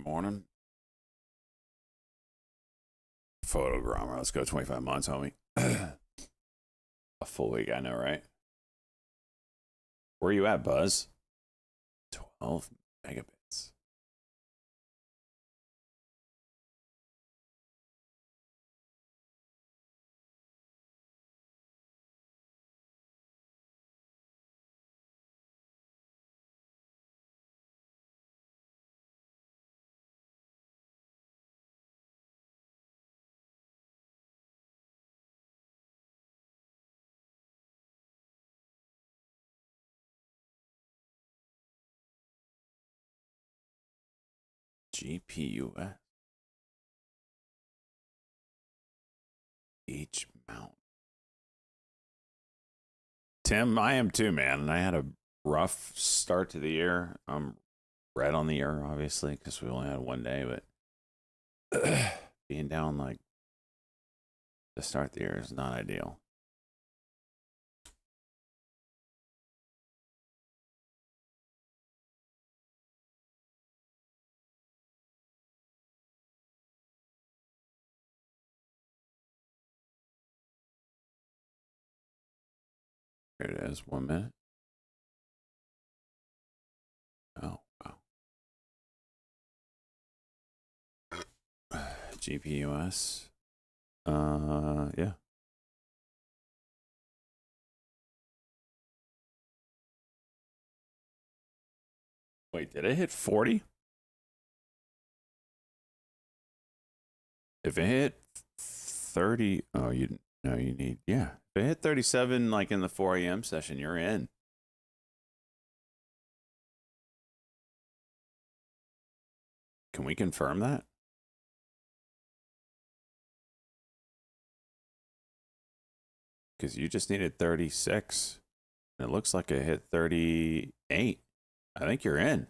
Morning. Photogrammer. Let's go 25 months, homie. A full week, I know, right? Where you at, Buzz? 12 megabits. GPUS. Each mount. Tim, I am too, man. And I had a rough start to the year. I'm red on the year, obviously, because we only had one day, but being down like to start the year is not ideal. Here it is. 1 minute. Oh, wow. GPUS. Yeah. Wait, did it hit 40? If it hit 30, oh, you need, yeah. If it hit 37, like in the 4 a.m. session, you're in. Can we confirm that? Because you just needed 36. And it looks like it hit 38. I think you're in.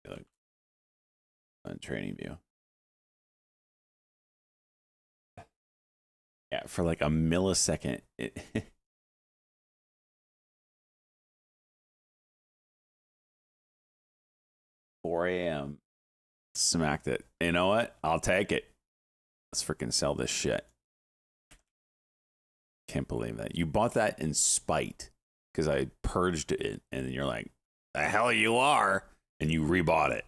Look, on training view. Yeah, for like a millisecond, it 4 a.m. smacked it. You know what? I'll take it. Let's freaking sell this shit. Can't believe that. You bought that in spite because I purged it, and you're like, the hell you are, and you rebought it.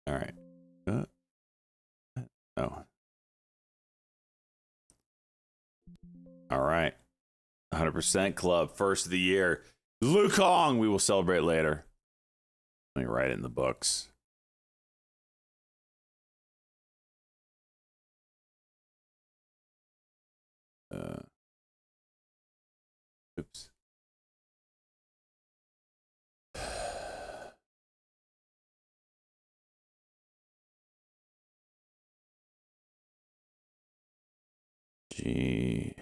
All right. Oh. All right. 100% club, first of the year. Luke Hong, we will celebrate later. Let me write it in the books. Oops. G.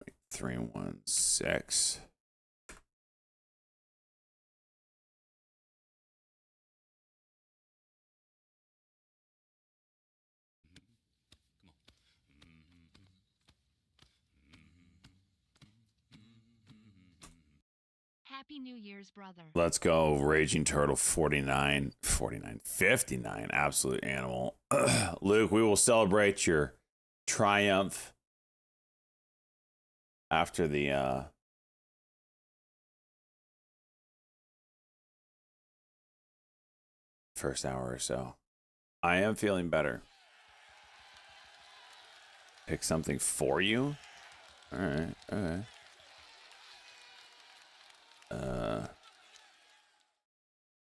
Wait, 316. Happy New Year's, brother. Let's go. Raging Turtle 49, 49, 59. Absolute animal. Luke, we will celebrate your triumph after the first hour or so. I am feeling better. Pick something for you? All right. All right.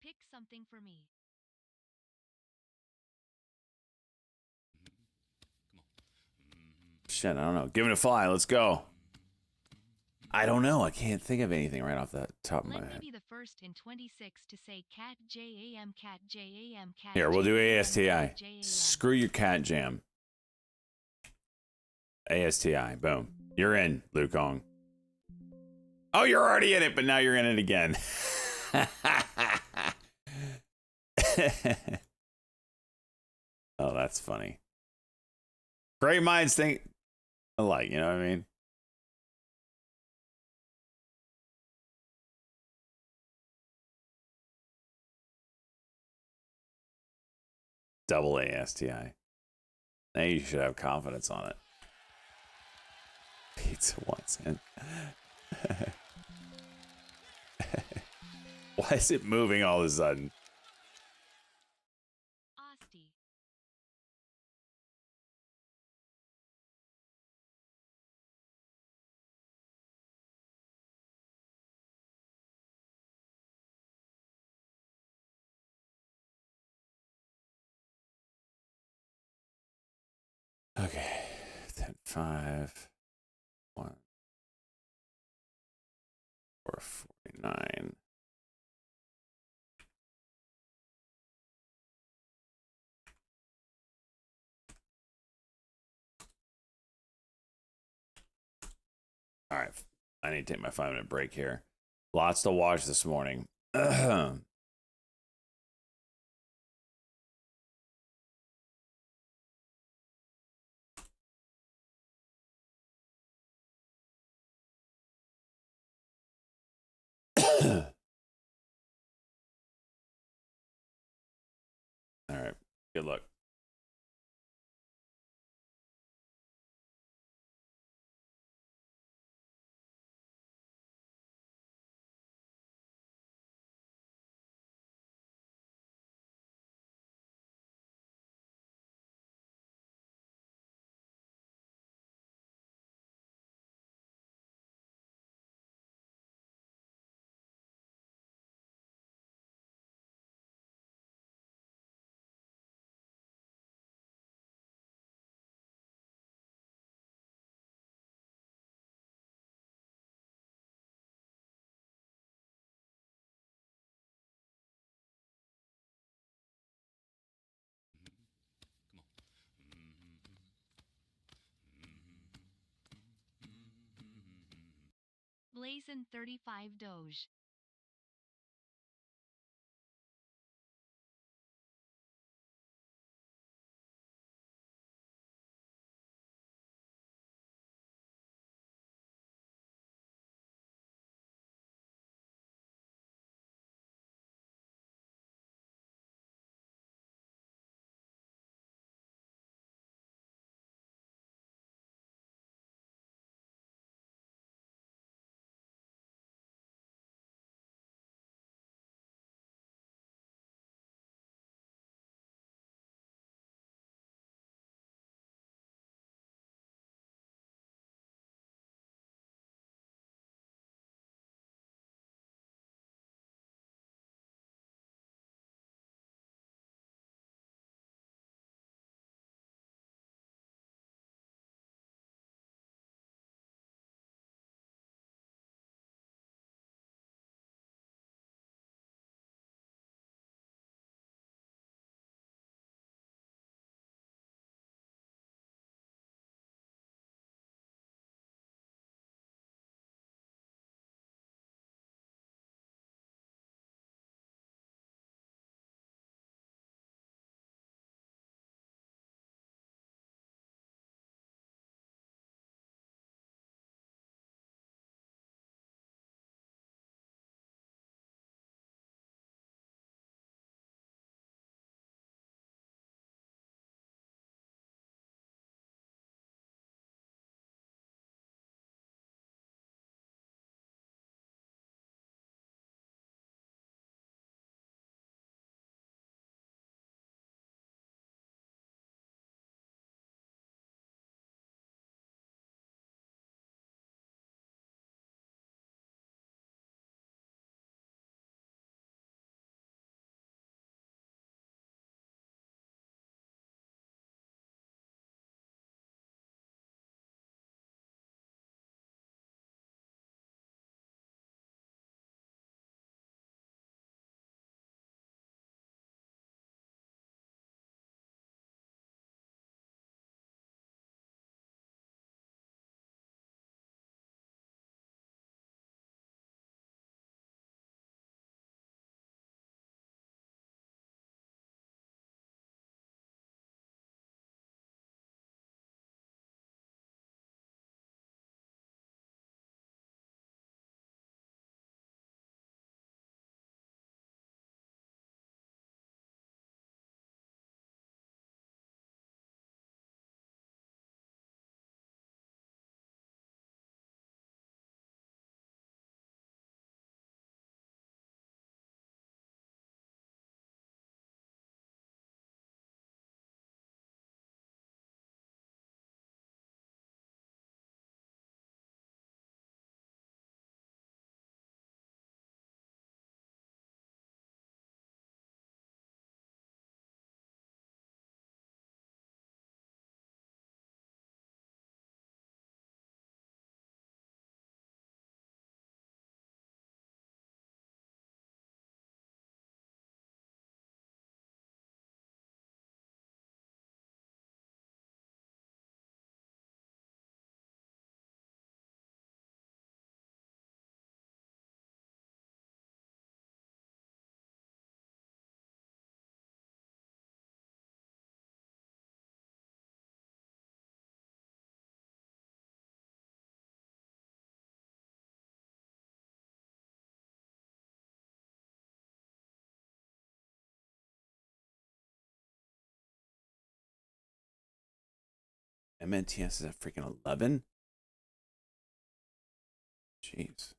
Pick something for me. Shit, I don't know. Give it a fly. Let's go. I don't know. I can't think of anything right off the top of my Let me head. be the first in 26 to say cat JAM cat JAM cat. Here, we'll do JAM, ASTI. cat, JAM. Screw your cat jam. ASTI. Boom. You're in, Lukong. Oh, you're already in it, but now you're in it again. Oh, that's funny. Great minds think alike, you know what I mean? Double ASTI. Now you should have confidence on it. Pizza once in. Why is it moving all of a sudden? Asti. Okay. 10, 5, 1, 4, 49. All right. I need to take my 5-minute break here. Lots to watch this morning. All right. Good luck. Blazin 35 Doge. MNTS is at freaking 11. Jeez.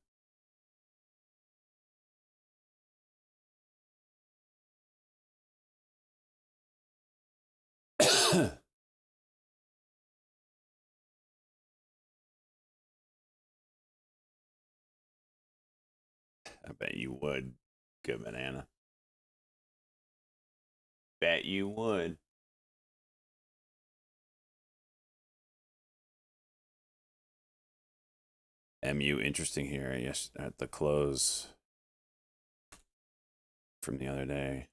I bet you would. Good banana. Bet you would. MU interesting here. Yes, at the close from the other day.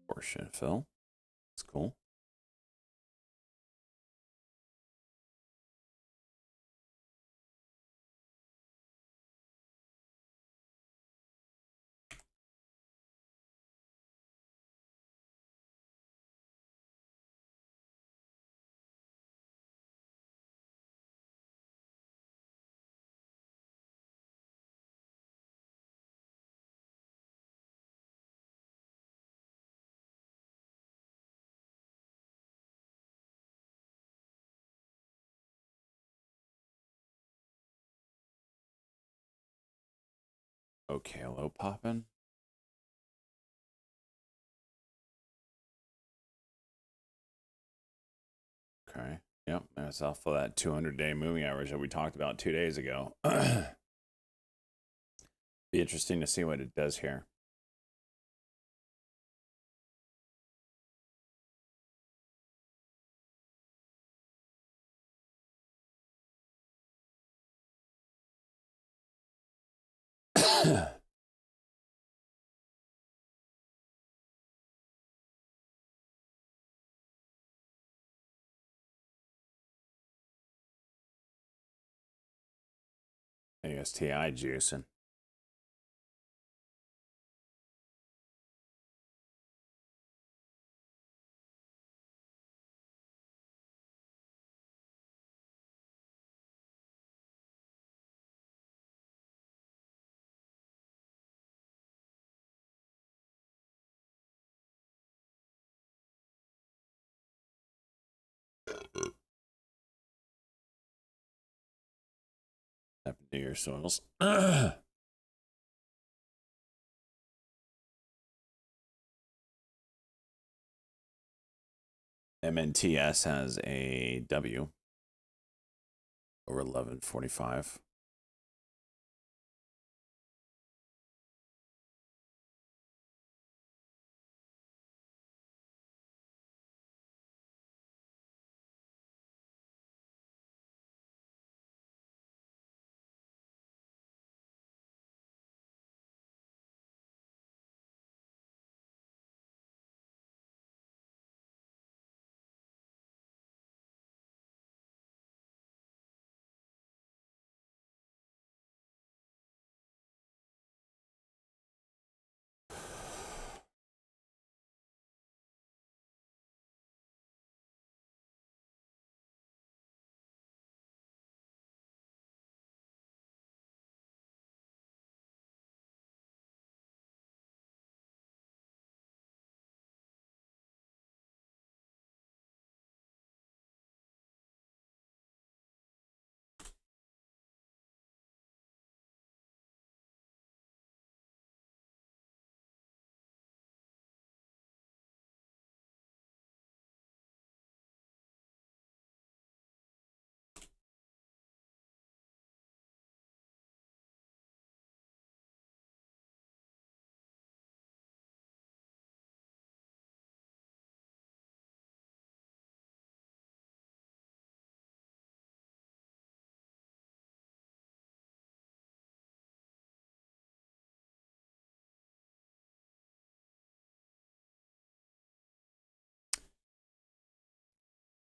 Portion fill. That's cool. Okay, hello poppin'. Okay. Yep, that's off of that 200-day moving average that we talked about 2 days ago. Be interesting to see what it does here. ASTI juicing. Happy New Year, soils. MNTS has a W over 1145.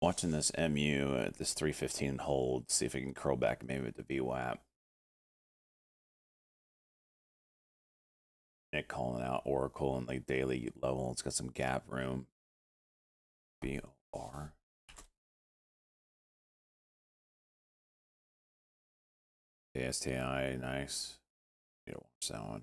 Watching this MU at this 315 hold, see if it can curl back maybe with the VWAP. Nick calling out Oracle and like daily level. It's got some gap room. VOR. ASTI, nice. Need to watch that one.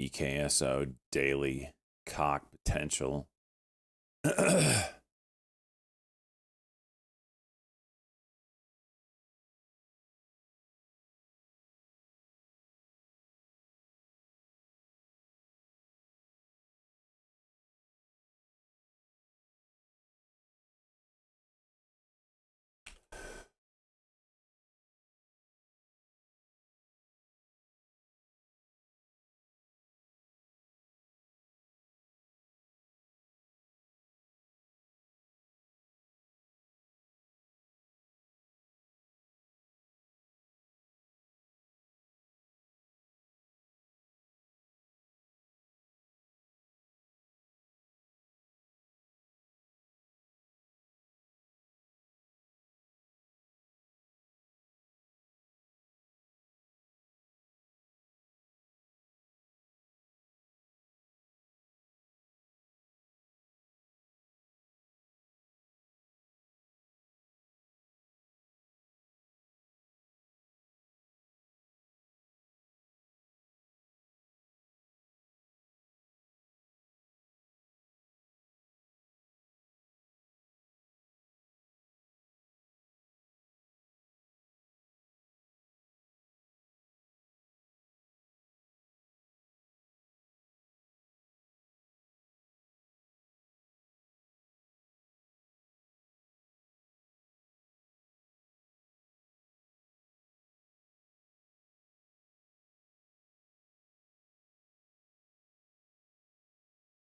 EKSO daily cock potential.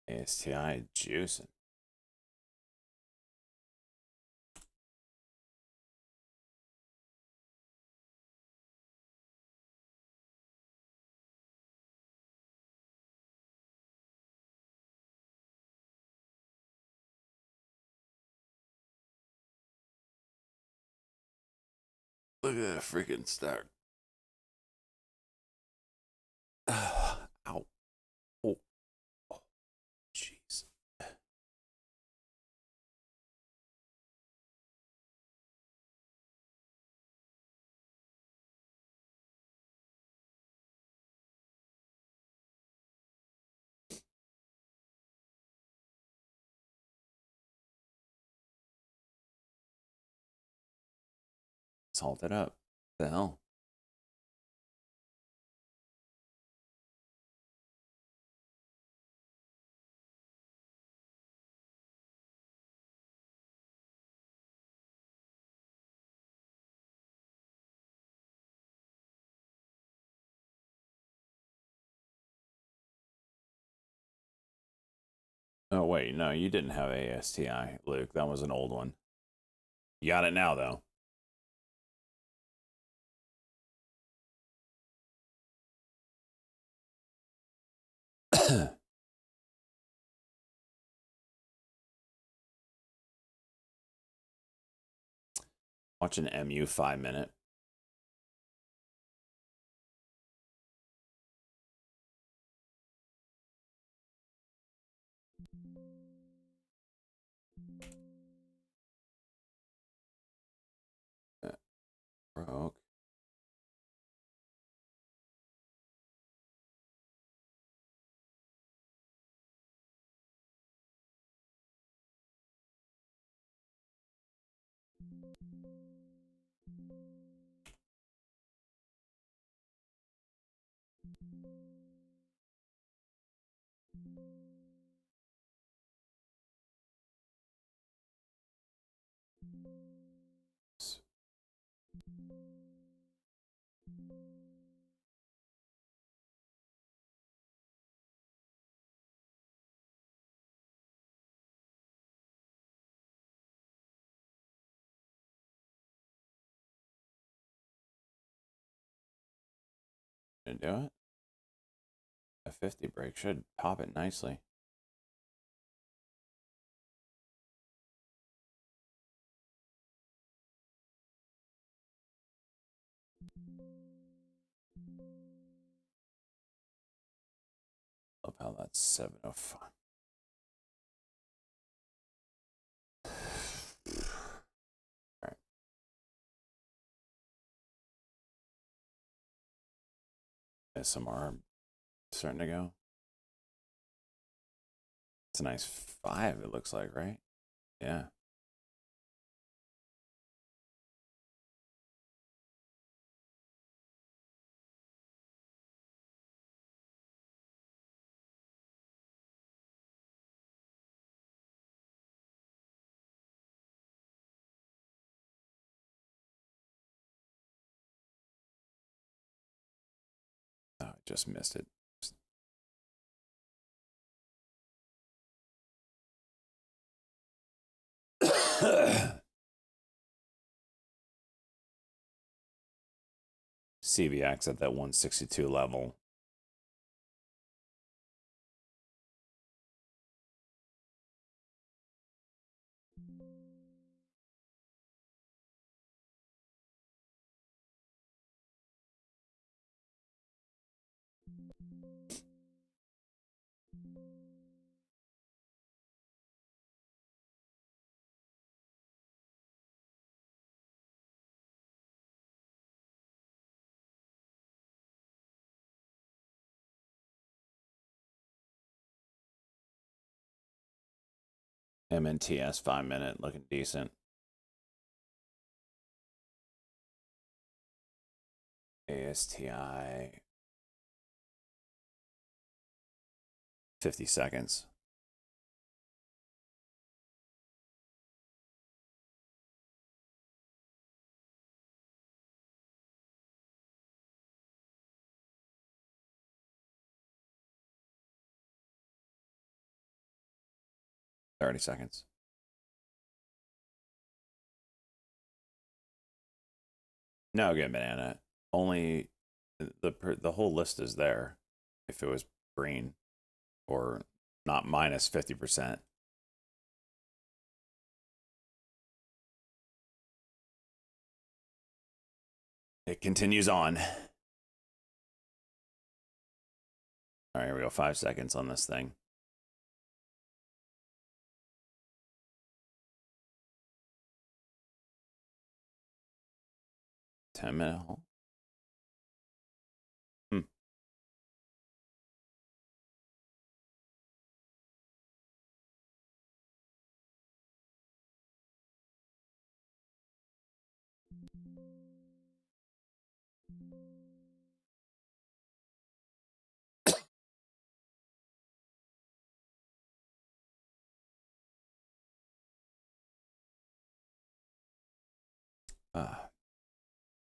ASTI juicing. Look at that freaking start. Ow. Oh. Oh. Jeez. Salt it up. What the hell? Oh, wait. No, you didn't have ASTI, Luke. That was an old one. You got it now, though. Watch an MU 5-minute. Broke. Gonna do it. A 50 brake should pop it nicely. Love how that's 705. All right. SMR starting to go. It's a nice 5, it looks like, right? Yeah. Oh, I just missed it. CVX at that 162 level. MNTS 5-minute looking decent. ASTI 50 seconds. $30 seconds. No, good banana. Only the whole list is there. If it was green or not minus 50%. It continues on. All right, here we go. 5 seconds on this thing. $10-minute hold. Hmm.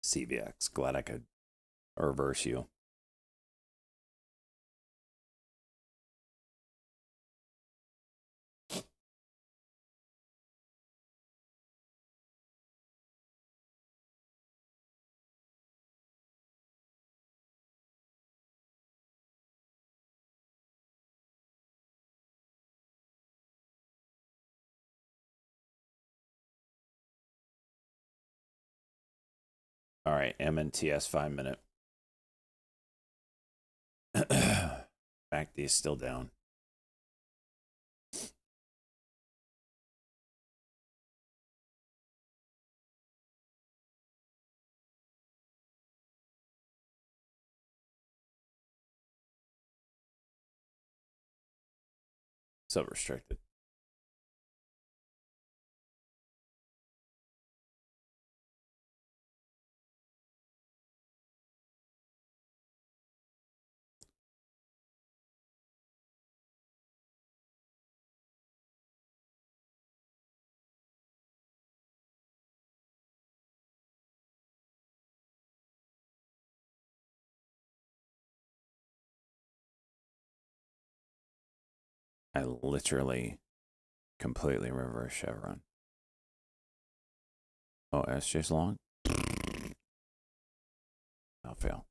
CVX. Glad I could reverse you. All right, MNTS 5-minute. MACD is still down. So restricted. I literally completely reverse Chevron. Oh, SJ's long? I'll fail.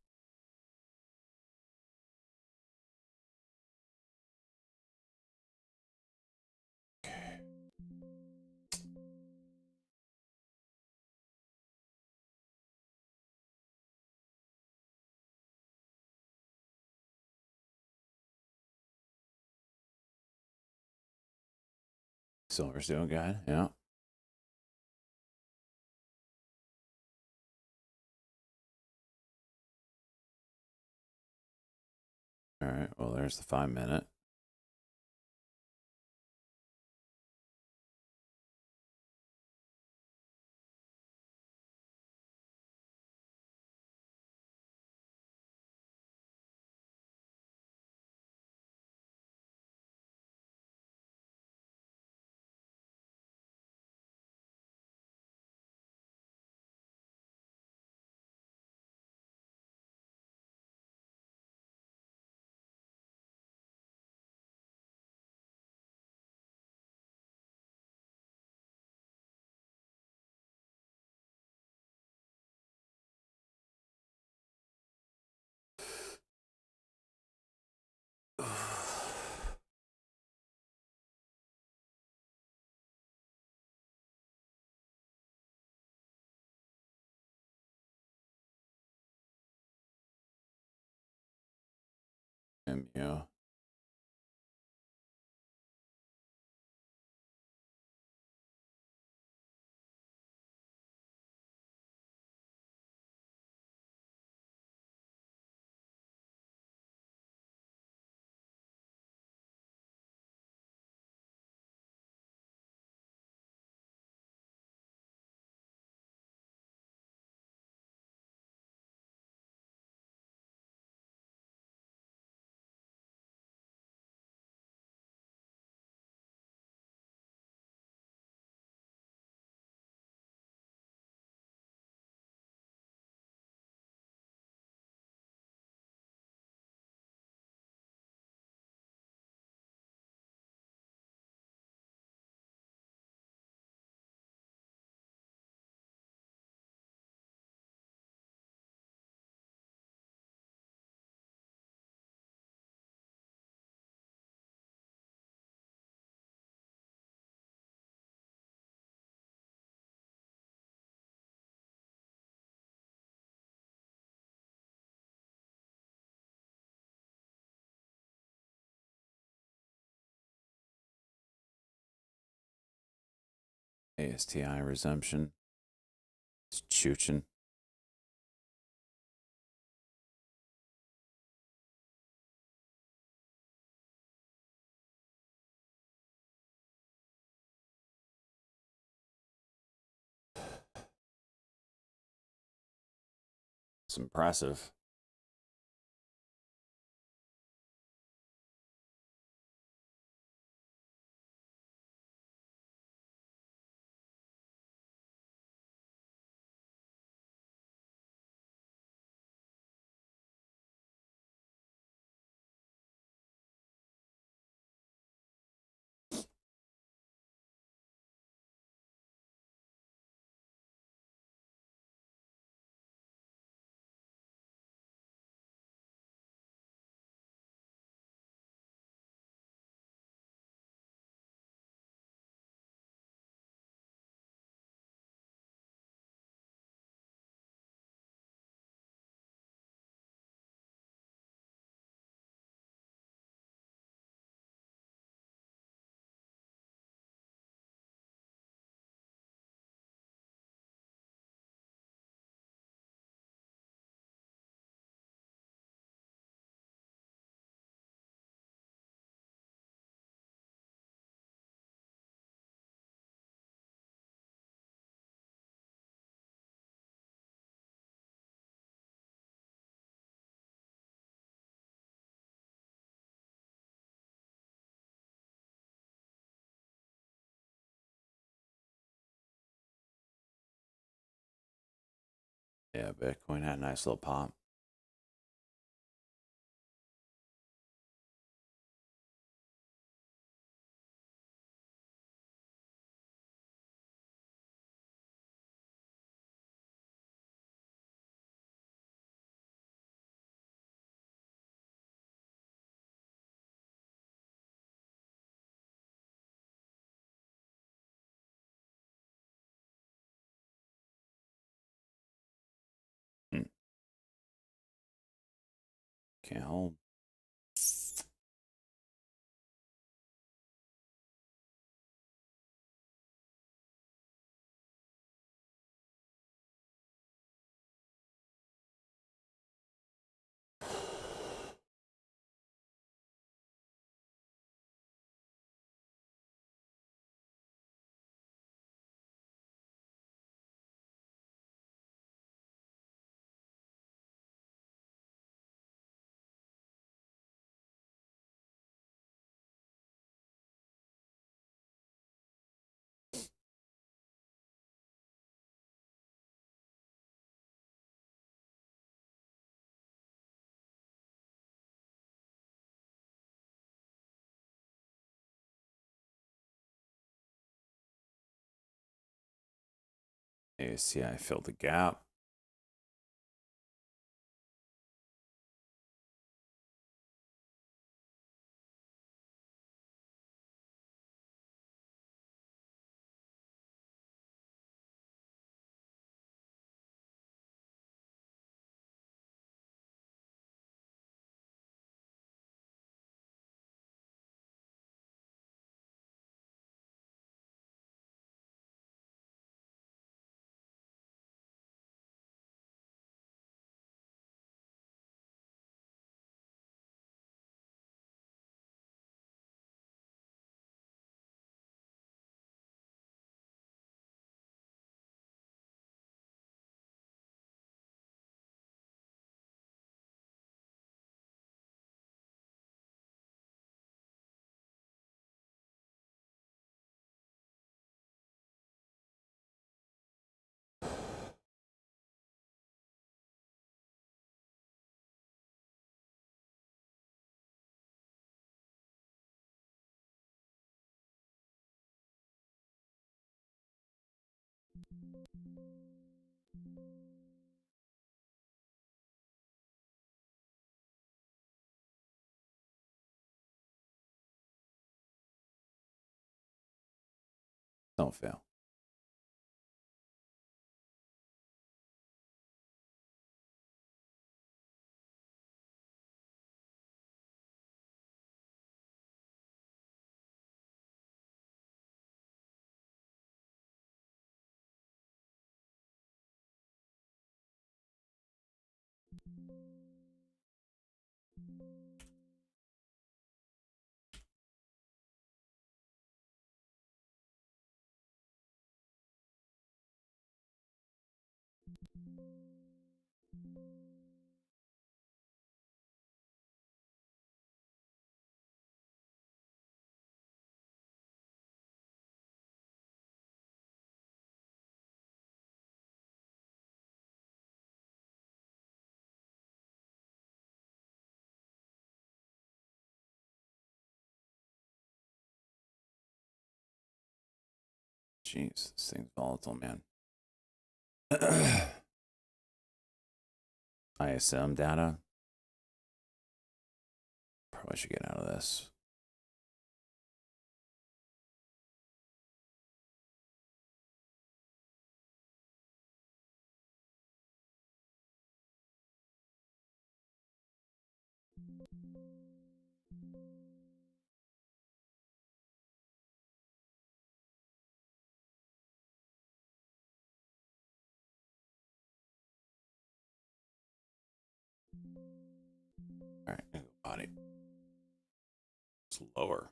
Silver's doing good. Yeah. All right. Well, there's the 5 minute. MU. ASTI resumption. It's chooching. It's impressive. Yeah, Bitcoin had a nice little pop. Hmm. Can't hold. ACI filled the gap. Don't fail. Jeez, this thing's volatile, man. ISM data. Probably should get out of this. All right, body. It's lower.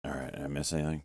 All right, did I miss anything?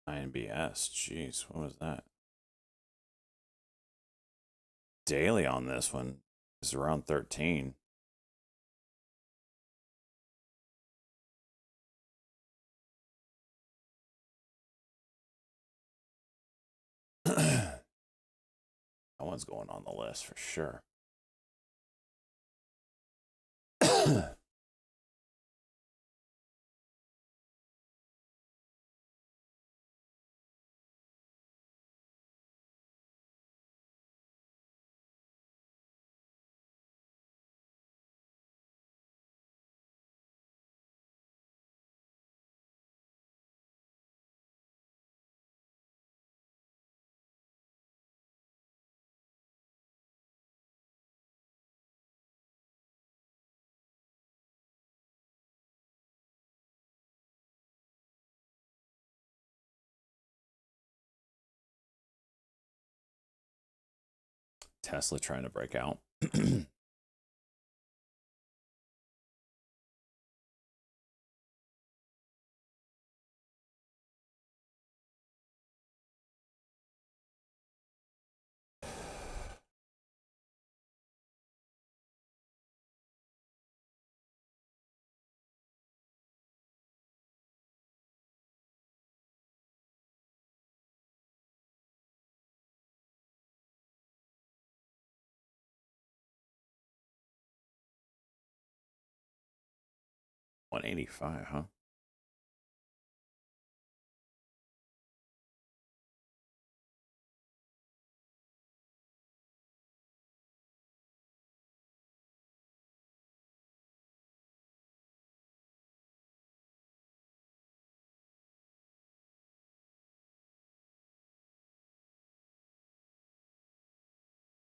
INBS, jeez, what was that? Daily on this one is around 13. That one's going on the list for sure. 'Tesla trying to break out. $185, huh?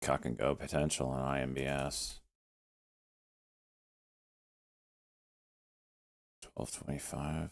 Cock and go potential on IMBS. 1225.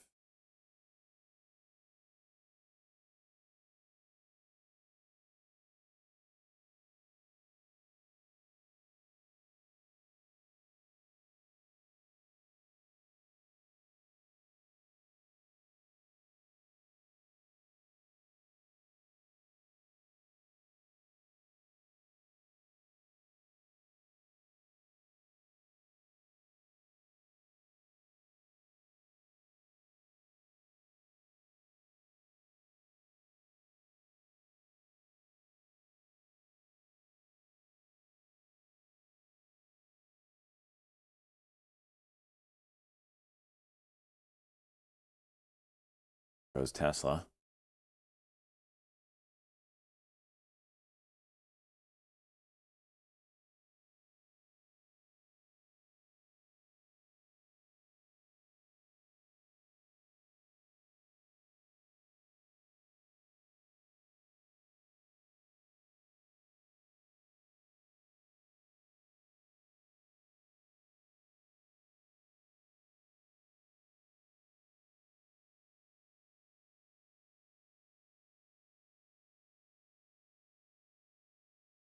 Goes Tesla.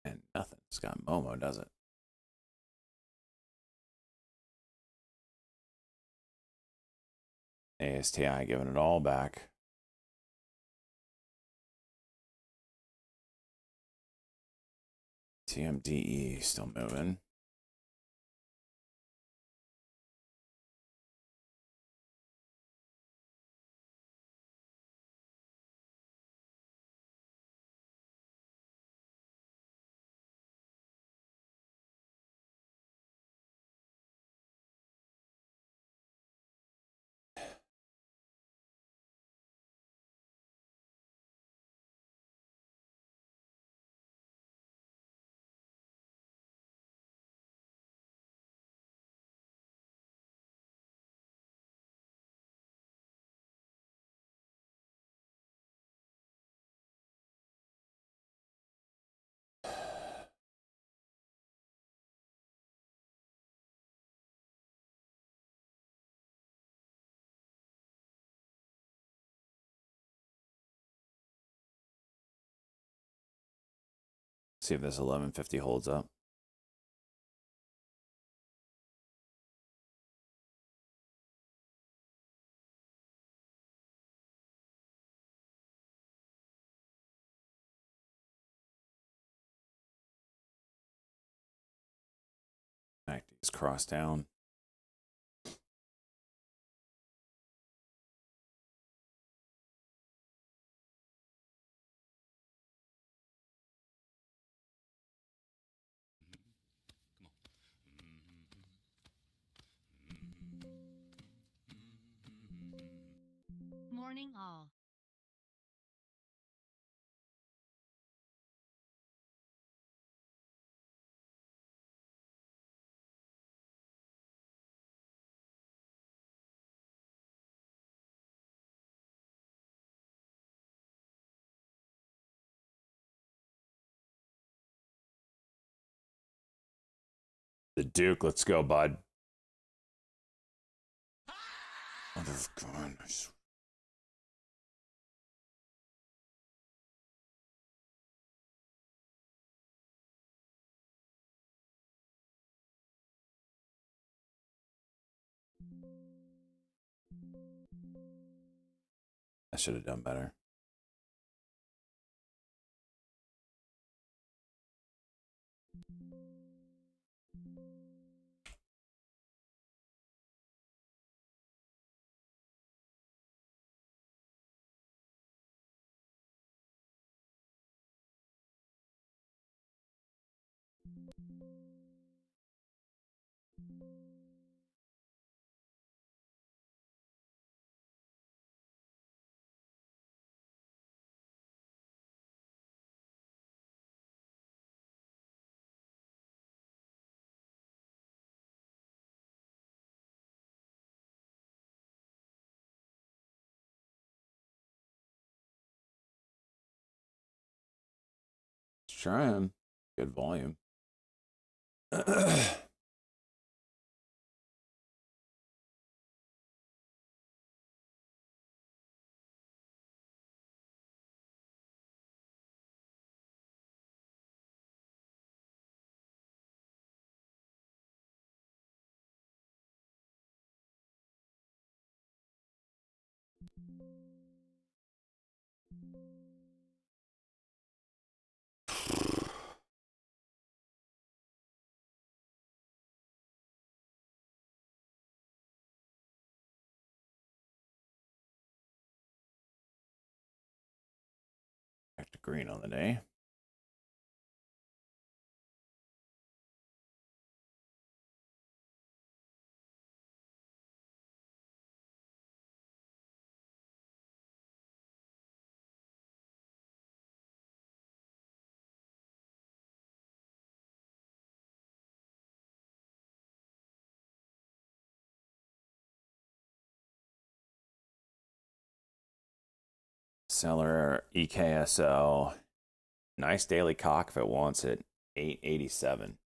And nothing's got Momo, does it? ASTI giving it all back. TMDE still moving. See if this 1150 holds up. MACD's cross down. Morning all. The Duke, let's go, bud. Mother of God. I should have done better. Trying. Good volume. Back to green on the day. Seller EKSL. Nice daily cock if it wants it. 887.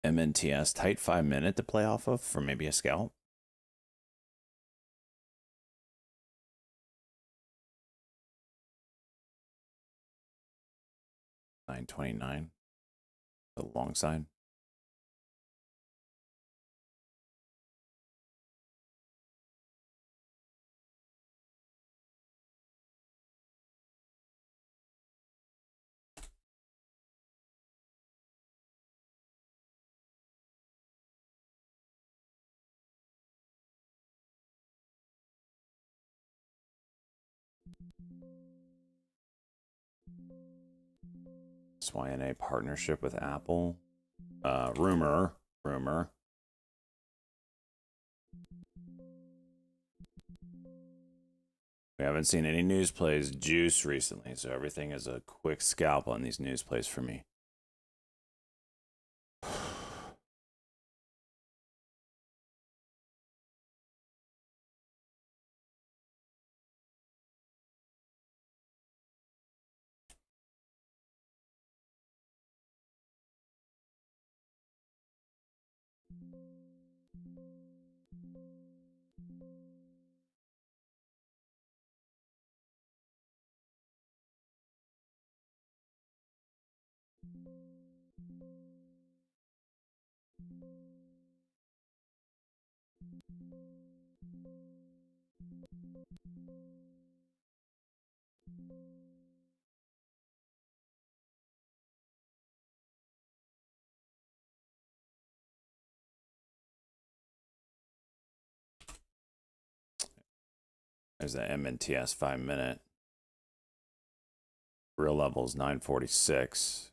MNTS tight 5-minute to play off of for maybe a scalp. 929. The long side. SYNA partnership with Apple. Rumor. We haven't seen any news plays juice recently, so everything is a quick scalp on these news plays for me. There's the MNTS 5-minute. Real levels 946.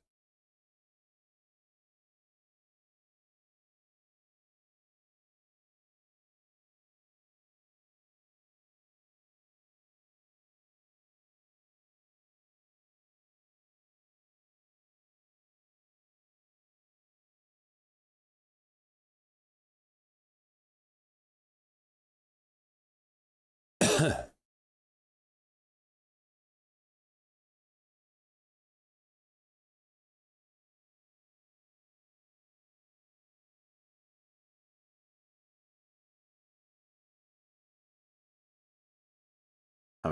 How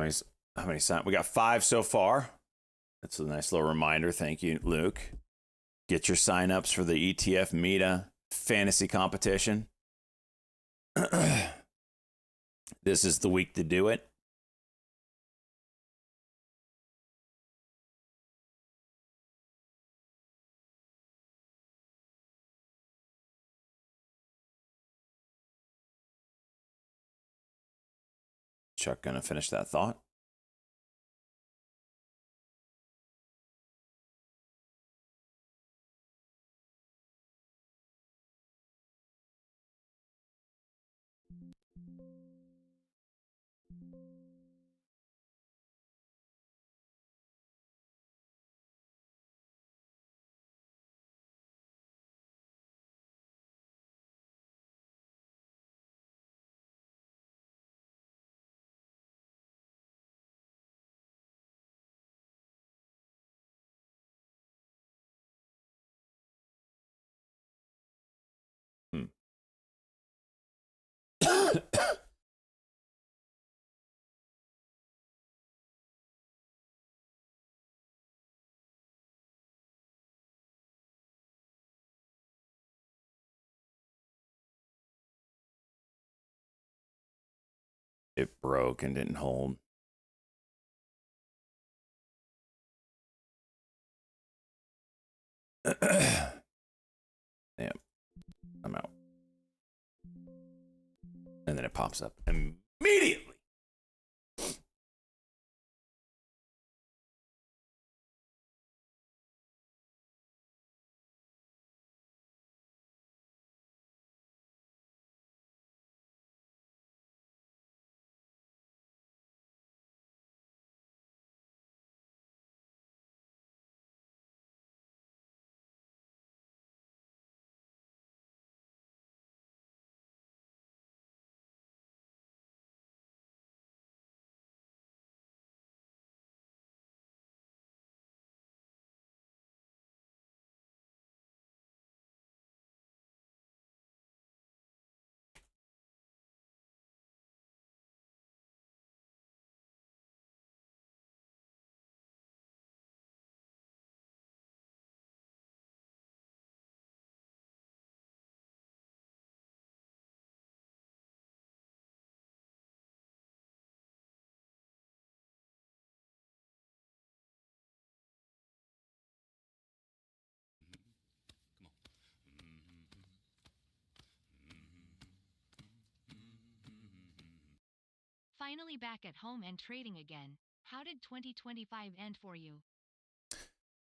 many sign? We got 5 so far. That's a nice little reminder. Thank you, Luke. Get your signups for the ETF Meta fantasy competition. This is the week to do it. Chuck gonna finish that thought. It broke and didn't hold. Damn. I'm out. And then it pops up immediately. finally back at home and trading again. How did 2025 end for you?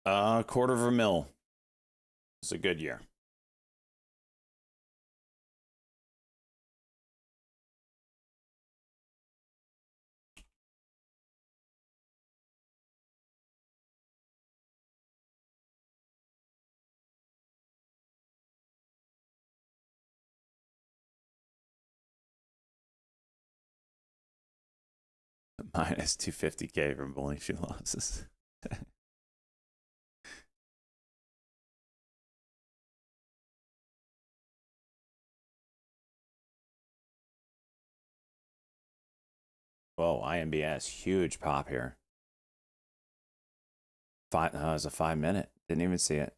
$250,000. It's a good year. Minus 250K from bowling shoe losses. Whoa, IMBS, huge pop here. It was a 5-minute. Didn't even see it.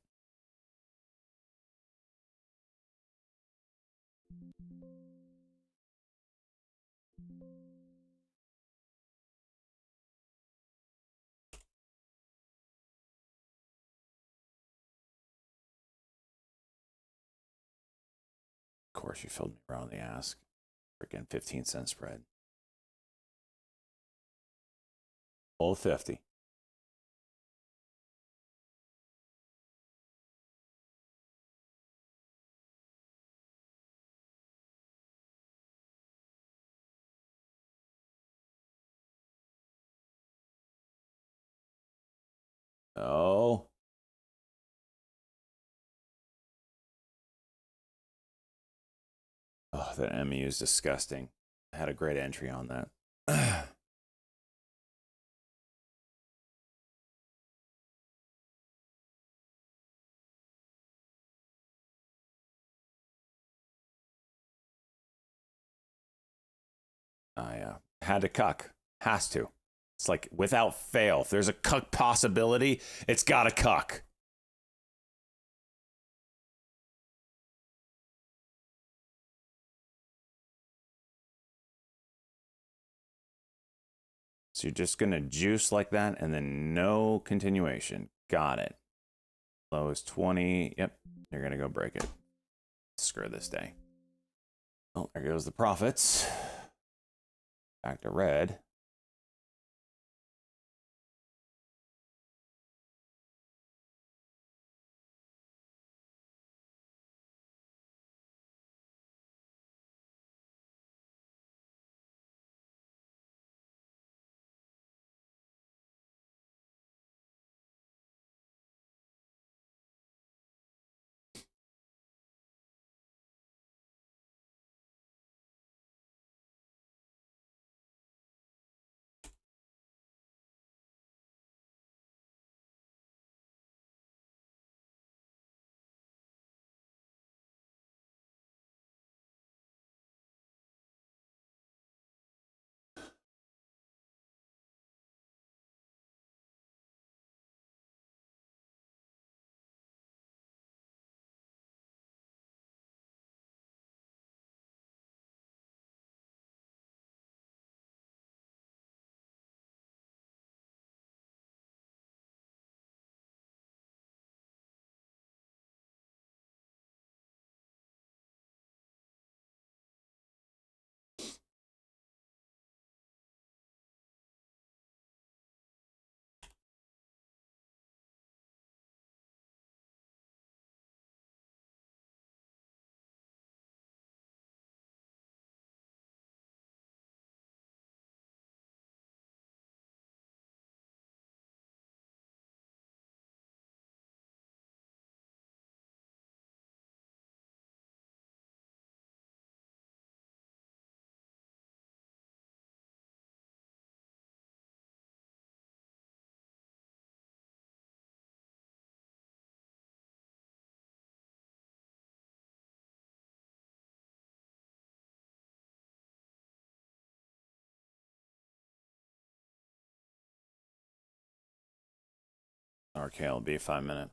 Of course, you filled me around the ass. Freaking 15-cent spread. Full 50. Oh. Oh, that MU is disgusting. I had a great entry on that. I had to cuck. Has to. It's like without fail. If there's a cuck possibility, it's got to cuck. So you're just going to juice like that and then no continuation. Got it. Low is 20. Yep. You're going to go break it. Screw this day. Oh, there goes the profits. Back to red. RK will be 5-minute.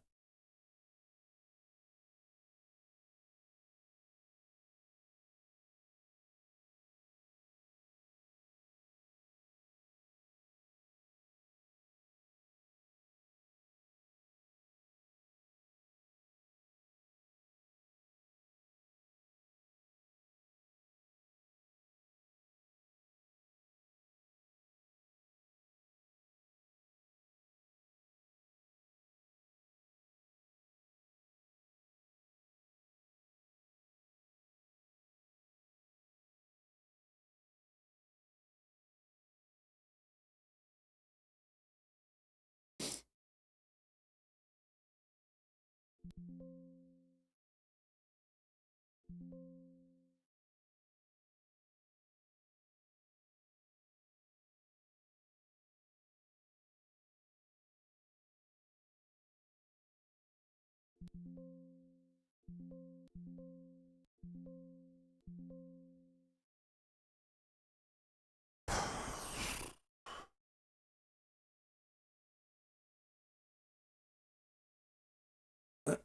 Back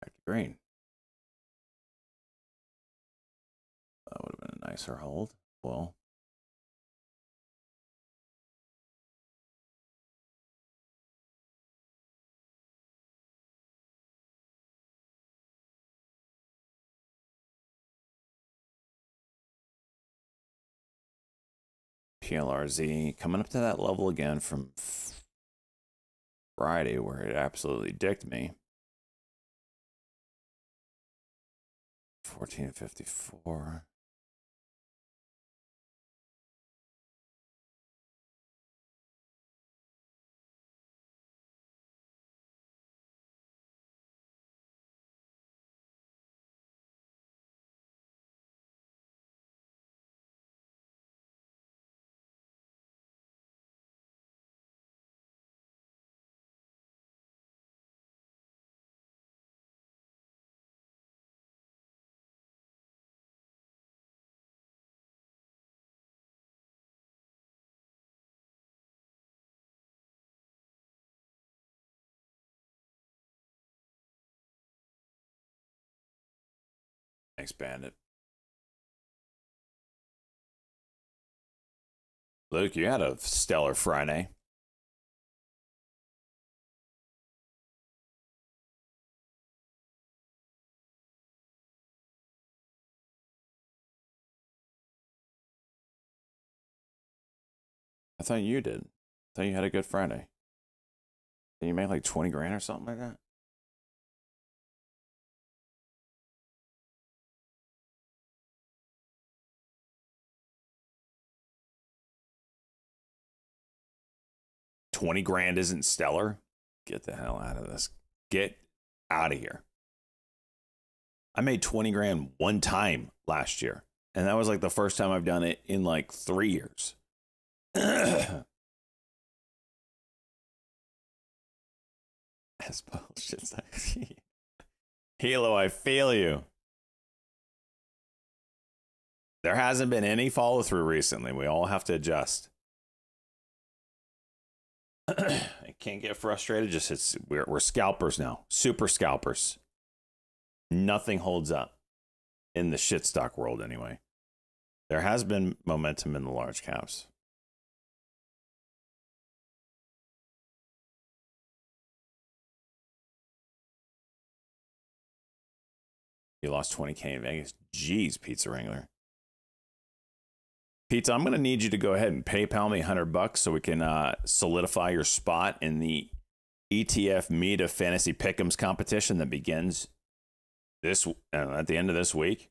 to green. That would have been a nicer hold. Well. PLRZ coming up to that level again from Friday where it absolutely dicked me. 1454. Thanks, Bandit. Luke, you had a stellar Friday. I thought you did. I thought you had a good Friday. Did you make like 20 grand or something like that? $20,000 isn't stellar. Get the hell out of this. Get out of here. I made 20 grand one time last year. And that was like the first time I've done it in like 3 years. That's bullshit. Halo, I feel you. There hasn't been any follow through recently. We all have to adjust. I can't get frustrated. Just we're scalpers now. Super scalpers. Nothing holds up in the shit stock world anyway. There has been momentum in the large caps. You lost 20K in Vegas. Jeez, Pizza Wrangler. Pizza, I'm going to need you to go ahead and PayPal me $100 so we can solidify your spot in the ETF Meta Fantasy Pick'ems competition that begins this at the end of this week.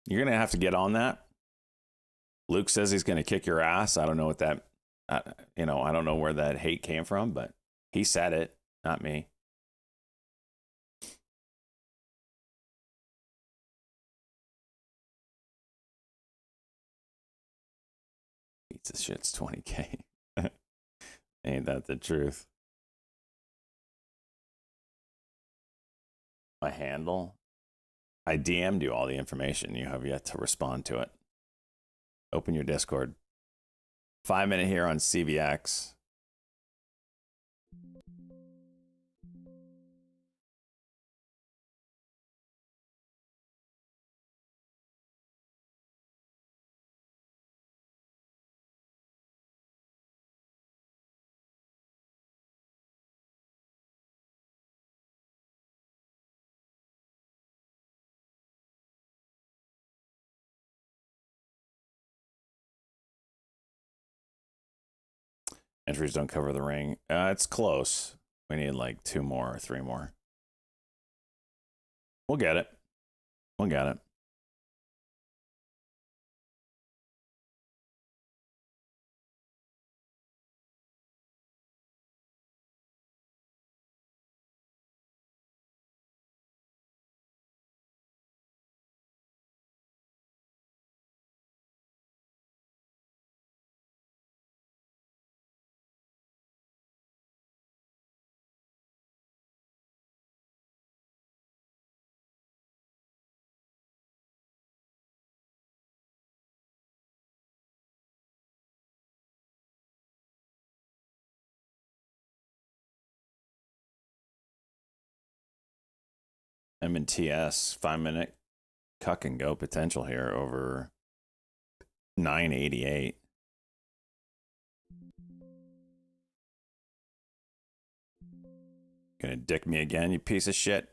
You're going to have to get on that. Luke says he's going to kick your ass. I don't know what that, I don't know where that hate came from, but he said it, not me. Pizza shit's 20K. Ain't that the truth? My handle? I DM'd you all the information. You have yet to respond to it. Open your Discord. 5 minute here on CVX. Entries don't cover the ring. It's close. We need like 2 more or 3 more. We'll get it. We'll get it. M&TS 5-minute cuck and go potential here over 988. Gonna dick me again, you piece of shit.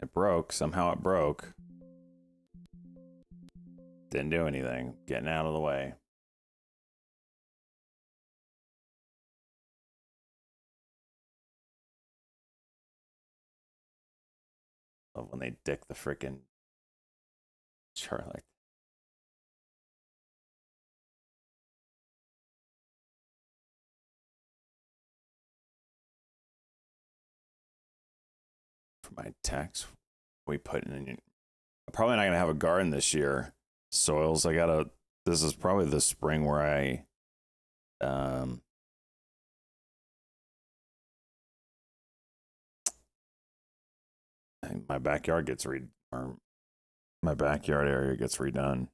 It broke. Somehow it broke. Didn't do anything. Getting out of the way. Love when they dick the freaking chart like. For my tax, we put in. I'm probably not gonna have a garden this year. Soils, I gotta. This is probably the spring where I, my backyard gets or my backyard area gets redone.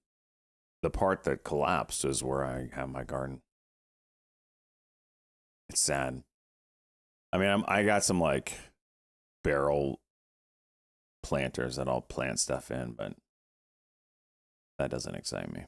The part that collapsed is where I have my garden. It's sad. I mean, I got some like barrel planters that I'll plant stuff in, but that doesn't excite me.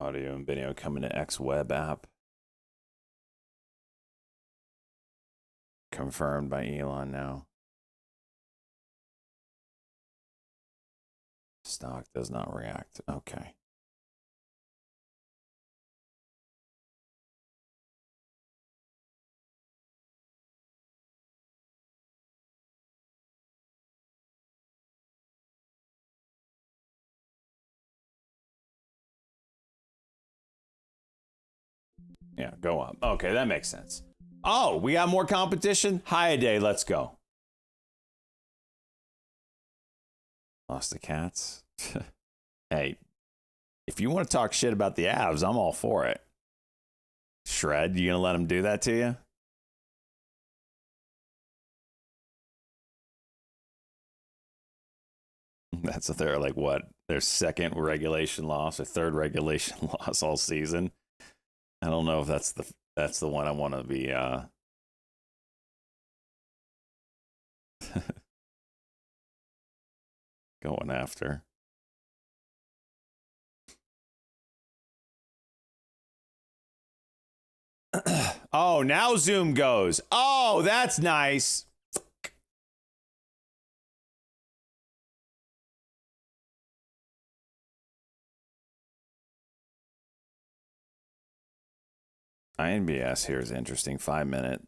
Audio and video coming to X web app. Confirmed by Elon now. Stock does not react. Okay. Yeah, go up. Okay, that makes sense. Oh, we got more competition? Hi, a day. Let's go. Lost the cats. Hey, if you want to talk shit about the Avs, I'm all for it. Shred, you gonna let them do that to you? That's their like what? Their second regulation loss or third regulation loss all season. I don't know if that's the one I want to be going after. Oh, now Zoom goes. Oh, that's nice. INBS here is interesting. 5-minute.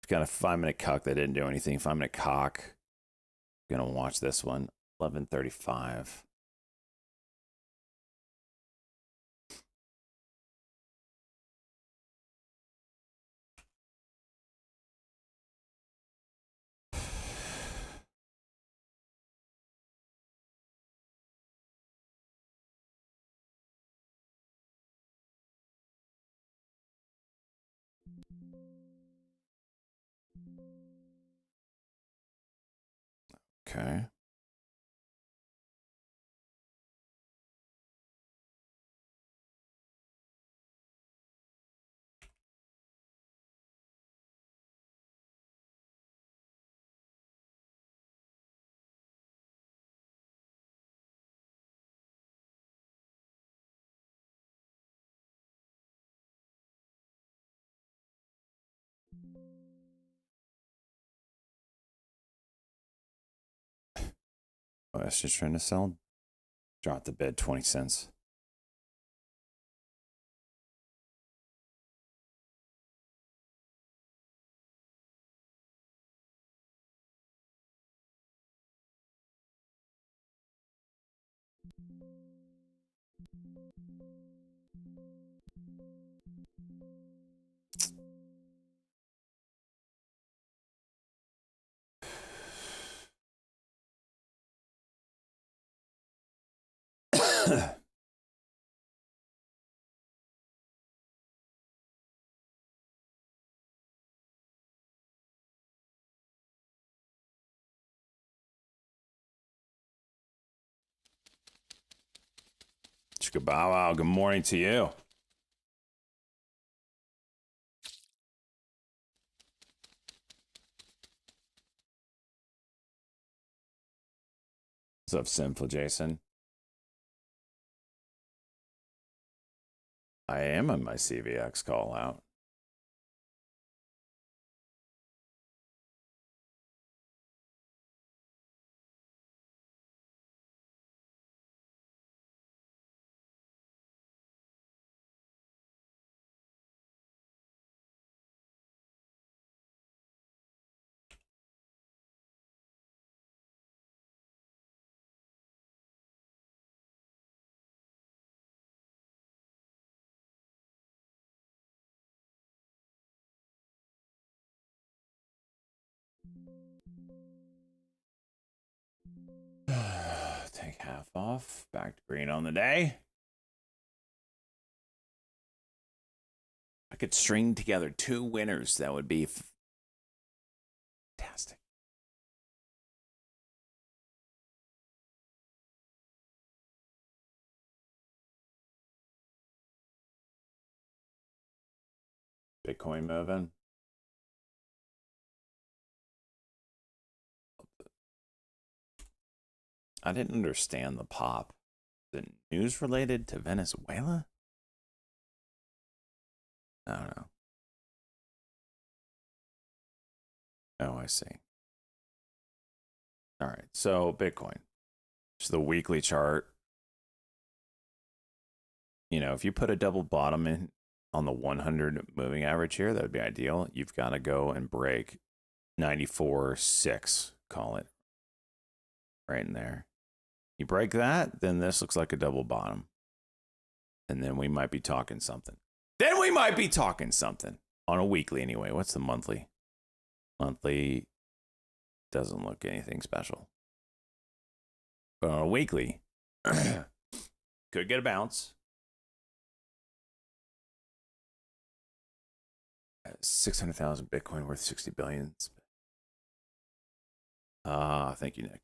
It's got a 5-minute cuck that didn't do anything. 5-minute cock. Gonna watch this one. 11:35. Okay. Oh, that's just trying to sell. Drop the bid 20 cents. Chicka Bow Wow, good morning to you. What's up, Sinful Jason? I am on my CVX call out. Take half off. Back to green on the day. I could string together 2 winners. That would be fantastic. Bitcoin moving. I didn't understand the pop. Is it news related to Venezuela? I don't know. Oh, I see. All right. So Bitcoin. Just the weekly chart. You know, if you put a double bottom in on the 100 moving average here, that would be ideal. You've got to go and break 94.6, call it. Right in there. You break that, then this looks like a double bottom. And then we might be talking something. On a weekly anyway. What's the monthly? Monthly doesn't look anything special. But on a weekly, could get a bounce. 600,000 Bitcoin worth 60 billion. Thank you, Nick.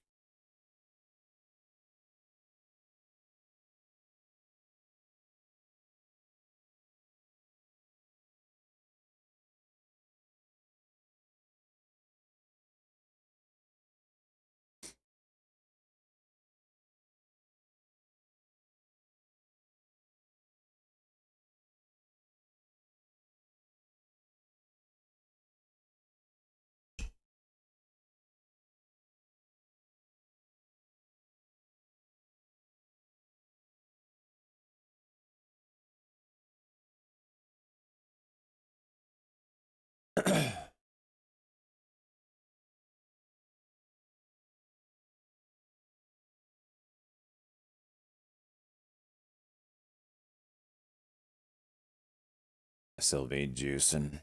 Sylvie juicing.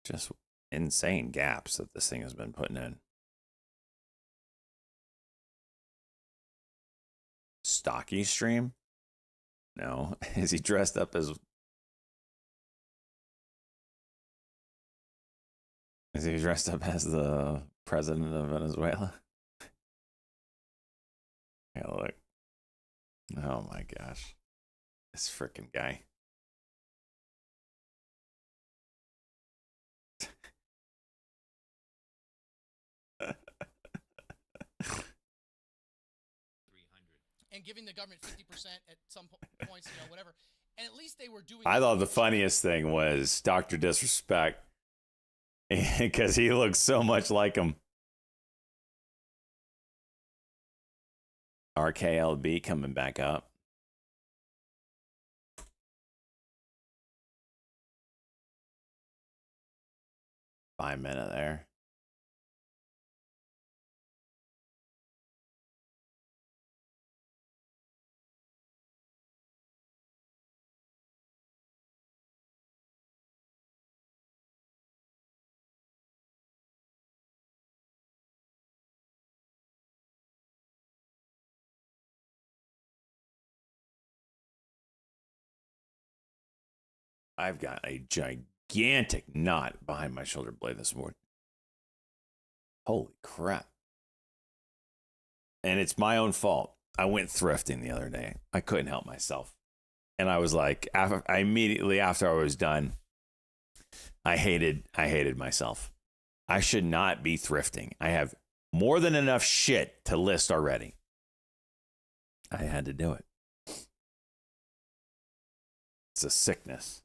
Just insane gaps that this thing has been putting in. Stocky stream? No. Is he dressed up as... Is he dressed up as the president of Venezuela? Yeah, look. Oh my gosh. This freaking guy. And giving the government 50% at some points, you know, whatever. And at least they were doing... I thought the funniest thing was Dr. Disrespect. Because he looks so much like him. RKLB coming back up. $5 there. I've got a gigantic knot behind my shoulder blade this morning. Holy crap. and it's my own fault. I went thrifting the other day. I couldn't help myself. And I was like, I immediately after I was done, I hated myself. I should not be thrifting. I have more than enough shit to list already. I had to do it. It's a sickness.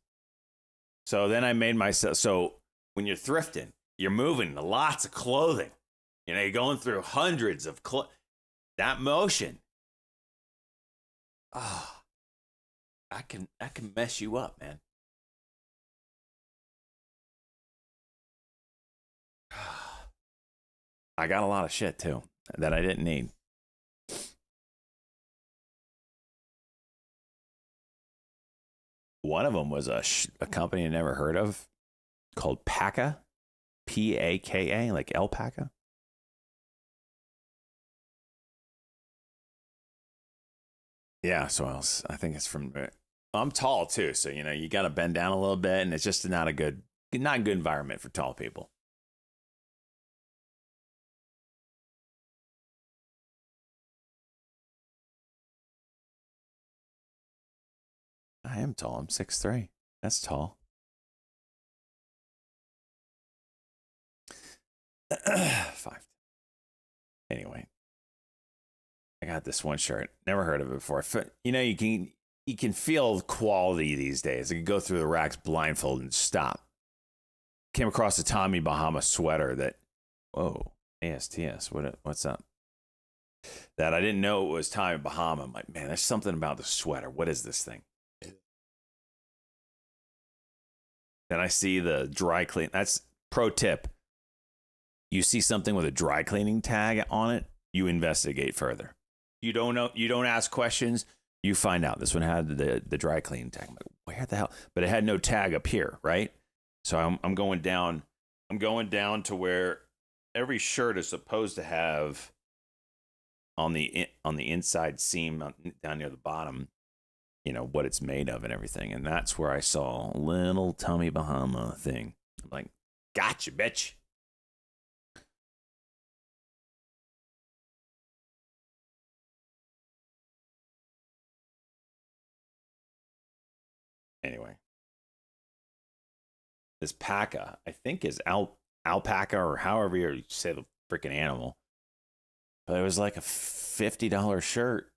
So then I made myself, so when you're thrifting, you're moving lots of clothing. You know, you're going through hundreds of that motion. That can mess you up, man. I got a lot of shit too that I didn't need. One of them was a company I never heard of called Paka, Paka, like alpaca. Yeah, so I think it's from. I'm tall too, so you know you got to bend down a little bit, and it's just not a good environment for tall people. I am tall. I'm 6'3". That's tall. Five. Anyway, I got this one shirt. Never heard of it before. You know, you can feel quality these days. I can go through the racks blindfolded and stop. Came across a Tommy Bahama sweater that, whoa, ASTS. What's up? That I didn't know it was Tommy Bahama. I'm like, man, there's something about the sweater. What is this thing? Then I see the dry clean. That's pro tip. You see something with a dry cleaning tag on it, you investigate further. You don't know. You don't ask questions. You find out. This one had the dry cleaning tag. I'm like, where the hell? But it had no tag up here, right? So I'm going down. I'm going down to where every shirt is supposed to have on the inside seam down near the bottom, you know, what it's made of and everything. And that's where I saw a little Tommy Bahama thing. I'm like, gotcha, bitch. Anyway, this Paka, I think is alpaca or however you say the freaking animal. But it was like a $50 shirt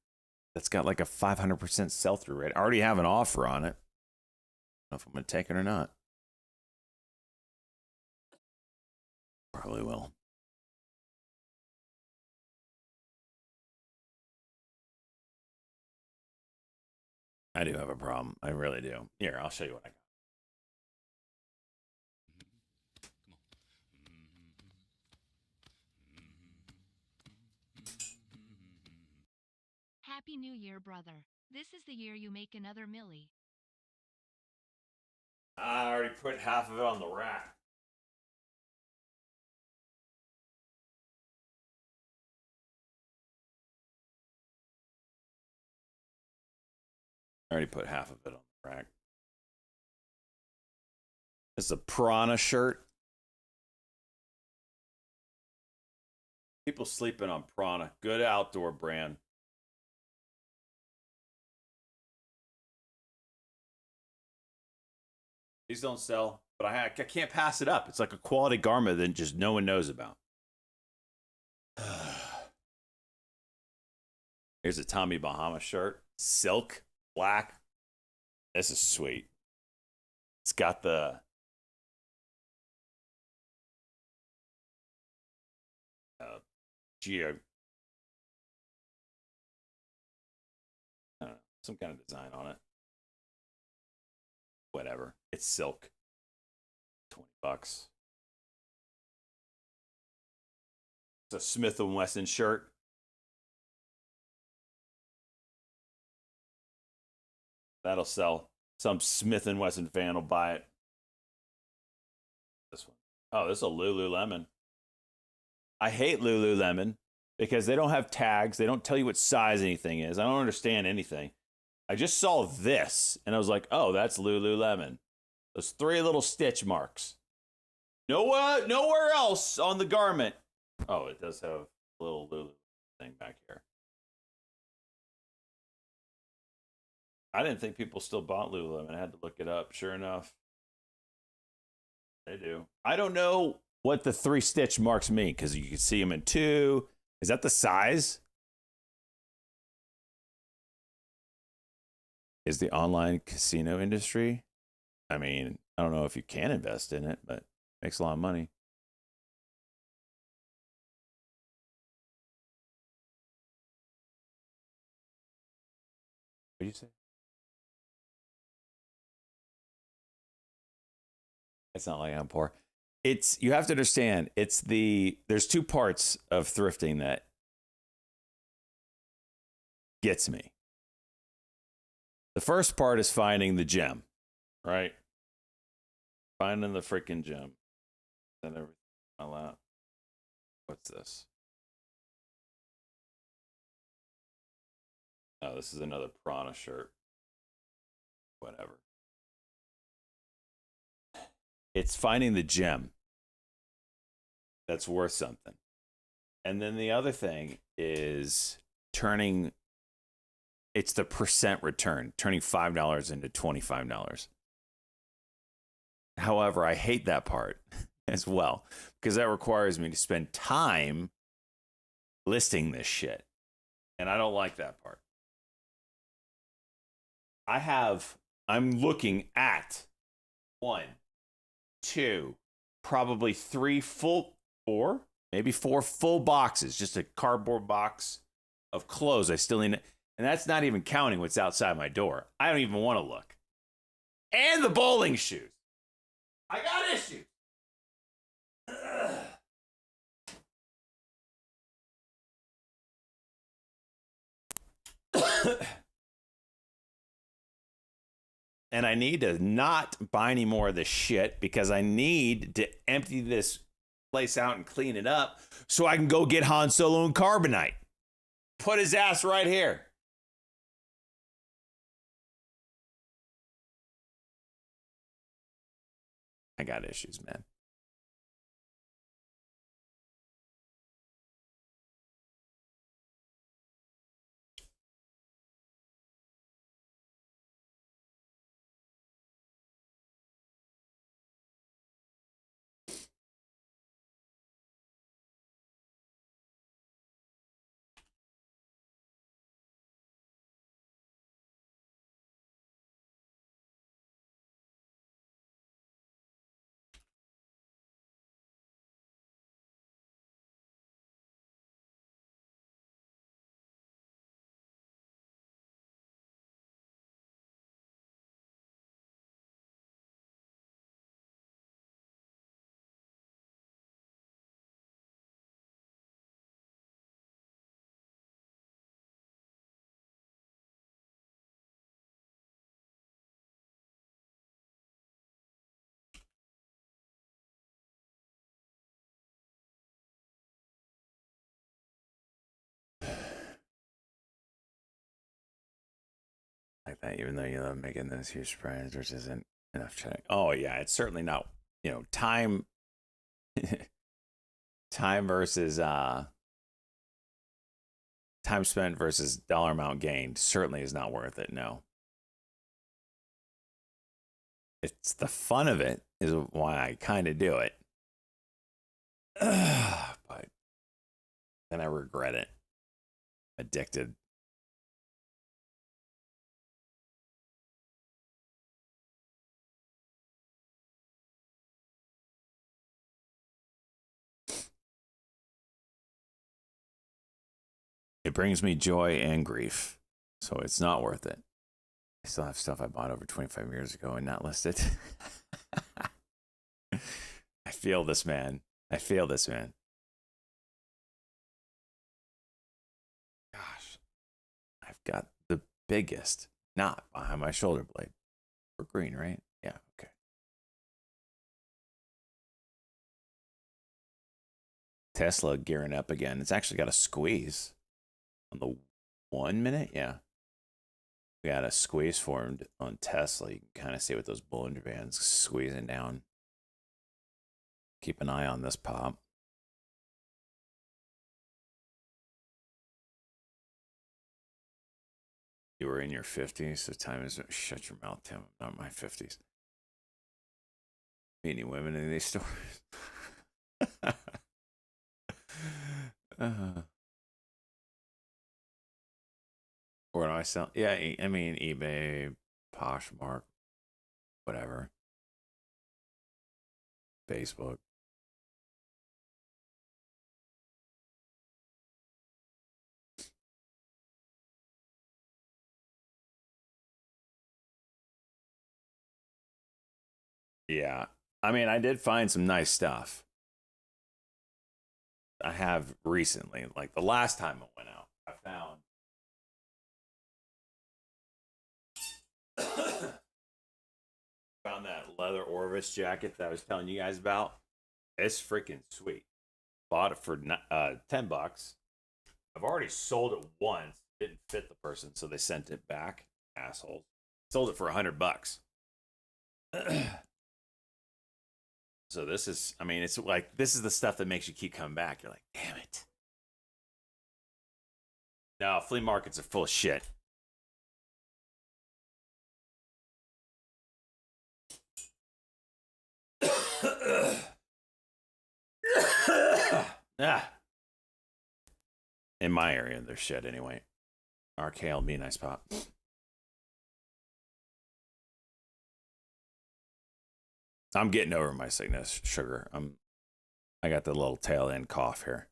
that's got like a 500% sell-through rate. I already have an offer on it. I don't know if I'm going to take it or not. Probably will. I do have a problem. I really do. Here, I'll show you what I got. Happy New Year, brother. This is the year you make another milli. I already put half of it on the rack. I already put half of it on the rack. It's a Prana shirt. People sleeping on Prana. Good outdoor brand. These don't sell, but I can't pass it up. It's like a quality garment that just no one knows about. Here's a Tommy Bahama shirt. Silk, black. This is sweet. It's got the geo. I don't know, some kind of design on it. Whatever. It's silk. $20. It's a Smith & Wesson shirt. That'll sell. Some Smith & Wesson fan will buy it. This one. Oh, this is a Lululemon. I hate Lululemon because they don't have tags. They don't tell you what size anything is. I don't understand anything. I just saw this, and I was like, oh, that's Lululemon. Those 3 little stitch marks. Nowhere else on the garment. Oh, it does have a little Lulu. thing back here. I didn't think people still bought Lululemon. I had to look it up. Sure enough, they do. I don't know what the 3 stitch marks mean because you can see them in 2. Is that the size? Is the online casino industry? I mean, I don't know if you can invest in it, but it makes a lot of money. What do you say? It's not like I'm poor. It's, you have to understand, there's 2 parts of thrifting that gets me. The first part is finding the gem, right? Finding the freaking gem. Then everything on my lap. What's this? Oh, this is another Prana shirt. Whatever. It's finding the gem that's worth something. And then the other thing is it's the percent return, turning $5 into $25. However, I hate that part as well because that requires me to spend time listing this shit. And I don't like that part. I'm looking at 1, 2, probably 3 4, maybe 4 full boxes, just a cardboard box of clothes I still need. And that's not even counting what's outside my door. I don't even want to look. And the bowling shoes. I got issues. And I need to not buy any more of this shit because I need to empty this place out and clean it up so I can go get Han Solo and Carbonite. Put his ass right here. I got issues, man. Like that, even though you love making those huge surprises, which isn't enough check. Oh yeah, it's certainly not. Time, time versus time spent versus dollar amount gained certainly is not worth it. No, it's the fun of it is why I kind of do it, but then I regret it. Addicted. It brings me joy and grief, so it's not worth it. I still have stuff I bought over 25 years ago and not listed. I feel this, man. I feel this, man. Gosh, I've got the biggest knot behind my shoulder blade. We're green, right? Yeah, okay. Tesla gearing up again. It's actually got a squeeze on the 1 minute. Yeah. We had a squeeze formed on Tesla. You can kind of see with those Bollinger Bands squeezing down. Keep an eye on this pop. You were in your 50s, so time is... Shut your mouth, Tim. I'm not in my 50s. Meet any women in these stores? Where do I sell? Yeah, I mean, eBay, Poshmark, whatever. Facebook. Yeah. I mean, I did find some nice stuff. I have recently, like the last time I went out, I found that leather Orvis jacket that I was telling you guys about. It's freaking sweet. Bought it for $10. I've already sold it once. Didn't fit the person, so they sent it back. Assholes. Sold it for $100. So this is, I mean, it's like, this is the stuff that makes you keep coming back. You're like, damn it. No, flea markets are full of shit. Ah. In my area, there's shit anyway. RK will be a nice pop. I'm getting over my sickness, sugar. I got the little tail end cough here.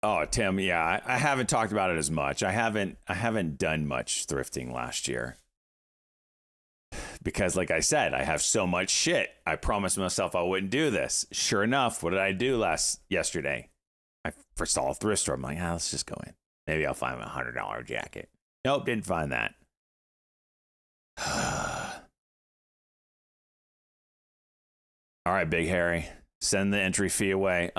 Oh, Tim, yeah, I haven't talked about it as much. I haven't done much thrifting last year. Because like I said, I have so much shit. I promised myself I wouldn't do this. Sure enough, what did I do yesterday? I first saw a thrift store. I'm like, let's just go in. Maybe I'll find a $100 jacket. Nope, didn't find that. All right, Big Harry, send the entry fee away.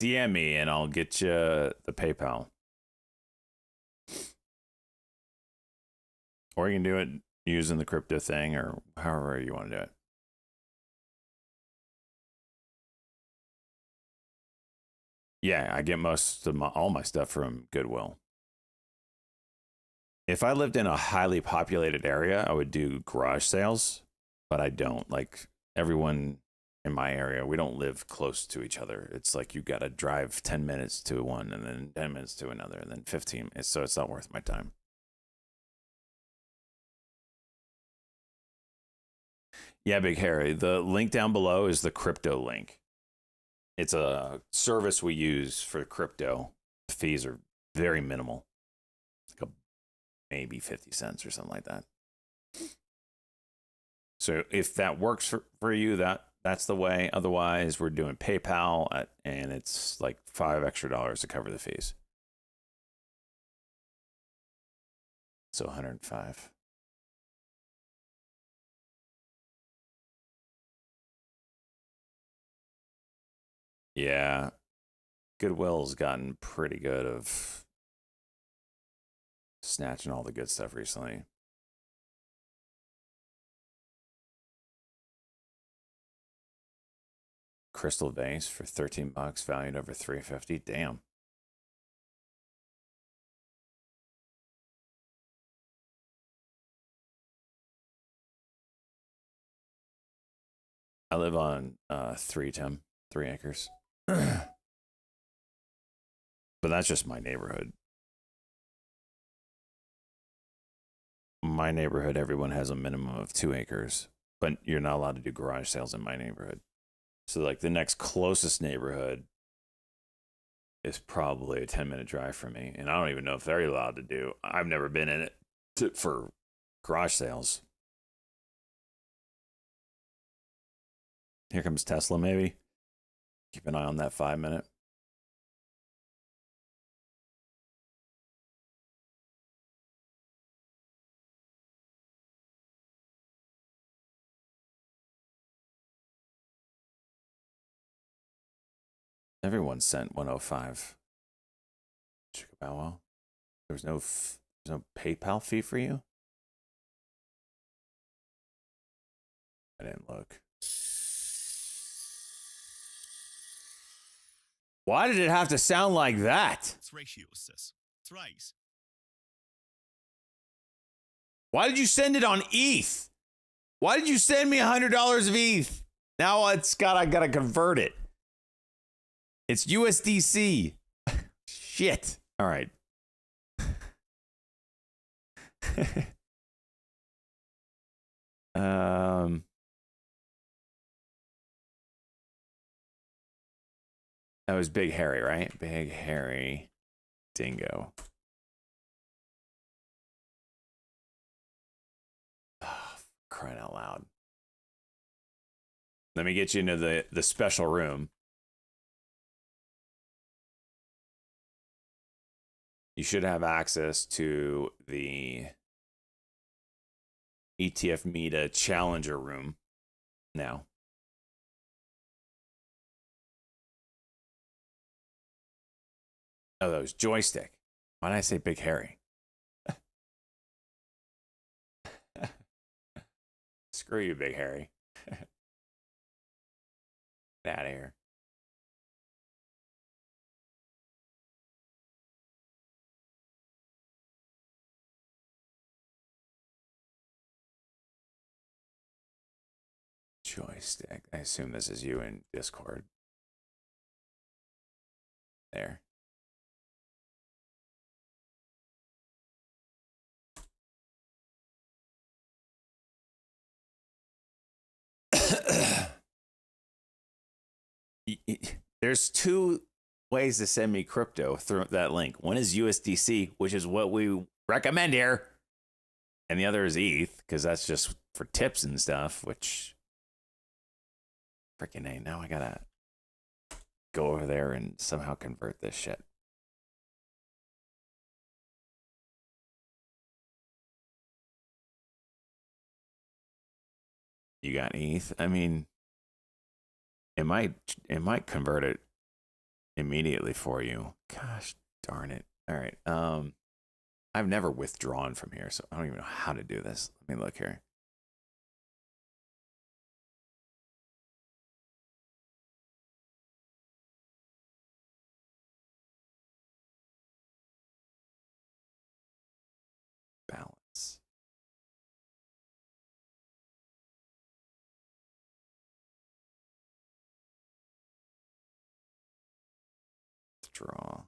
DM me and I'll get you the PayPal. Or you can do it using the crypto thing or however you want to do it. Yeah, I get most of all my stuff from Goodwill. If I lived in a highly populated area, I would do garage sales, but I don't. Like everyone in my area, we don't live close to each other. It's like you got to drive 10 minutes to one and then 10 minutes to another and then 15. So it's not worth my time. Yeah, Big Harry. The link down below is the crypto link. It's a service we use for crypto. The fees are very minimal. It's like maybe 50 cents or something like that. So if that works for you, that's the way. Otherwise, we're doing PayPal and it's like $5 extra to cover the fees. So 105. Yeah. Goodwill's gotten pretty good of snatching all the good stuff recently. Crystal vase for $13, valued over $350. Damn. I live on 3 acres. But that's just my neighborhood. My neighborhood, everyone has a minimum of 2 acres, but you're not allowed to do garage sales in my neighborhood. So like the next closest neighborhood is probably a 10-minute drive from me, and I don't even know if they're allowed to do. I've never been in it for garage sales. Here comes Tesla, maybe. Keep an eye on that 5-minute. Everyone sent 105. Bow Wow. There's no PayPal fee for you? I didn't look. Why did it have to sound like that? Thrice. Why did you send it on ETH? Why did you send me $100 of ETH? Now I gotta convert it. It's USDC. Shit. All right. That was Big Harry, right? Big Harry Dingo. Oh, crying out loud. Let me get you into the special room. You should have access to the ETF Meta Challenger room now. Oh, that was Joystick. Why did I say Big Harry? Screw you, Big Harry. Get out of here. Joystick. I assume this is you in Discord. There. There's two ways to send me crypto through that link. One is USDC, which is what we recommend here. And the other is ETH, because that's just for tips and stuff, which freaking A. Now I gotta go over there and somehow convert this shit. You got ETH? I mean, it might convert it immediately for you. Gosh darn it. All right. I've never withdrawn from here, so I don't even know how to do this. Let me look here. Balance. Withdraw.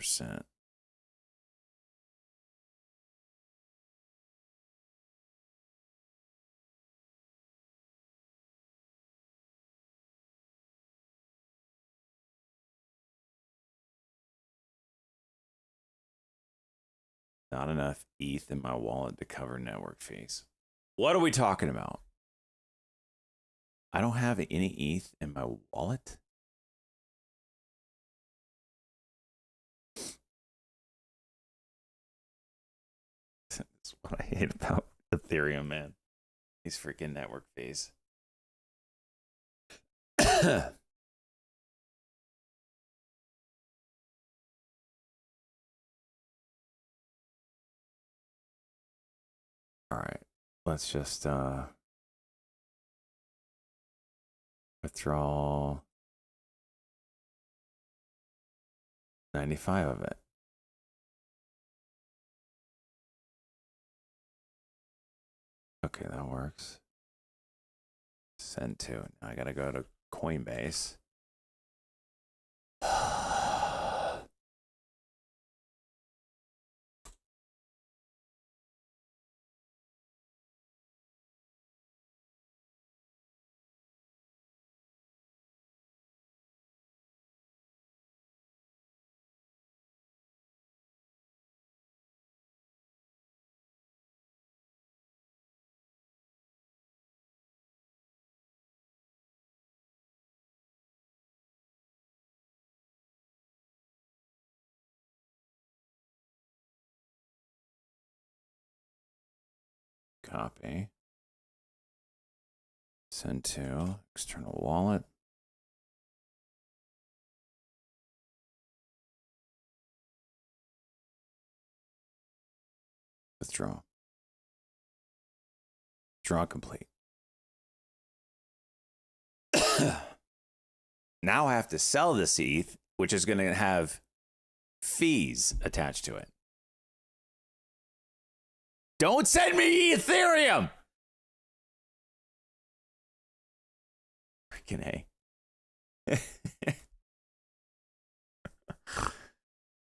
%. Not enough ETH in my wallet to cover network fees. What are we talking about? I don't have any ETH in my wallet. That's what I hate about Ethereum, man. These freaking network fees. All right, let's just withdraw 95 of it. Okay, that works. Send to. Now I gotta go to Coinbase. Copy. Send to external wallet. Withdraw. Draw complete. Now I have to sell this ETH, which is going to have fees attached to it. Don't send me Ethereum! Freaking A.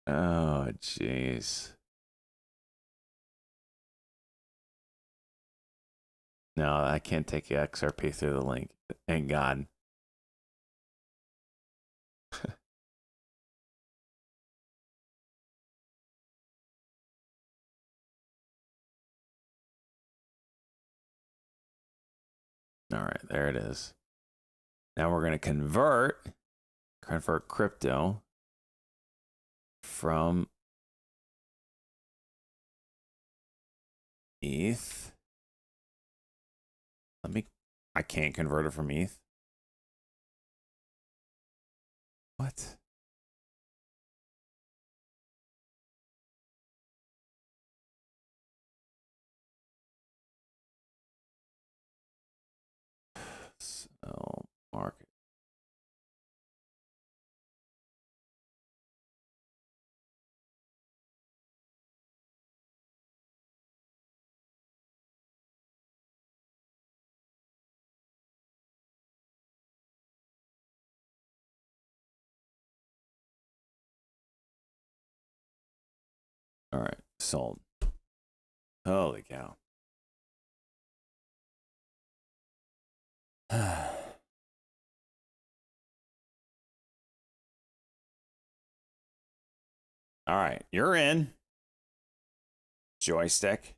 Oh, jeez. No, I can't take XRP through the link. Thank God. All right, there it is. Now we're going to convert crypto from ETH. I can't convert it from ETH. What? Sell market. All right, sold. Holy cow. All right, you're in. Joystick.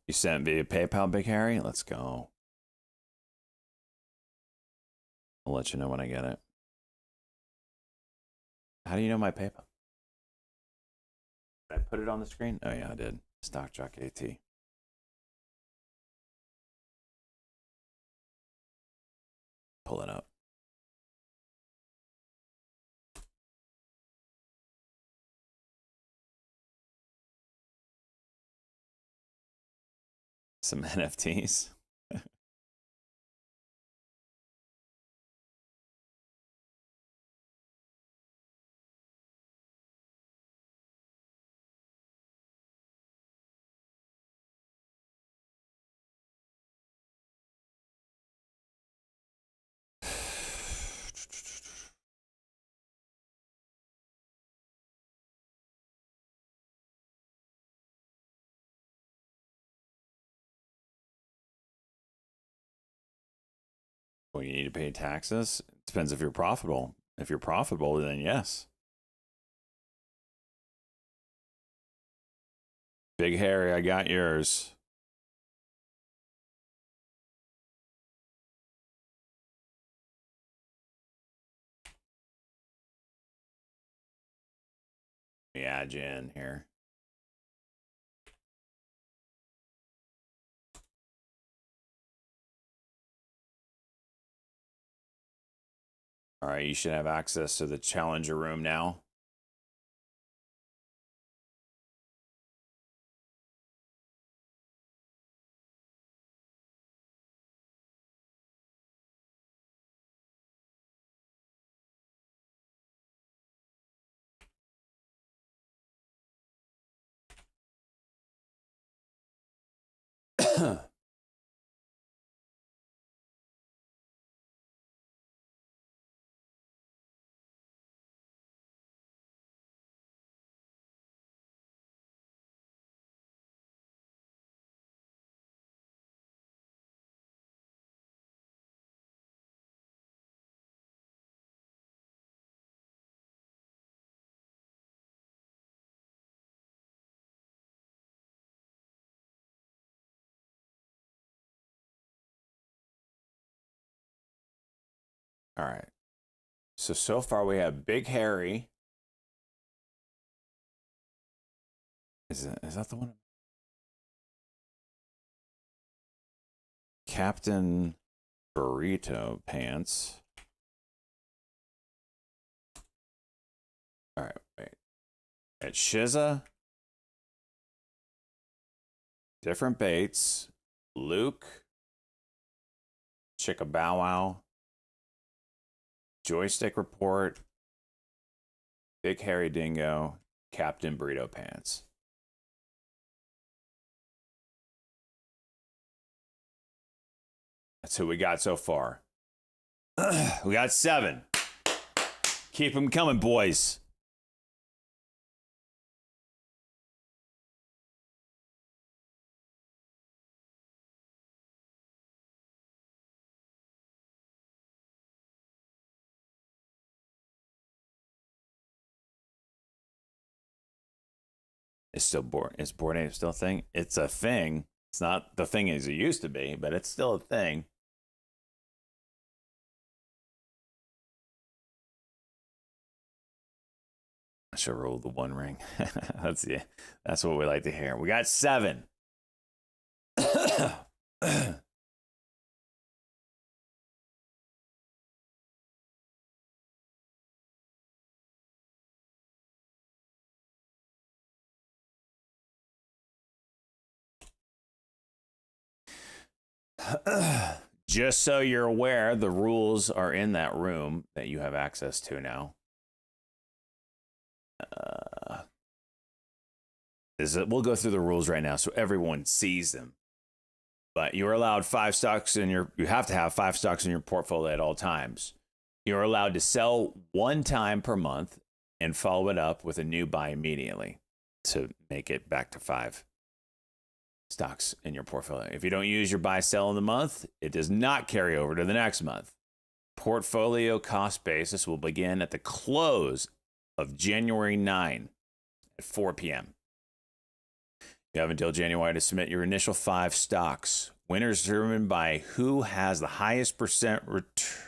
You sent via PayPal, Big Harry? Let's go. I'll let you know when I get it. How do you know my PayPal? Did I put it on the screen? Oh, yeah, I did. StockJock AT. Pull it up. Some NFTs. Well, you need to pay taxes. It depends if you're profitable. If you're profitable, then yes. Big Harry, I got yours. Let me add you in here. All right, you should have access to the Challenger room now. All right. So far we have Big Harry. Is that the one? Captain Burrito Pants. All right, wait. At Shiza. Different Baits. Luke. Chicka Bow Wow. Joystick Report. Big Harry Dingo. Captain Burrito Pants. That's who we got so far. We got 7. Keep them coming, boys. It's still board. Is Bored Ape still a thing? It's a thing. It's not the thing as it used to be, but it's still a thing. I should roll the one ring. That's what we like to hear. We got 7. Just so you're aware, the rules are in that room that you have access to now. We'll go through the rules right now so everyone sees them. But you're allowed 5 stocks you have to have 5 stocks in your portfolio at all times. You're allowed to sell 1 time per month and follow it up with a new buy immediately to make it back to 5 stocks in your portfolio. If you don't use your buy sell in the month, it does not carry over to the next month. Portfolio cost basis will begin at the close of January 9 at 4 p.m. You have until January to submit your initial 5 stocks. Winners determined by who has the highest percent return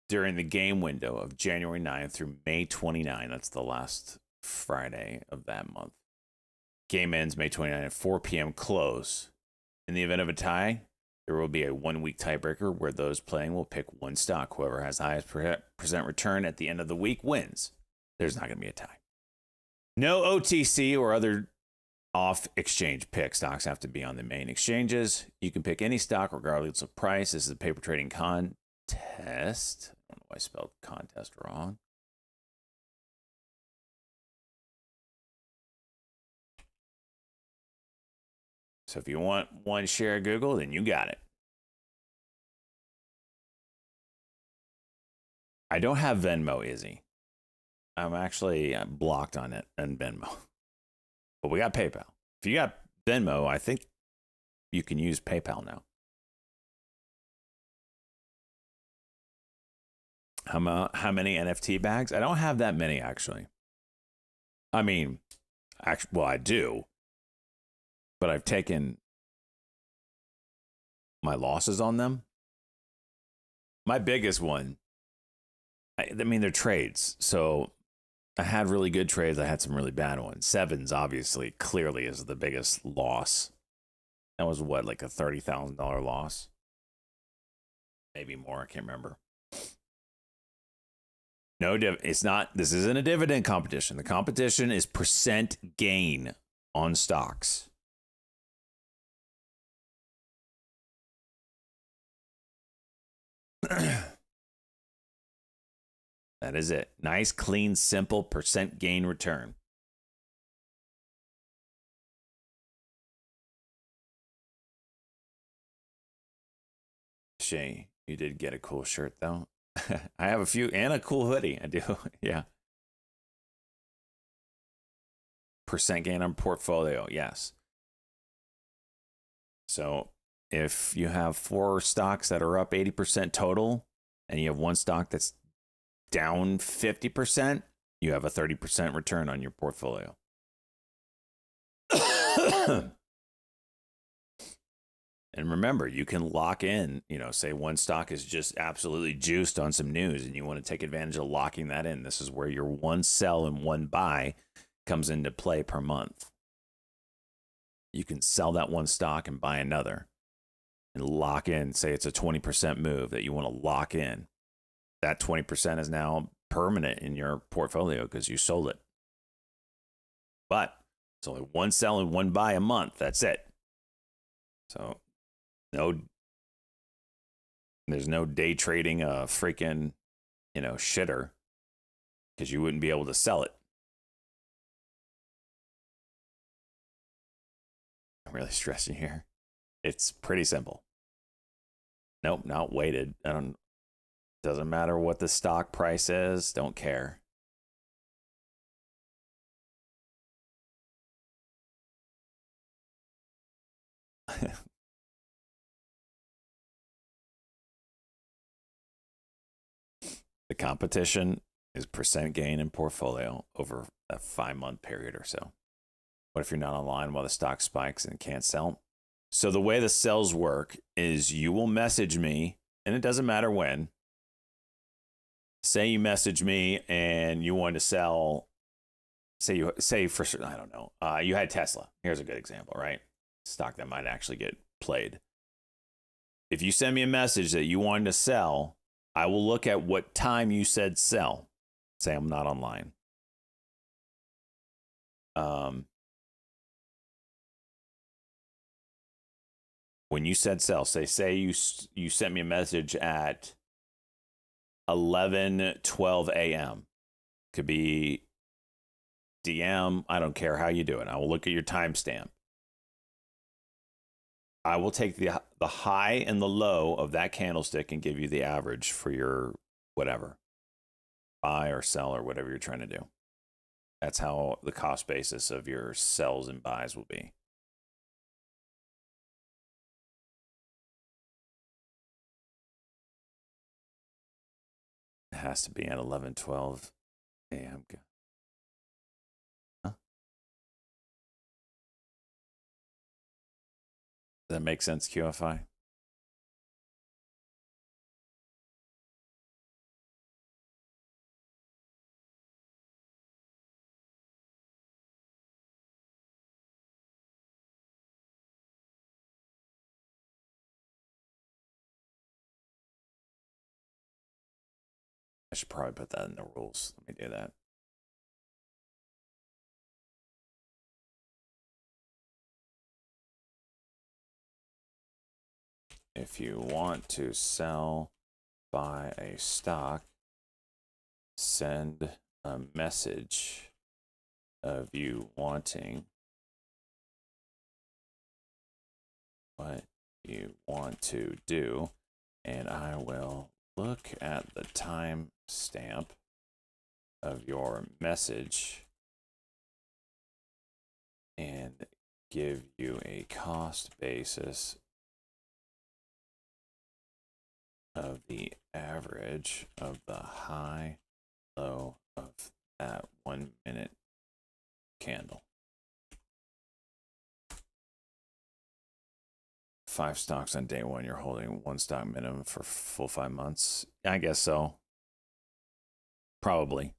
during the game window of January 9th through May 29. That's the last Friday of that month. Game ends May 29 at 4 p.m. close. In the event of a tie, there will be a 1-week tiebreaker where those playing will pick 1 stock. Whoever has the highest percent return at the end of the week wins. There's not going to be a tie. No OTC or other off-exchange pick. Stocks have to be on the main exchanges. You can pick any stock regardless of price. This is a paper trading contest. I don't know why I spelled contest wrong. So if you want 1 share of Google, then you got it. I don't have Venmo, Izzy. I'm actually blocked on it and Venmo. But we got PayPal. If you got Venmo, I think you can use PayPal now. How many NFT bags? I don't have that many, actually. I mean, well, I do. But I've taken my losses on them. My biggest one, I mean, they're trades. So I had really good trades. I had some really bad ones. Sevens, obviously, clearly is the biggest loss. That was what, like a $30,000 loss? Maybe more. I can't remember. It's not. This isn't a dividend competition. The competition is percent gain on stocks. That is it. Nice, clean, simple percent gain return. Shay, you did get a cool shirt, though. I have a few, and a cool hoodie. I do, yeah. Percent gain on portfolio, yes. So if you have 4 stocks that are up 80% total, and you have 1 stock that's down 50%, you have a 30% return on your portfolio. And remember, you can lock in, say one stock is just absolutely juiced on some news and you want to take advantage of locking that in. This is where your one sell and one buy comes into play per month. You can sell that one stock and buy another and lock in. Say it's a 20% move that you want to lock in. That 20% is now permanent in your portfolio because you sold it. But it's only one sell and one buy a month. That's it. So there's no day trading a freaking, shitter because you wouldn't be able to sell it. I'm really stressing here. It's pretty simple. Nope, not weighted. Doesn't matter what the stock price is. Don't care. The competition is percent gain in portfolio over a 5-month period or so. What if you're not online while the stock spikes and can't sell? So the way the sells work is you will message me, and it doesn't matter when. Say you message me and you want to sell, say for I don't know, you had Tesla. Here's a good example, right? Stock that might actually get played. If you send me a message that you wanted to sell, I will look at what time you said sell. Say I'm not online. When you said sell, say you sent me a message at 11:12 a.m. Could be DM. I don't care how you do it. I will look at your timestamp. I will take the high and the low of that candlestick and give you the average for your whatever, buy or sell or whatever you're trying to do. That's how the cost basis of your sells and buys will be. It has to be at 11:12 a.m. Huh? Does that make sense, QFI? I should probably put that in the rules. Let me do that. If you want to sell, buy a stock, send a message of you wanting what you want to do, and I will look at the time stamp of your message and give you a cost basis of the average of the high low of that 1 minute candle. 5 stocks on day one. You're holding 1 stock minimum for full 5 months. I guess so. Probably.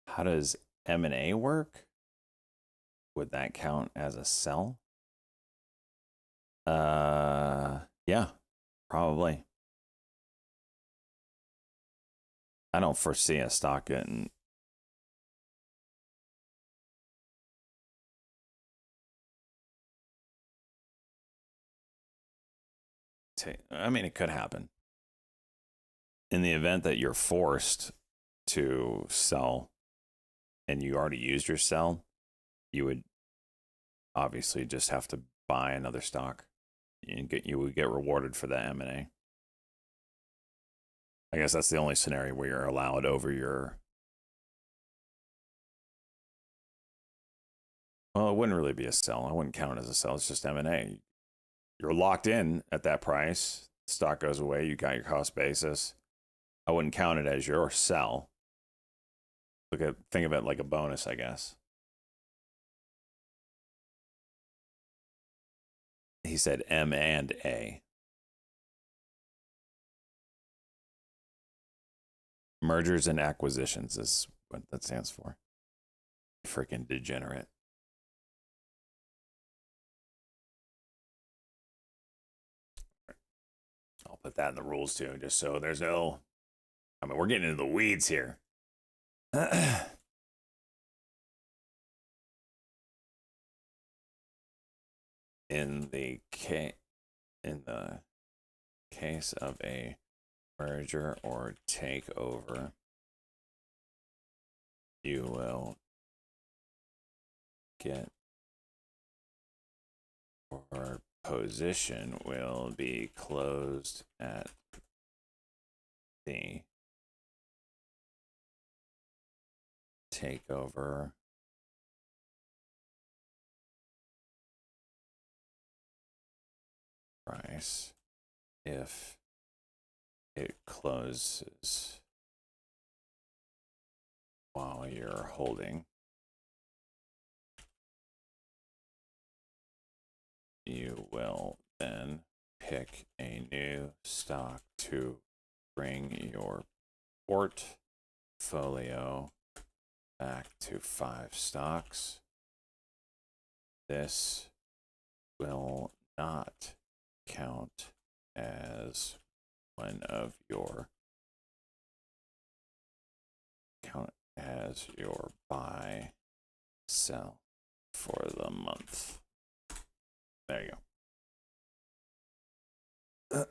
How does M&A work? Would that count as a sell? Yeah, probably. I don't foresee a stock getting. I mean, it could happen. In the event that you're forced to sell and you already used your sell, you would obviously just have to buy another stock. You would get rewarded for that M&A. I guess that's the only scenario where you're allowed over your. Well, it wouldn't really be a sell. I wouldn't count it as a sell. It's just M&A. You're locked in at that price. Stock goes away. You got your cost basis. I wouldn't count it as your sell. Think of it like a bonus, I guess. He said M and A. Mergers and acquisitions is what that stands for. Freaking degenerate. I'll put that in the rules too, just so there's no. I mean, we're getting into the weeds here. In the case of a merger or takeover, you will get, or position will be closed at the takeover price if it closes while you're holding. You will then pick a new stock to bring your portfolio back to 5 stocks. This will not count as one of your buy sell for the month. There you go.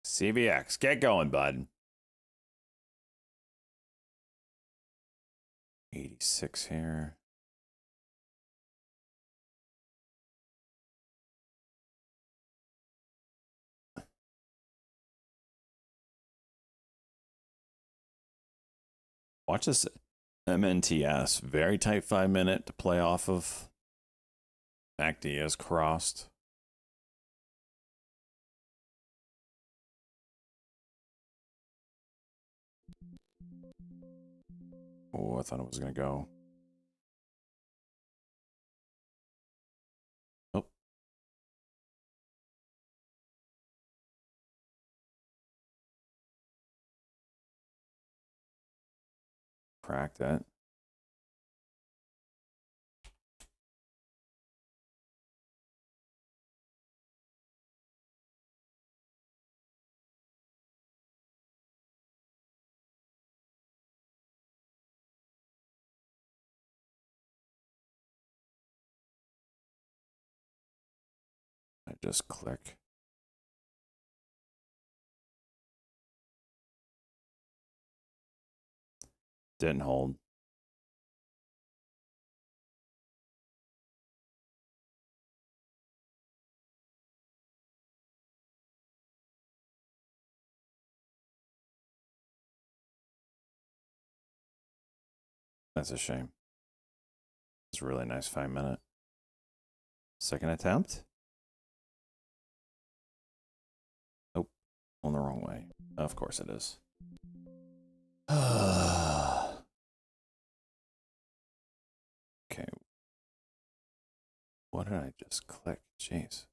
CVX, get going, bud. 86 here. Watch this MNTS. Very tight 5-minute to play off of. MACD is crossed. Oh, I thought it was going to go. Oh. Cracked it. I just click. Didn't hold. That's a shame. It's a really nice 5-minute. Second attempt? Nope. On the wrong way. Of course it is. Okay. What did I just click? Jeez.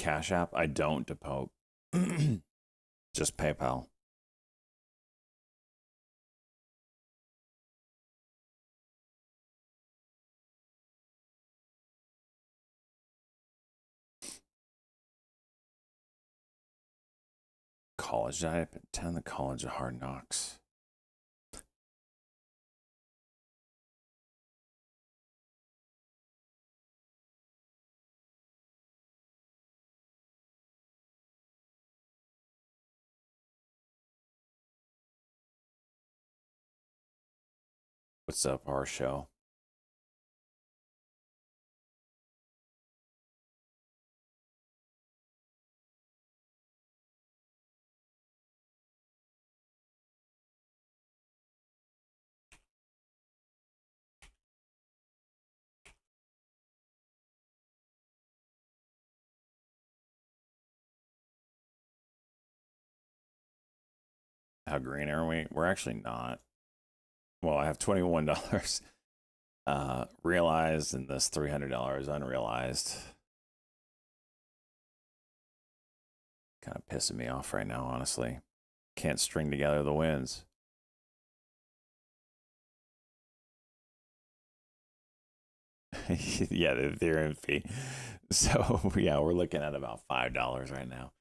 Cash App? I don't, Depope. Just PayPal. College. Did I attend the College of Hard Knocks? What's up, our show? How green are we? We're actually not. Well, I have $21 realized and this $300 unrealized. Kind of pissing me off right now, honestly. Can't string together the wins. Yeah, the Ethereum fee. So, yeah, we're looking at about $5 right now.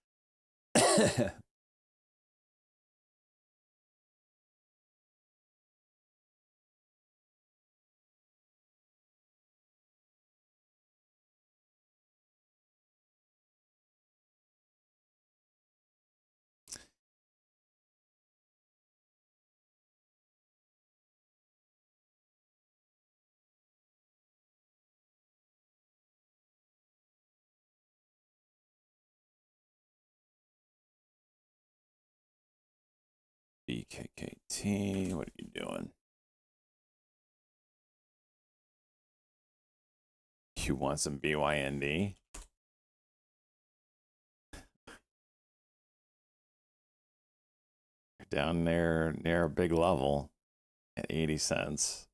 BKKT, what are you doing? You want some BYND? You're down there near a big level at 80 cents.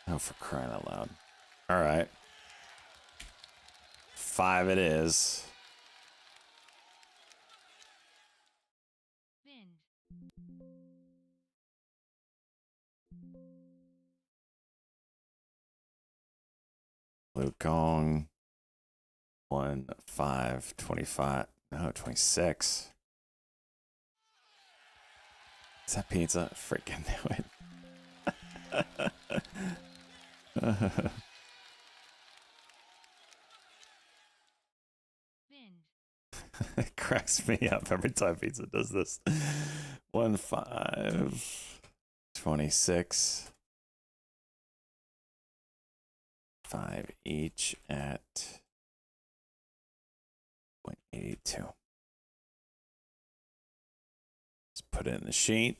Oh, for crying out loud. All right. 5 it is. Vind. Lukong. 1, 5, 25. No, 26. Is that pizza? Freaking knew it. Vind. It cracks me up every time pizza does this. 1, 5, 26. 5 each at 0.82. Let's put it in the sheet.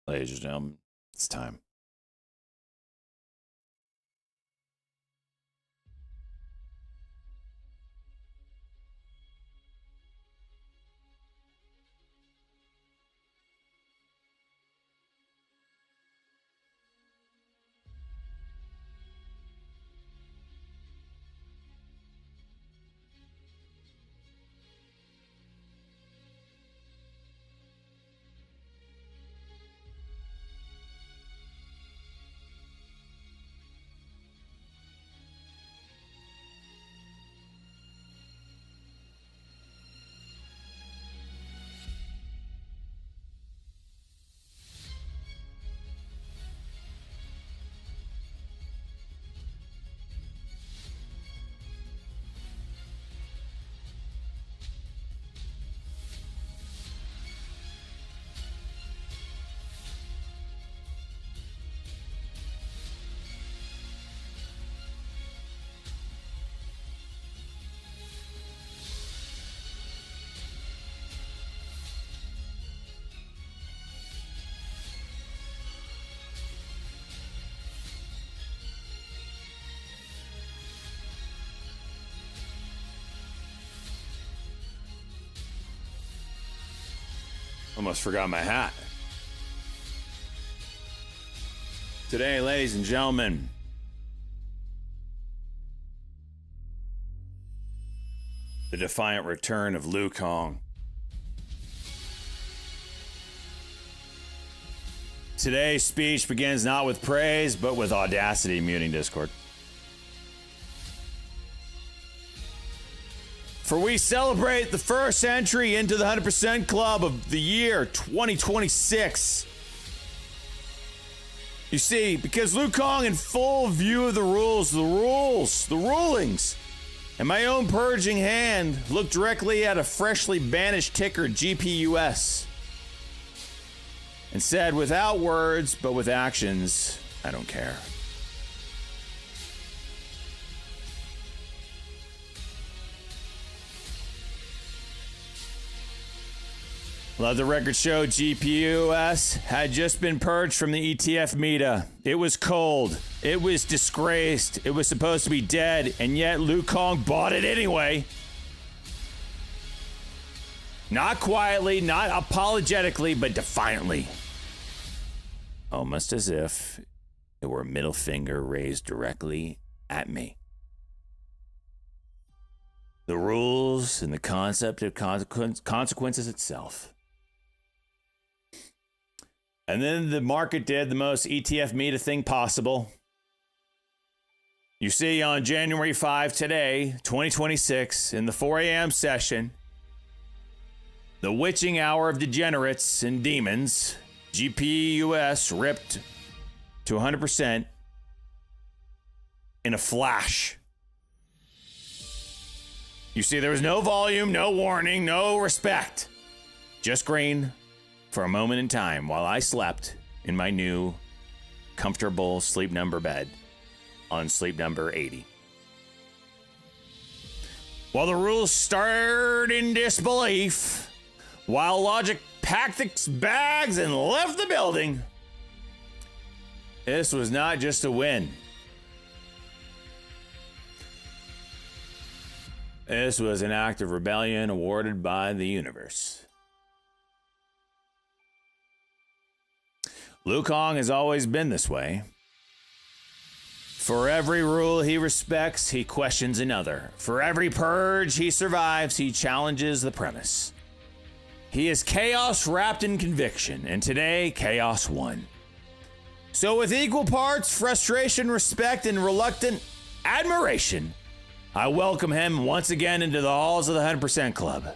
Ladies and gentlemen, it's time. Almost forgot my hat. Today, ladies and gentlemen, the defiant return of Liu Kang. Today's speech begins not with praise, but with audacity. Muting Discord. For we celebrate the first entry into the 100% Club of the year 2026. You see, because Liu Kang, in full view of the rulings, and my own purging hand, looked directly at a freshly banished ticker, GPUS, and said, without words, but with actions, I don't care. Let the record show GPUS had just been purged from the ETF meta. It was cold. It was disgraced. It was supposed to be dead, and yet Liu Kang bought it anyway. Not quietly, not apologetically, but defiantly. Almost as if it were a middle finger raised directly at me. The rules and the concept of consequences itself. And then the market did the most ETF meta thing possible. You see, on January 5 today, 2026, in the 4 a.m. session, the witching hour of degenerates and demons, GPUS ripped to 100% in a flash. You see, there was no volume, no warning, no respect. Just green for a moment in time while I slept in my new comfortable sleep number bed on sleep number 80. While the rules stared in disbelief, while logic packed its bags and left the building, this was not just a win. This was an act of rebellion awarded by the universe. Liu Kang has always been this way. For every rule he respects, he questions another. For every purge he survives, he challenges the premise. He is chaos wrapped in conviction, and today, chaos won. So with equal parts frustration, respect, and reluctant admiration, I welcome him once again into the halls of the 100% Club.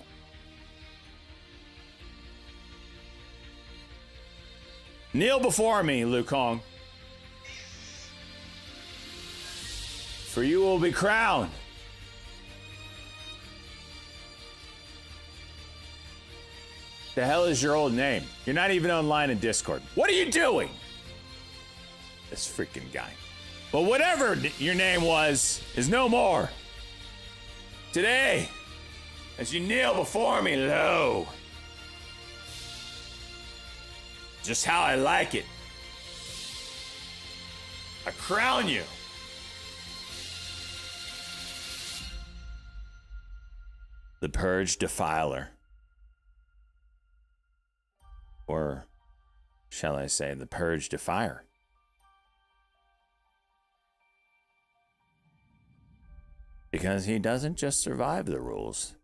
Kneel before me, Liu Kang. For you will be crowned. The hell is your old name? You're not even online in Discord. What are you doing? This freaking guy. But whatever your name was is no more. Today, as you kneel before me low, just how I like it, I crown you the Purge Defiler. Or shall I say, the Purge Defier. Because he doesn't just survive the rules,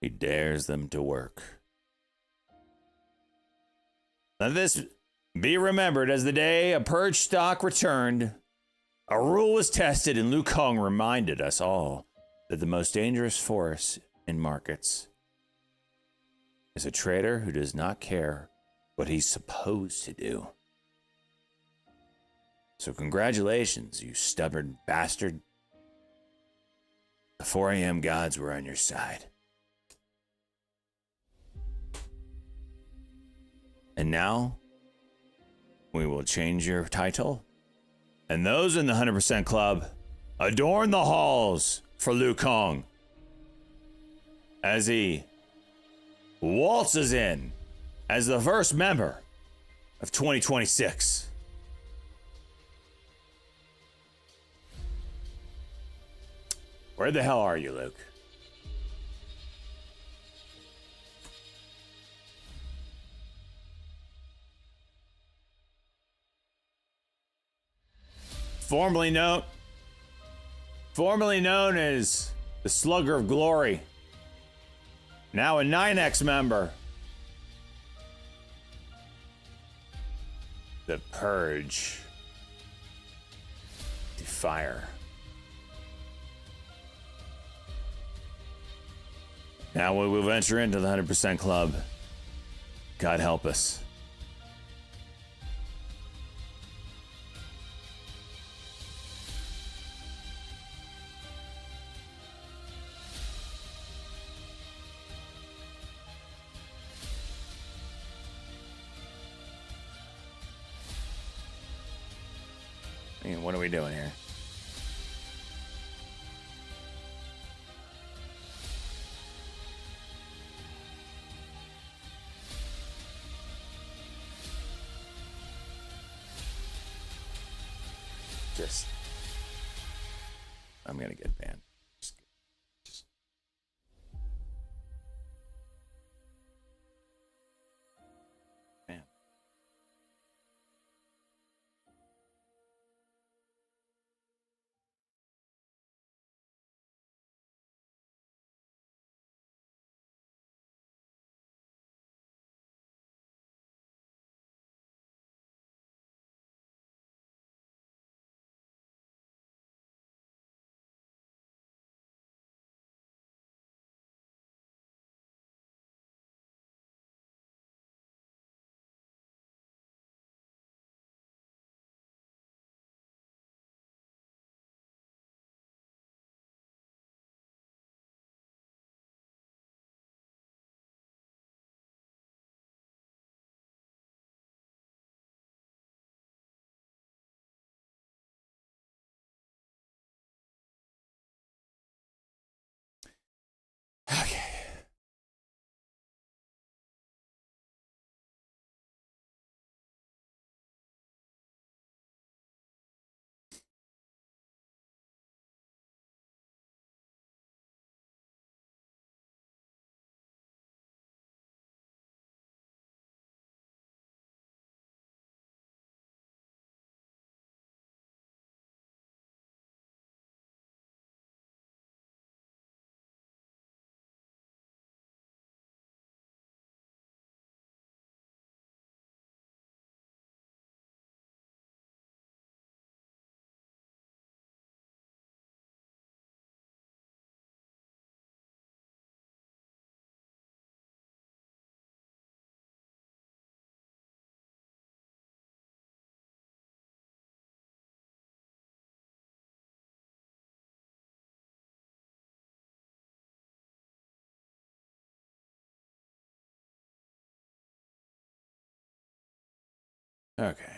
he dares them to work. Let this be remembered as the day a Purge stock returned, a rule was tested, and Liu Kang reminded us all that the most dangerous force in markets is a trader who does not care what he's supposed to do. So congratulations, you stubborn bastard. The 4 a.m. gods were on your side. And now, we will change your title. And those in the 100% Club, adorn the halls for Liu Kang as he waltzes in as the first member of 2026. Where the hell are you, Luke? Formerly known as the Slugger of Glory. Now a 9X member. The Purge Defier. Now we will venture into the 100% Club. God help us. I mean, what are we doing here? I'm gonna get banned. Okay.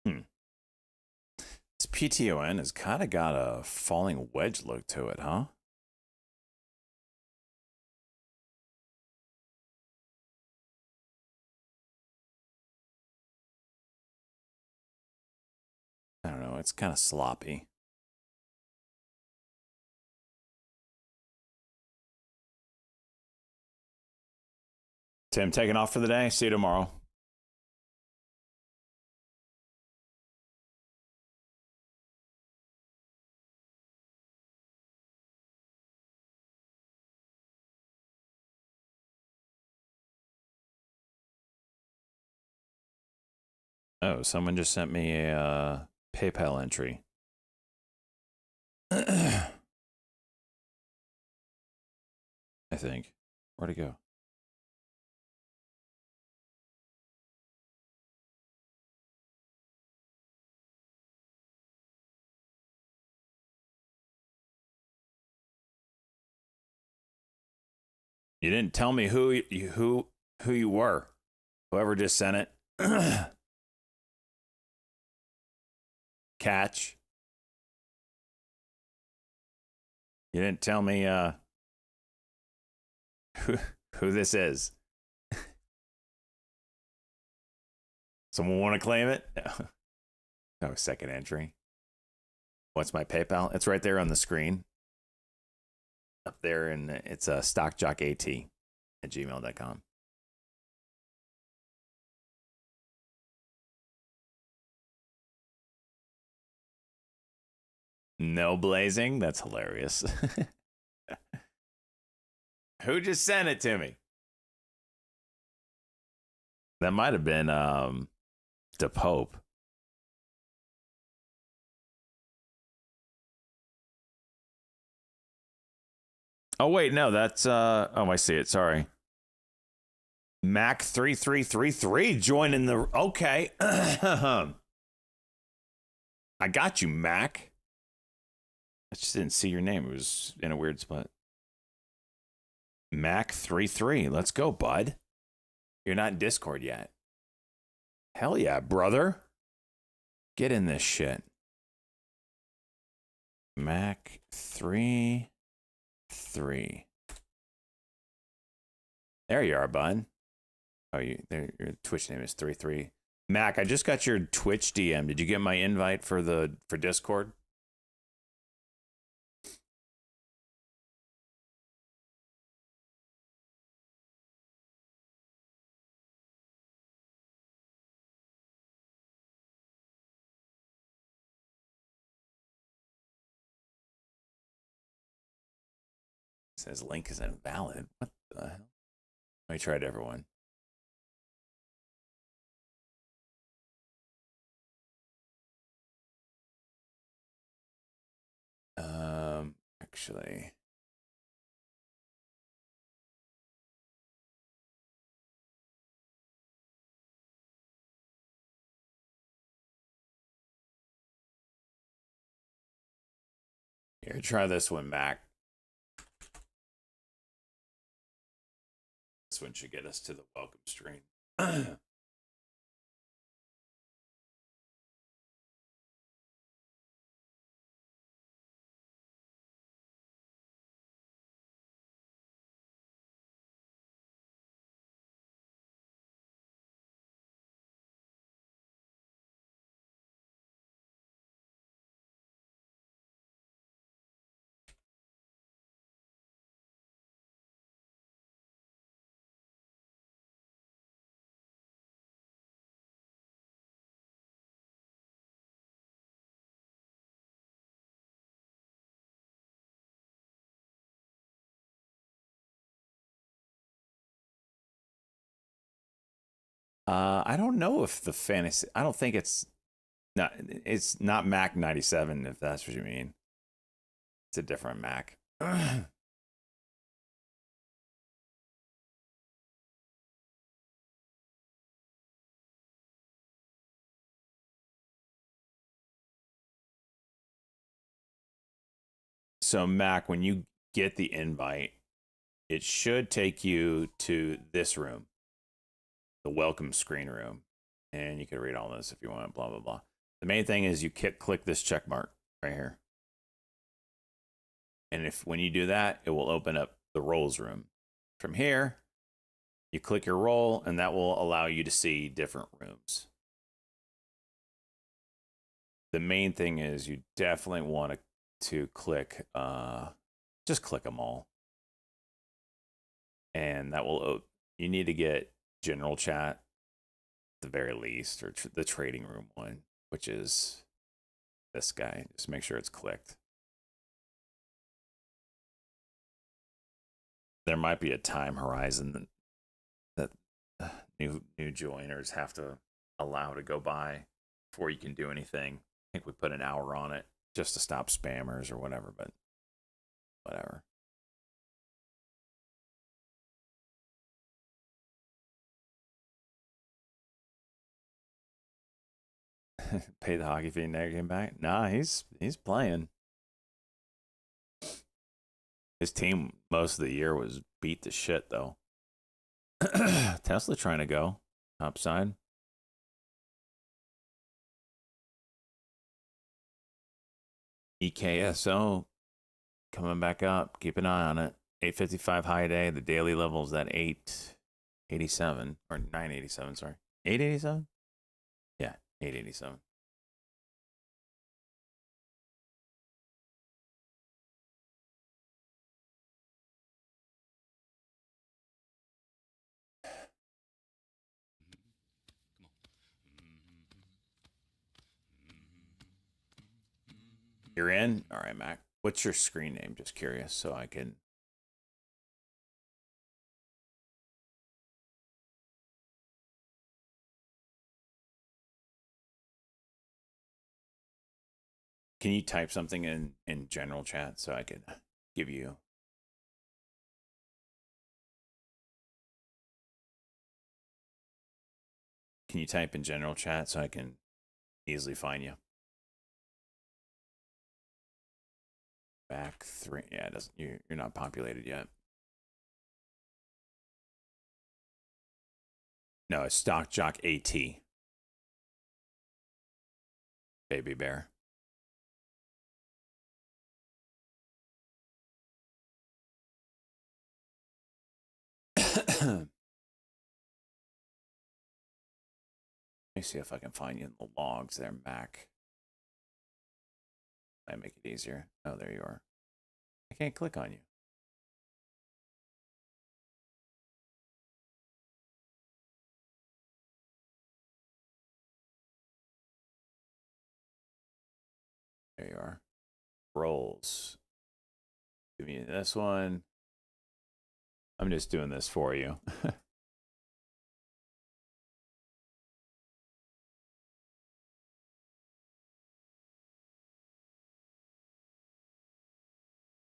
Hmm. This PTON has kind of got a falling wedge look to it, huh? I don't know. It's kind of sloppy. Tim, taking off for the day. See you tomorrow. Oh, someone just sent me a PayPal entry. I think. Where'd it go? You didn't tell me who you were. Whoever just sent it. Catch. You didn't tell me who this is. Someone want to claim it? No, second entry. What's my PayPal? It's right there on the screen. Up there, and it's stockjockat@gmail.com. No blazing? That's hilarious. Who just sent it to me? That might have been the Pope. Oh wait, no, that's oh, I see it. Sorry. Mac3333 joining the okay. I got you, Mac. I just didn't see your name. It was in a weird spot. Mac33. Let's go, bud. You're not in Discord yet. Hell yeah, brother. Get in this shit. Mac33. There you are, bud. Oh, your Twitch name is 33. Mac, I just got your Twitch DM. Did you get my invite for Discord? It says link is invalid. What the hell? Let me try it, everyone. Actually. Here, try this one, Mac. This one should get us to the welcome screen. I don't know if the fantasy. I don't think it's not. It's not Mac 97. If that's what you mean, it's a different Mac. So Mac, when you get the invite, it should take you to this room, the welcome screen room, and you can read all this if you want. Blah blah blah. The main thing is you click this check mark right here, and if when you do that, it will open up the roles room. From here, you click your role, and that will allow you to see different rooms. The main thing is you definitely want to click, just click them all. And that will, you need to get general chat at the very least, or the trading room one, which is this guy. Just make sure it's clicked. There might be a time horizon that new joiners have to allow to go by before you can do anything. I think we put an hour on it just to stop spammers or whatever, but whatever. Pay the hockey fee and never get back. Nah, he's playing. His team most of the year was beat to shit though. Tesla trying to go upside. EKSO coming back up. Keep an eye on it. 855 high day. The daily level is at 887 or 987. Sorry, 887. Yeah, 887. You're in? All right, Mac. What's your screen name? Just curious, so I can. Can you type something in general chat so I can give you? Can you type in general chat so I can easily find you? Back 3. Yeah, it doesn't. You're not populated yet. No, it's Stock Jock AT. Baby Bear. Let me see if I can find you in the logs there, Mac. Might make it easier. Oh, there you are. I can't click on you. There you are. Roles. Give me this one. I'm just doing this for you.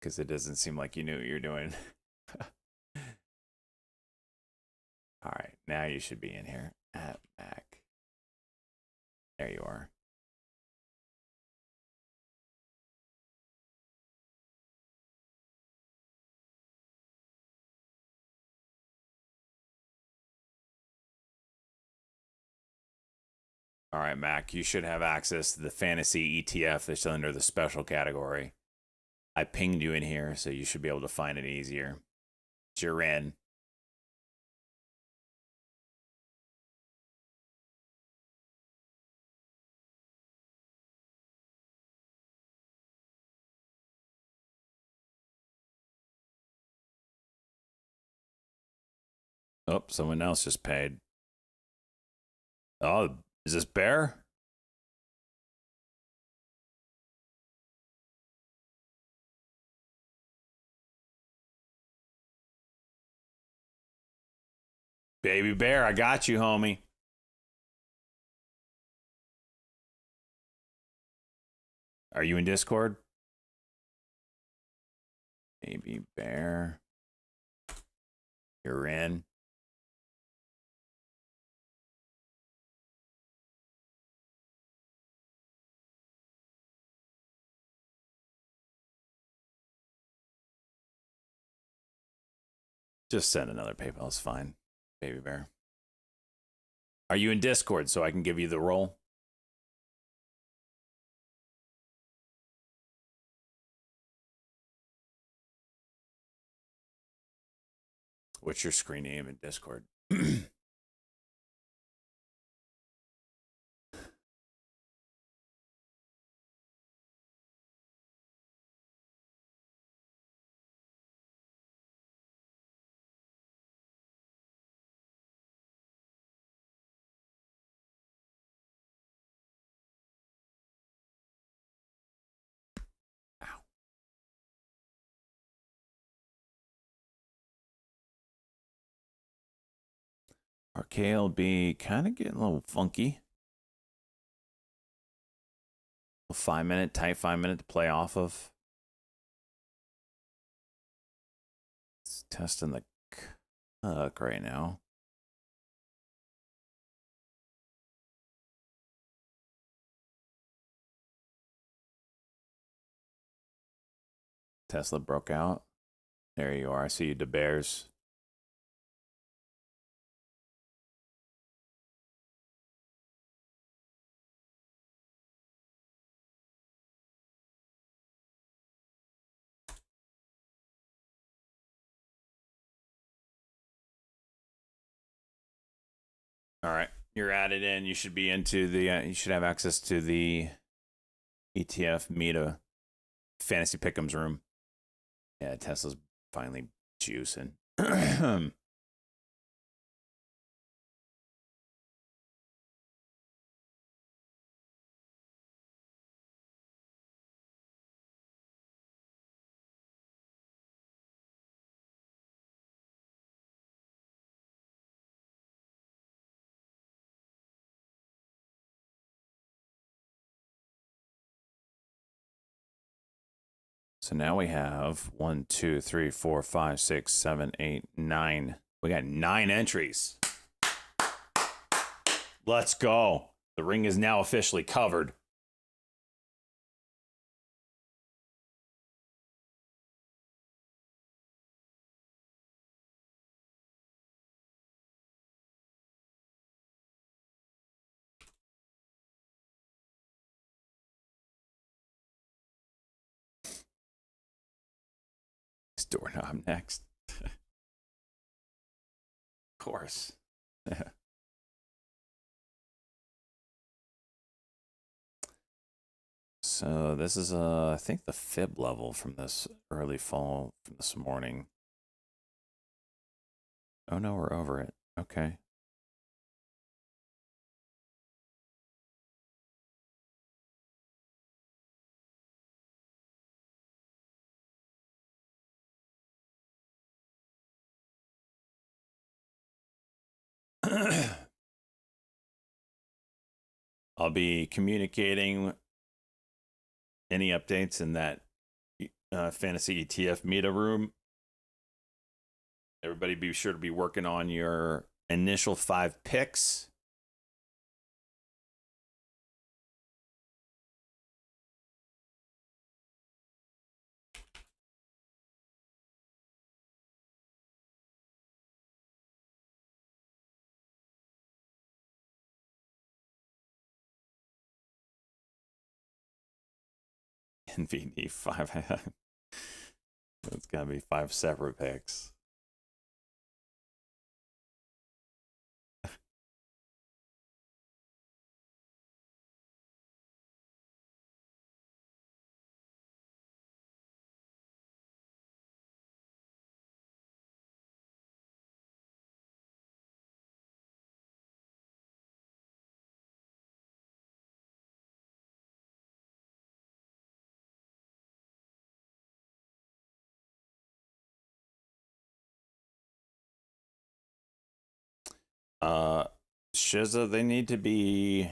because it doesn't seem like you knew what you're doing. All right, now you should be in here at Mac. There you are. All right, Mac, you should have access to the fantasy ETF that's under the special category. I pinged you in here, so you should be able to find it easier. You're in. Oh, someone else just paid. Oh, is this Bear? Baby Bear, I got you, homie. Are you in Discord? Baby Bear. You're in. Just send another PayPal. It's fine. Baby Bear. Are you in Discord so I can give you the role? What's your screen name in Discord? Arcade will be kind of getting a little funky. A 5-minute, tight 5-minute to play off of. It's testing the cuck right now. Tesla broke out. There you are. I see you, the Bears. All right, you're added in. You should be into the. You should have access to the ETF Meta Fantasy Pick'ems room. Yeah, Tesla's finally juicing. So now we have 1, 2, 3, 4, 5, 6, 7, 8, 9. We got 9 entries. Let's go. The ring is now officially covered. Doorknob next. Of course. So this is I think the fib level from this early fall from this morning. Oh no, we're over it. Okay. I'll be communicating any updates in that fantasy ETF meta room. Everybody be sure to be working on your initial 5 picks. NVD 5. It's got to be 5 separate picks. Shiza, they need to be,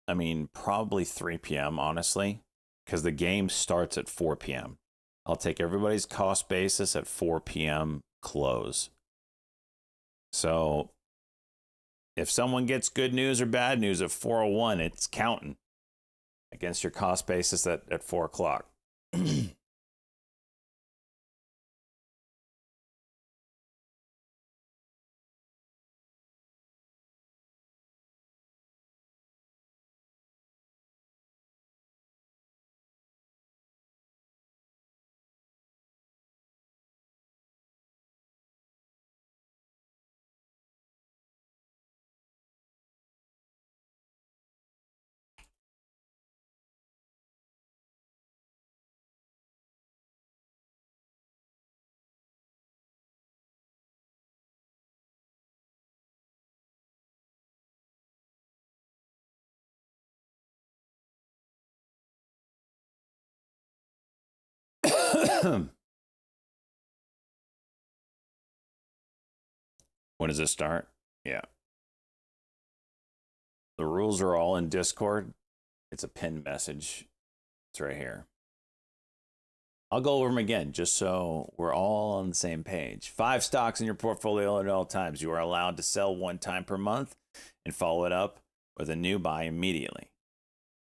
I mean, probably 3 p.m., honestly, because the game starts at 4 p.m. I'll take everybody's cost basis at 4 p.m. close. So if someone gets good news or bad news at 4:01, it's counting against your cost basis at 4 o'clock. When does it start? Yeah. The rules are all in Discord. It's a pinned message. It's right here. I'll go over them again just so we're all on the same page. 5 stocks in your portfolio at all times. You are allowed to sell 1 time per month and follow it up with a new buy immediately.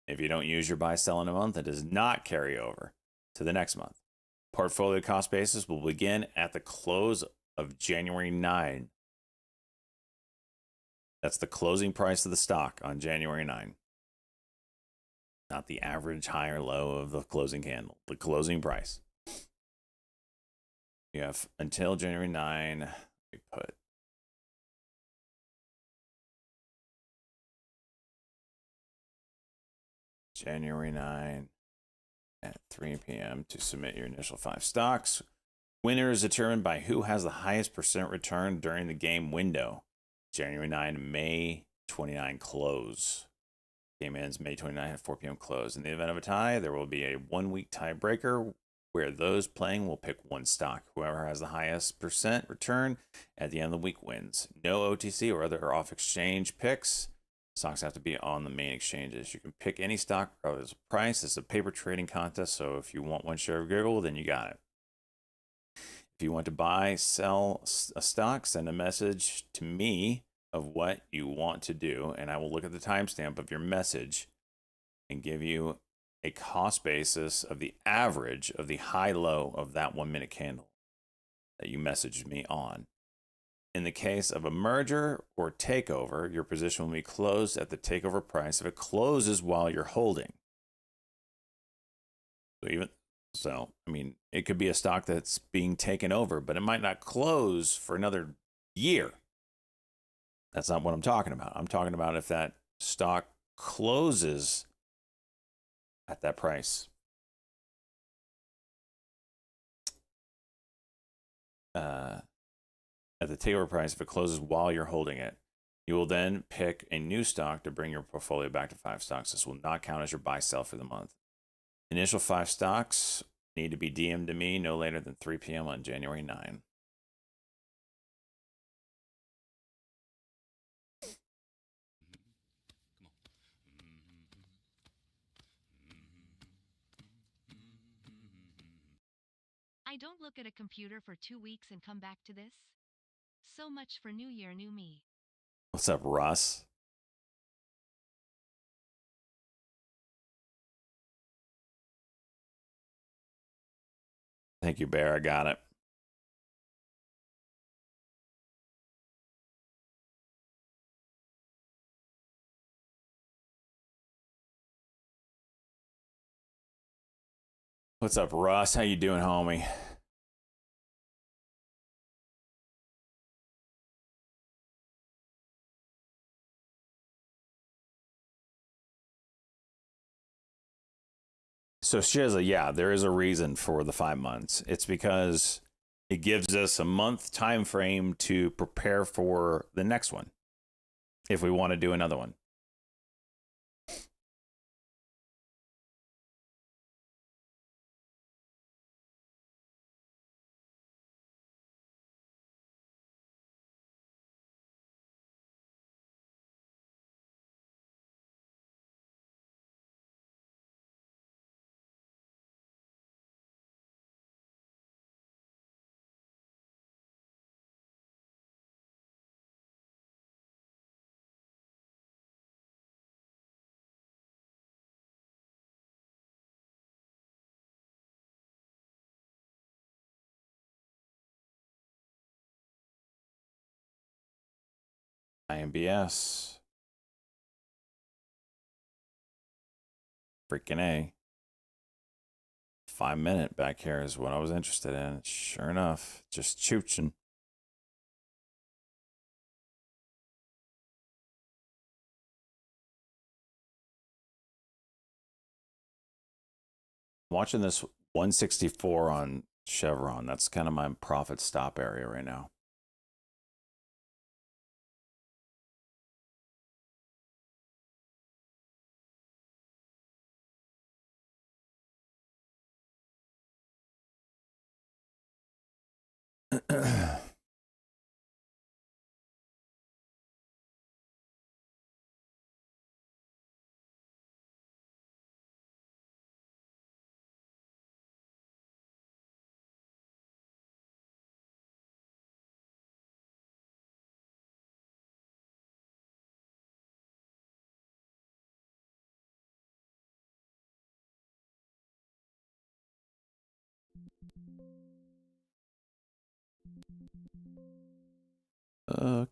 If you don't use your buy sell in a month, it does not carry over to the next month. Portfolio cost basis will begin at the close of January 9. That's the closing price of the stock on January 9. Not the average high or low of the closing candle, the closing price. You have until January 9. We put January 9 at 3 p.m. to submit your initial 5 stocks. Winner is determined by who has the highest percent return during the game window. January 9, May 29 close. Game ends May 29 at 4 p.m. close. In the event of a tie, there will be a 1-week tiebreaker where those playing will pick 1 stock. Whoever has the highest percent return at the end of the week wins. No OTC or other off-exchange picks. Stocks have to be on the main exchanges. You can pick any stock regardless of price. It's a paper trading contest, so if you want 1 share of Google, then you got it. If you want to buy, sell a stock, send a message to me of what you want to do, and I will look at the timestamp of your message and give you a cost basis of the average of the high-low of that 1-minute candle that you messaged me on. In the case of a merger or takeover, your position will be closed at the takeover price if it closes while you're holding. So, I mean, it could be a stock that's being taken over, but it might not close for another year. That's not what I'm talking about. I'm talking about if that stock closes at that price. At the takeover price, if it closes while you're holding it, you will then pick a new stock to bring your portfolio back to 5 stocks. This will not count as your buy-sell for the month. Initial 5 stocks need to be DM'd to me no later than 3 p.m. on January 9. I don't look at a computer for 2 weeks and come back to this. So much for New Year, New Me. What's up, Russ? Thank you, Bear. I got it. What's up, Russ? How you doing, homie? So Shiza, yeah, there is a reason for the 5 months. It's because it gives us a month time frame to prepare for the next one if we want to do another one. IMBS. Freaking A. 5 minute back here is what I was interested in. Sure enough, just chooching. Watching this 164 on Chevron. That's kind of my profit stop area right now.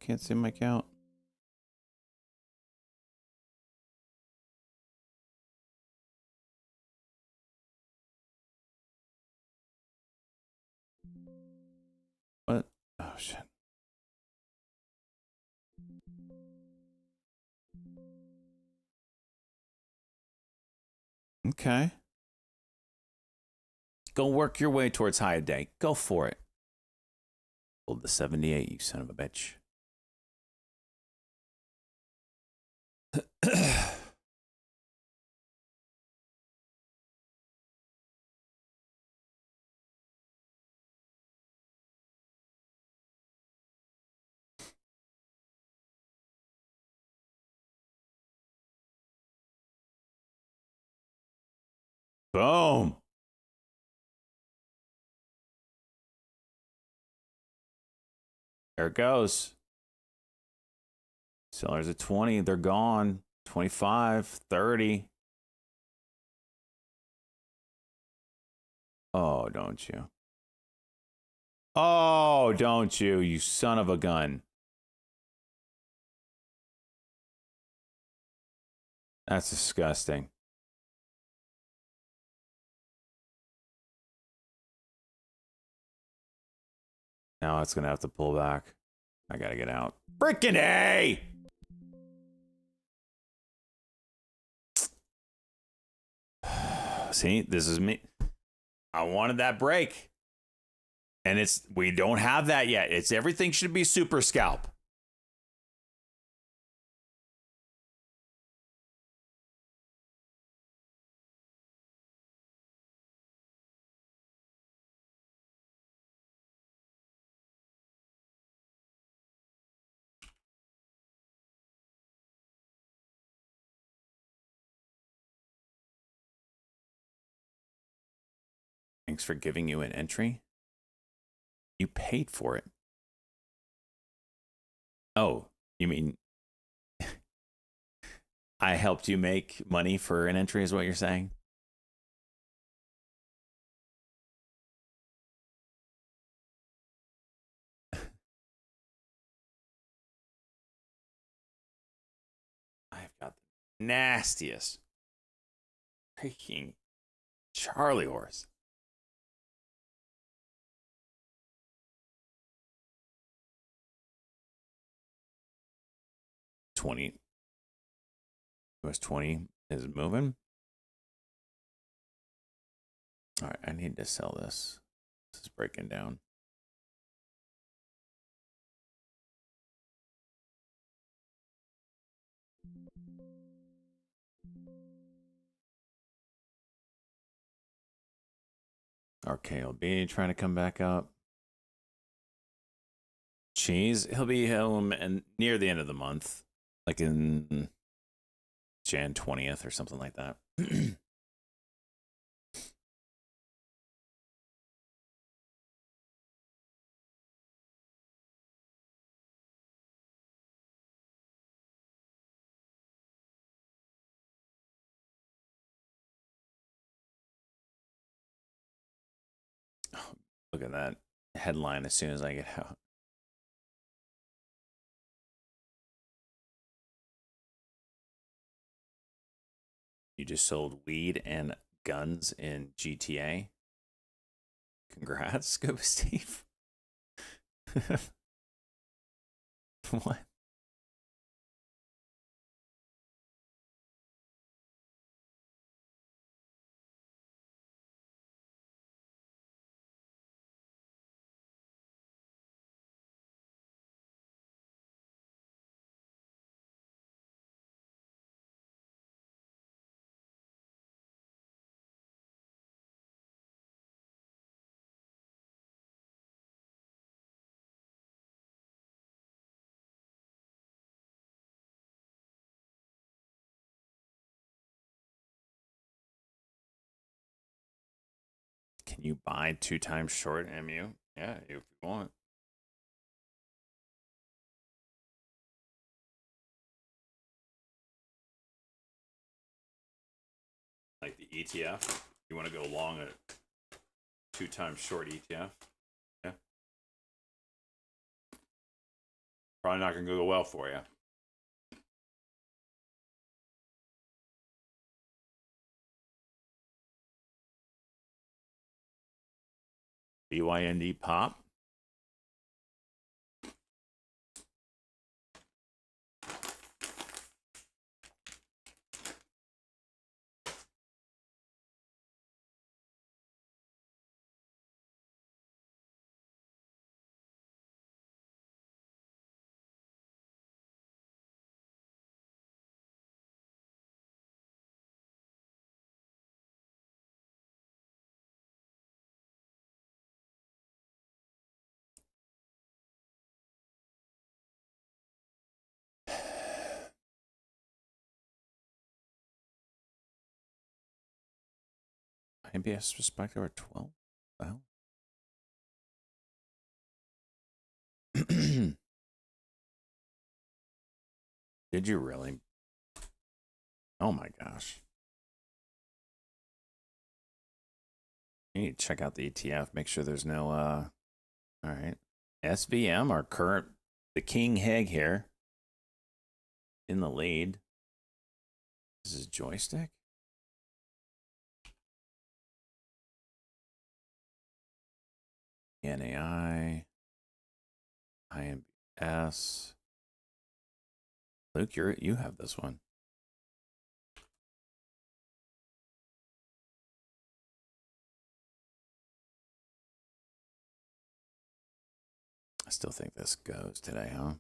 Can't see my count. What? Oh, shit. Okay. Go work your way towards high a day. Go for it. Hold the 78, you son of a bitch. Boom. There it goes. Sellers at 20, they're gone. 25, 30. Oh, don't you? Oh, don't you, you son of a gun. That's disgusting. Now it's going to have to pull back. I got to get out. Frickin' A! See, this is me. I wanted that break. And we don't have that yet. Everything should be super scalp. Thanks for giving you an entry. You paid for it. Oh, you mean I helped you make money for an entry is what you're saying? I've got the nastiest freaking Charlie horse. US 20 is moving. All right, I need to sell this. This is breaking down. RKLB trying to come back up. Cheese, he'll be home and near the end of the month, like in Jan 20th or something like that. Oh, look at that headline as soon as I get out. You just sold weed and guns in GTA. Congrats, Scuba Steve. What? Can you buy 2 times short MU? Yeah, if you want. Like the ETF? You want to go long at 2 times short ETF? Yeah. Probably not going to go well for you. BYND pop. IBS perspective or 12? Well. Did you really? Oh my gosh. You need to check out the ETF. Make sure there's no all right. SVM, our current the King Heg here. In the lead. This is joystick. NAI. IMBS. Luke, you have this one. I still think this goes today, huh?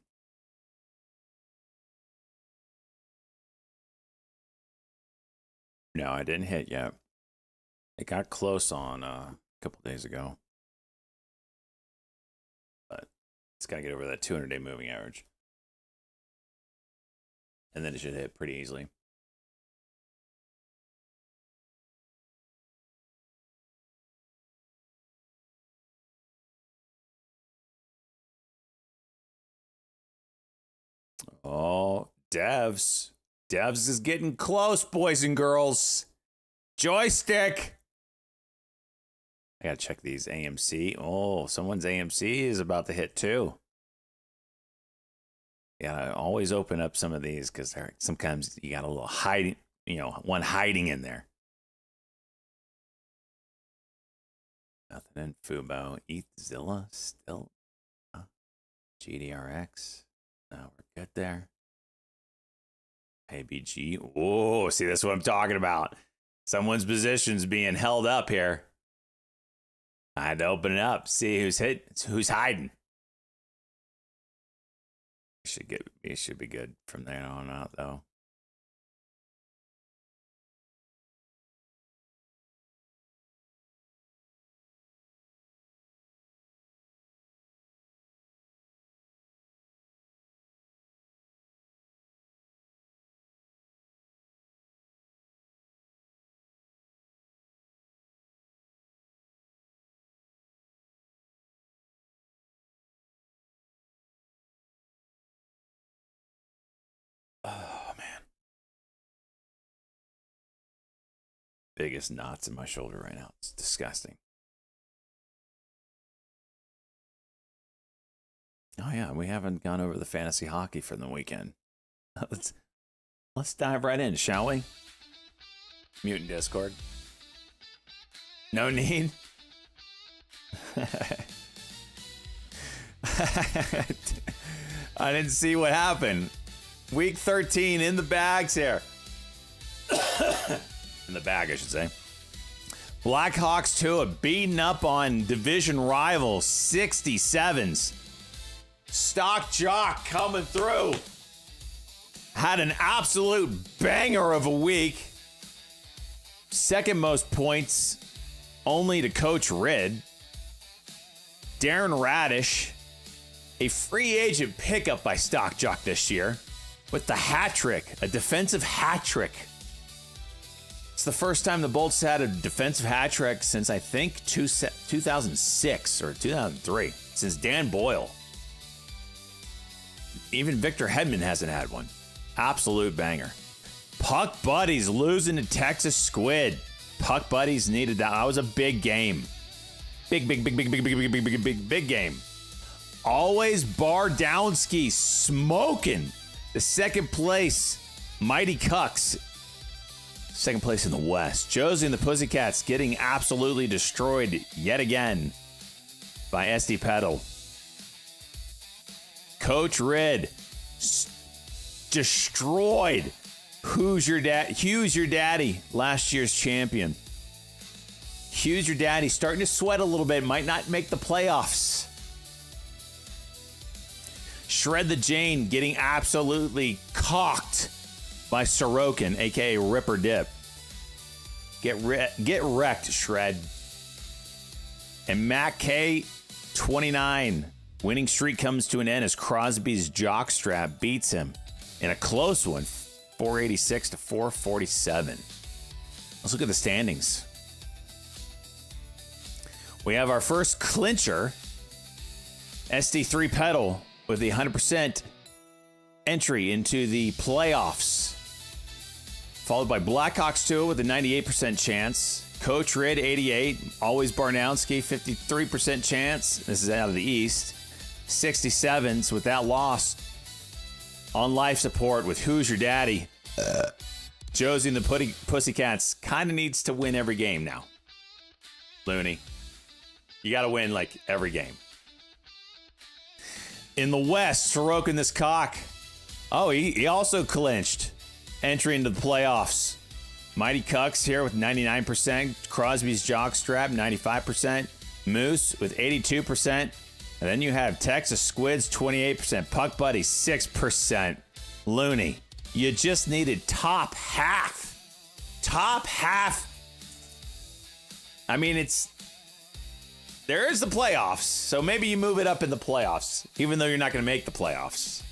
No, I didn't hit yet. It got close on a couple days ago. But it's got to get over that 200-day moving average. And then it should hit pretty easily. Oh, Devs. Devs is getting close, boys and girls. Joystick. I gotta check these AMC. Oh, someone's AMC is about to hit too. Gotta always open up some of these because sometimes you got a little hiding, one hiding in there. Nothing in Fubo. Ethzilla still. GDRX. No, we're good there. ABG. Oh, see, that's what I'm talking about. Someone's position's being held up here. I had to open it up, see who's hiding. It should be good from there on out, though. Oh, man. Biggest knots in my shoulder right now. It's disgusting. Oh, yeah. We haven't gone over the fantasy hockey for the weekend. Let's dive right in, shall we? Mutant Discord. No need. I didn't see what happened. Week 13 in the bags here. In the bag, I should say. Blackhawks 2 beating up on division rival 67s. Stock Jock coming through. Had an absolute banger of a week. Second most points only to Coach Rid. Darren Radish, a free agent pickup by Stock Jock this year. With the hat trick, a defensive hat trick. It's the first time the Bolts had a defensive hat trick since I think 2006 or 2003, since Dan Boyle. Even Victor Hedman hasn't had one. Absolute banger. Puck Buddies losing to Texas Squid. Puck Buddies needed that. That was a big game. Big game. Always Bardowski smoking. The second place, Mighty Cucks. Second place in the West. Josie and the Pussycats getting absolutely destroyed yet again by SD Pedal. Coach Rid destroyed Who's Your Daddy, last year's champion. Who's Your Daddy starting to sweat a little bit, might not make the playoffs. Shred the Jane getting absolutely cocked by Sorokin, a.k.a. Ripper Dip. Get wrecked, Shred. And Matt K, 29. Winning streak comes to an end as Crosby's jockstrap beats him in a close one, 486 to 447. Let's look at the standings. We have our first clincher, SD3 Pedal, with the 100% entry into the playoffs. Followed by Blackhawks 2 with a 98% chance. Coach Rid, 88. Always Barnowski, 53% chance. This is out of the East. 67s with that loss. On life support with Who's Your Daddy. Josie and the Pussycats kind of needs to win every game now. Looney, you got to win like every game. In the West, Sorokin this cock. Oh, he also clinched entry into the playoffs. Mighty Cucks here with 99%. Crosby's jockstrap, 95%. Moose with 82%. And then you have Texas Squids, 28%. Puck Buddy, 6%. Looney, you just needed top half. Top half. I mean, there is the playoffs, so maybe you move it up in the playoffs, even though you're not going to make the playoffs.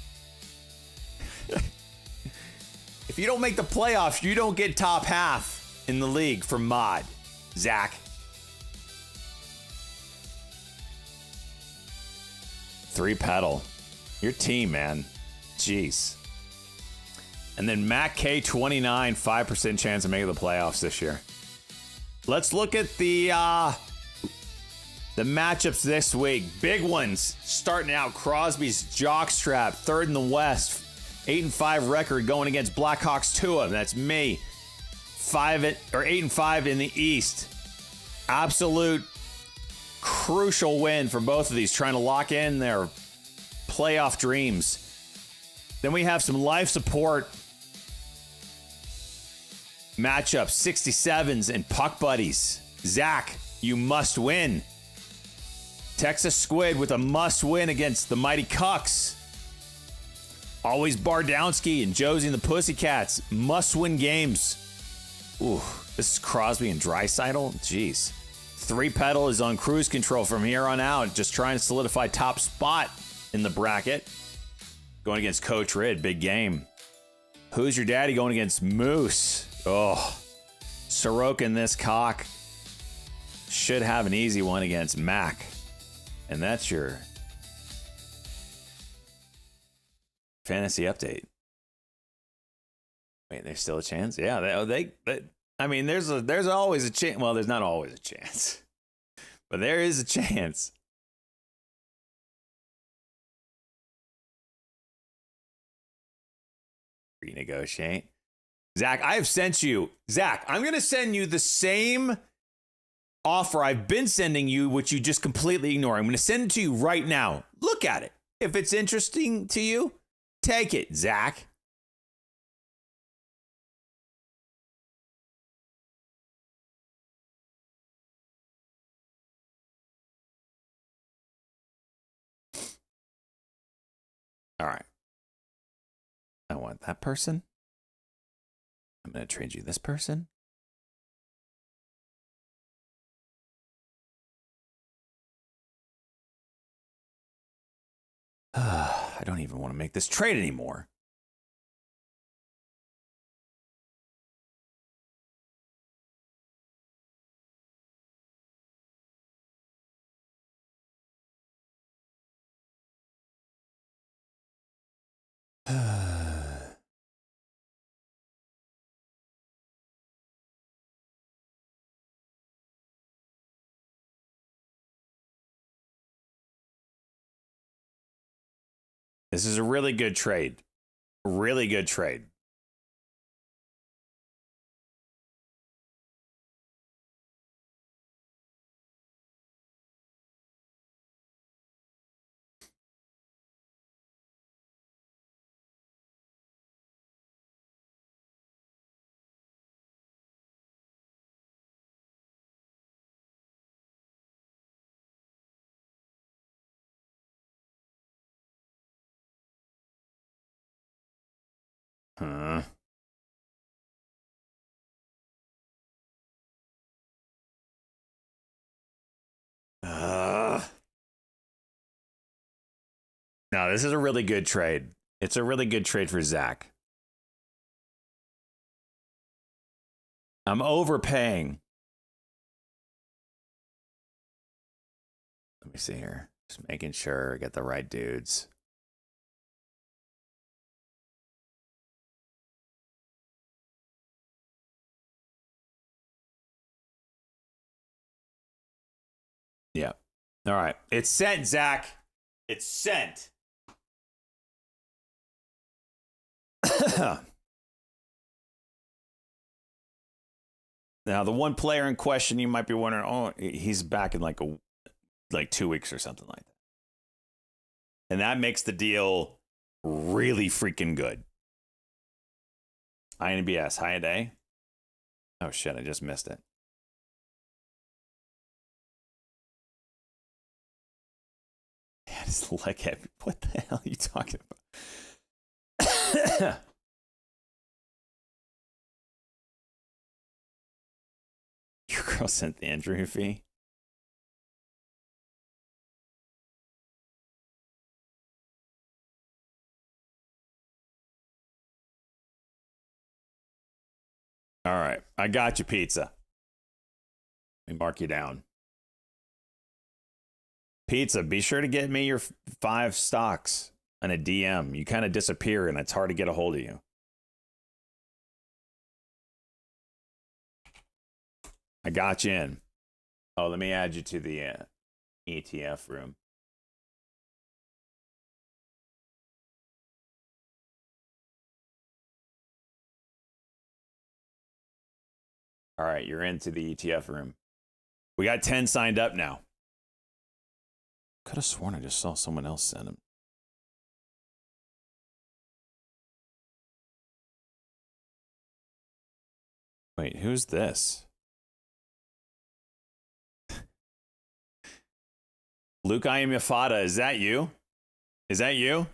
If you don't make the playoffs, you don't get top half in the league from Mod. Zach. Three Pedal. Your team, man. Jeez. And then Matt K29, 5% chance of making the playoffs this year. Let's look at the matchups this week. Big ones starting out. Crosby's jockstrap, third in the West, 8-5 record going against Blackhawks Tua. That's me. 8-5 in the East. Absolute crucial win for both of these, trying to lock in their playoff dreams. Then we have some life support matchups, 67s and puck buddies. Zach, you must win. Texas Squid with a must win against the Mighty Cucks. Always Bardowski and Josie and the Pussycats. Must win games. Ooh, this is Crosby and Draisaitl. Jeez. Three Pedal is on cruise control from here on out, just trying to solidify top spot in the bracket. Going against Coach Rid, big game. Who's your daddy going against Moose? Oh, Soroka and this cock should have an easy one against Mac. And that's your fantasy update. Wait, there's still a chance? Yeah, they I mean, there's always a chance. Well, there's not always a chance, but there is a chance. Renegotiate. Zach, I have sent you. Zach, I'm going to send you the same offer I've been sending you, which you just completely ignore. I'm going to send it to you right now. Look at it. If it's interesting to you, take it, Zach. All right. I want that person. I'm going to trade you this person. I don't even want to make this trade anymore. This is a really good trade. Really good trade. Huh. No, this is a really good trade. It's a really good trade for Zach. I'm overpaying. Let me see here. Just making sure I get the right dudes. Yeah. All right. It's sent, Zach. It's sent. Now, the one player in question, you might be wondering, oh, he's back in like 2 weeks or something like that. And that makes the deal really freaking good. INBS, hi a day. Oh shit, I just missed it. Yeah, it's like, what the hell are you talking about? Your girl sent the entry fee. All right, I got you, pizza. Let me mark you down. Pizza, be sure to get me your 5 stocks and a DM. You kind of disappear and it's hard to get a hold of you. I got you in. Oh, let me add you to the ETF room. All right, you're into the ETF room. We got 10 signed up now. Could have sworn I just saw someone else send them. Wait, who's this? Luke, I am Yafada. Is that you? Is that you?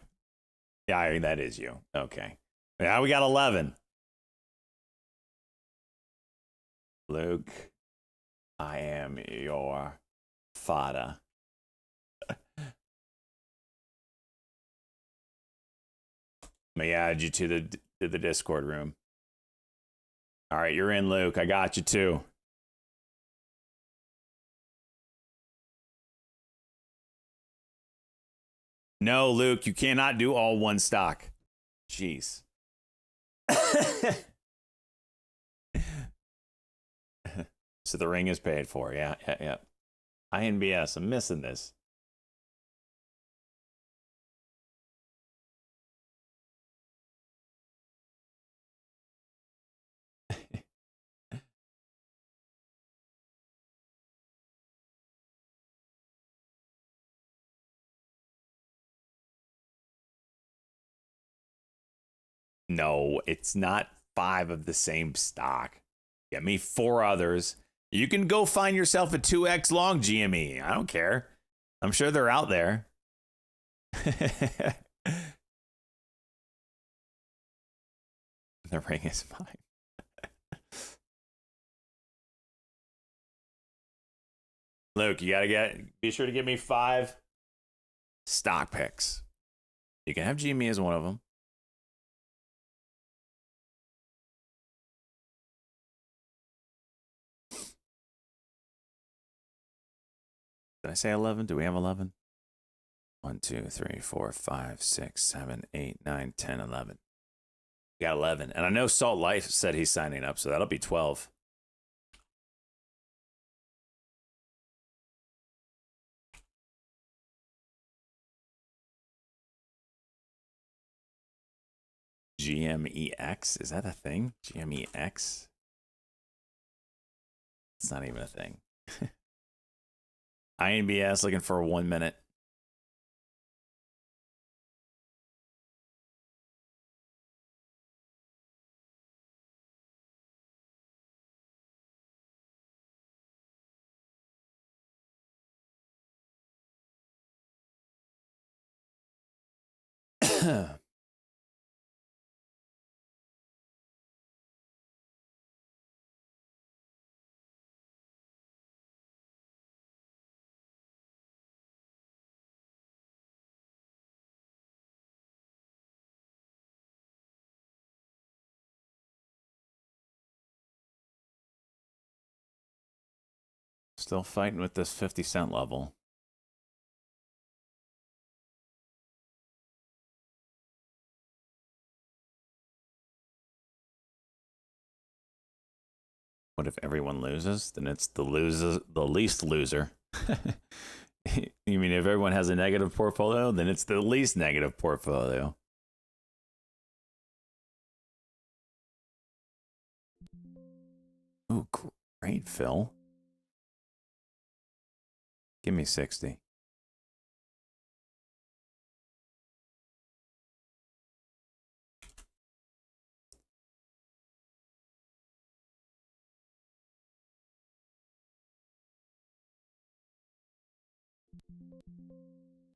Yeah, that is you. Okay. Yeah, we got 11. Luke, I am your father. Let me add you to the Discord room. All right, you're in, Luke. I got you too. No, Luke, you cannot do all one stock. Jeez. So the ring is paid for. Yeah. INBS, I'm missing this. No, it's not 5 of the same stock. Get me 4 others. You can go find yourself a 2x long GME. I don't care. I'm sure they're out there. The ring is mine. Luke, you gotta be sure to give me 5 stock picks. You can have GME as one of them. Did I say 11? Do we have 11? 1, 2, 3, 4, 5, 6, 7, 8, 9, 10, 11. We got 11. And I know Salt Life said he's signing up, so that'll be 12. GMEX? Is that a thing? GMEX? It's not even a thing. INBS looking for 1 minute. Still fighting with this 50-cent level. What if everyone loses? Then it's the least loser. You mean if everyone has a negative portfolio, then it's the least negative portfolio. Ooh, great, Phil. Give me 60.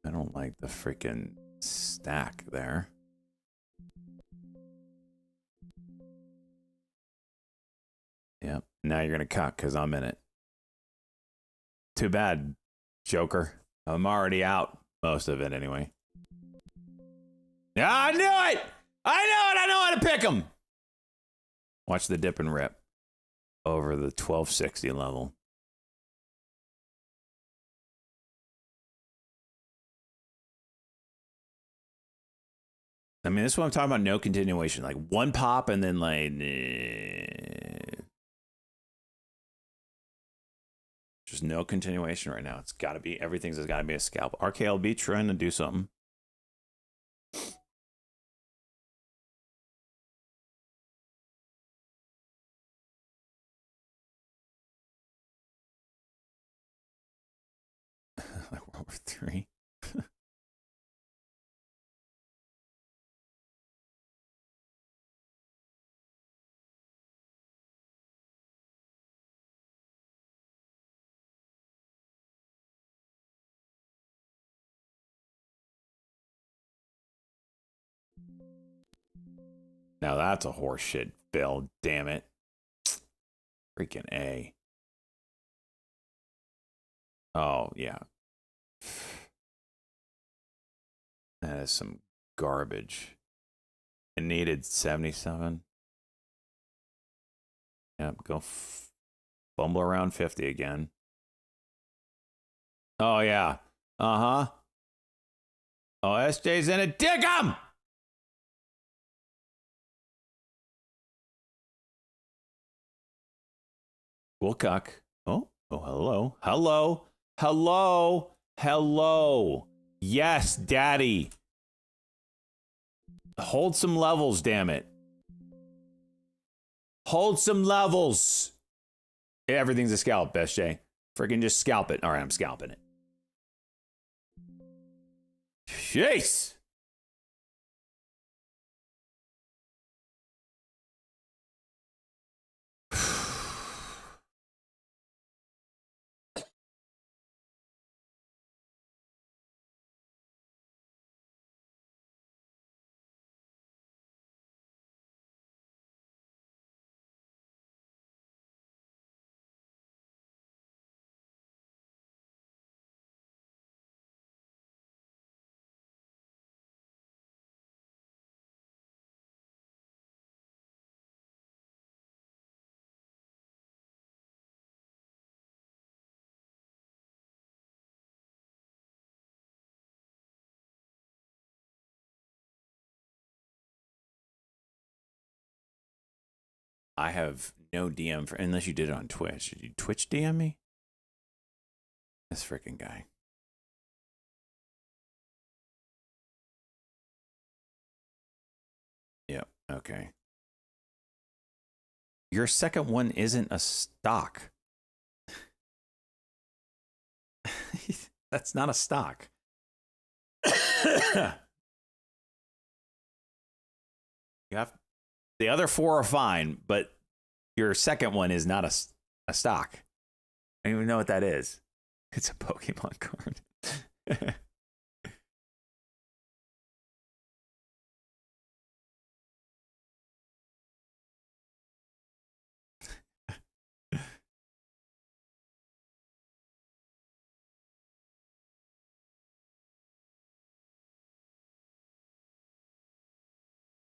I don't like the freaking stack there. Yep. Now you're going to cut because I'm in it. Too bad, Joker. I'm already out. Most of it, anyway. Yeah, I knew it! I know how to pick them! Watch the dip and rip over the 1260 level. I mean, this is what I'm talking about. No continuation. Like one pop and then like... There's no continuation right now. It's got to be, everything's got to be a scalp. RKLB trying to do something. Like World War III. Now that's a horseshit bill, damn it. Freaking A. Oh, yeah. That is some garbage. It needed 77. Yep, go fumble around 50 again. Oh, yeah. Uh-huh. Oh, SJ's in it. Dig him! Wilcock. Oh, hello. Hello. Hello. Hello. Yes, daddy. Hold some levels, damn it. Hold some levels. Everything's a scalp, SJ. Freaking just scalp it. All right, I'm scalping it. Jeez. I have no DM for, unless you did it on Twitch. Did you Twitch DM me? This freaking guy. Yep. Okay. Your second one isn't a stock. That's not a stock. You have, the other four are fine, but your second one is not a stock. I don't even know what that is. It's a Pokemon card.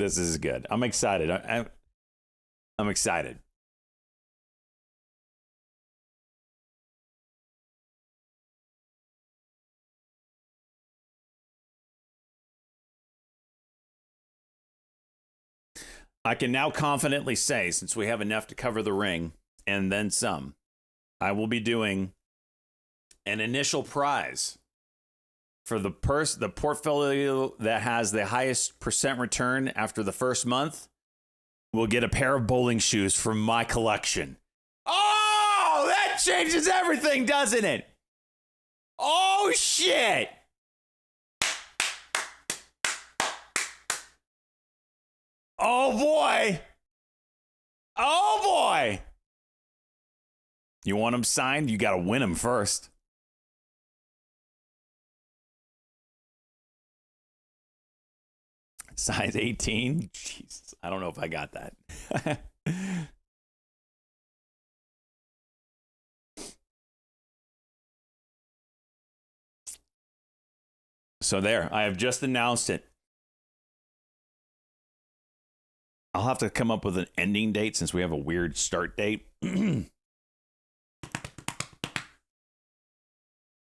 This is good. I'm excited. I'm excited. I can now confidently say, since we have enough to cover the ring and then some, I will be doing an initial prize for the portfolio that has the highest percent return after the first month. Will get a pair of bowling shoes from my collection. Oh, that changes everything, doesn't it? Oh, shit. Oh, boy. Oh, boy. You want them signed? You got to win them first. Size 18? Jesus, I don't know if I got that. So there, I have just announced it. I'll have to come up with an ending date since we have a weird start date.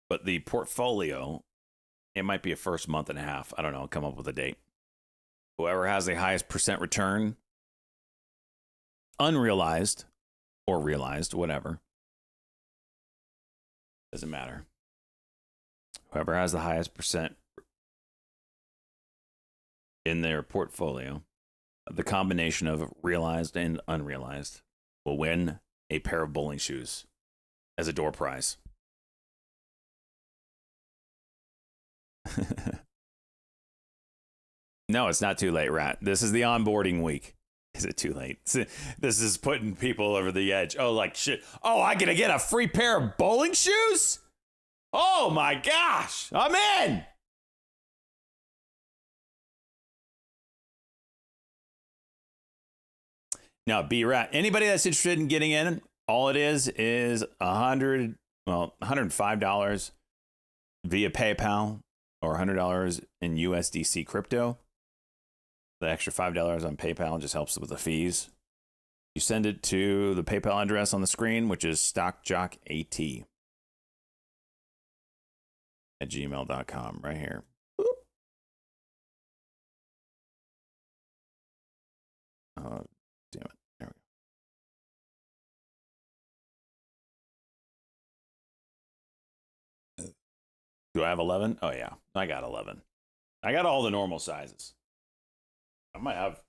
But the portfolio, it might be a first month and a half. I don't know. I'll come up with a date. Whoever has the highest percent return, unrealized or realized, whatever, Doesn't matter. Whoever has the highest percent in their portfolio, the combination of realized and unrealized, will win a pair of bowling shoes as a door prize. No, it's not too late, Rat. This is the onboarding week. Is it too late? This is putting people over the edge. Oh, like shit. Oh, I gotta get a free pair of bowling shoes? Oh my gosh, I'm in. Now, B-Rat, anybody that's interested in getting in, all it is $105 via PayPal or $100 in USDC crypto. The extra $5 on PayPal just helps with the fees. You send it to the PayPal address on the screen, which is stockjockat@gmail.com right here. Oh, damn it. There we go. Do I have 11? Oh, yeah. I got 11. I got all the normal sizes. I might have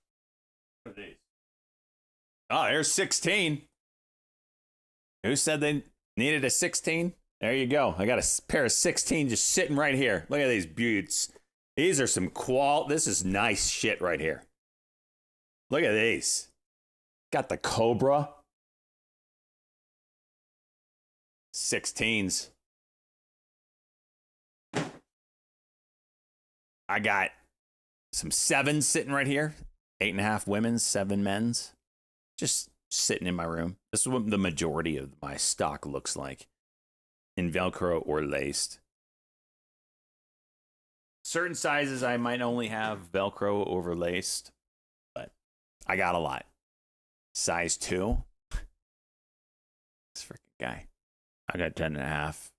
one of these. Oh, there's 16. Who said they needed a 16? There you go. I got a pair of 16 just sitting right here. Look at these buttes. These are some this is nice shit right here. Look at these. Got the Cobra. 16s. I got some 7s sitting right here. 8.5 women's, 7 men's. Just sitting in my room. This is what the majority of my stock looks like. In Velcro or laced. Certain sizes I might only have Velcro over laced. But I got a lot. Size 2. This freaking guy. I got 10.5.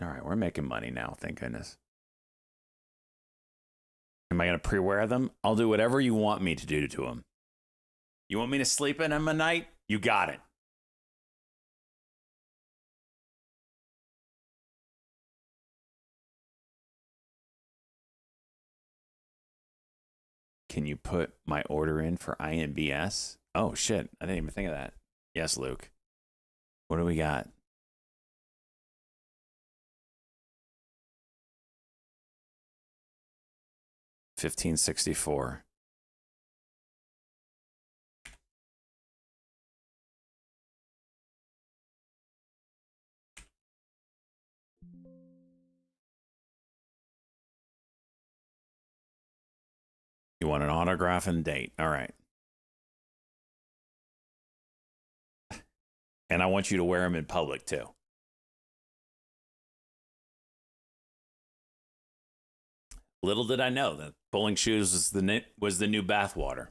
All right, we're making money now, thank goodness. Am I going to pre-wear them? I'll do whatever you want me to do to them. You want me to sleep in them a night? You got it. Can you put my order in for INBS? Oh, shit. I didn't even think of that. Yes, Luke. What do we got? $15.64. You want an autograph and date. All right. And I want you to wear them in public too. Little did I know that bowling shoes was the new bathwater.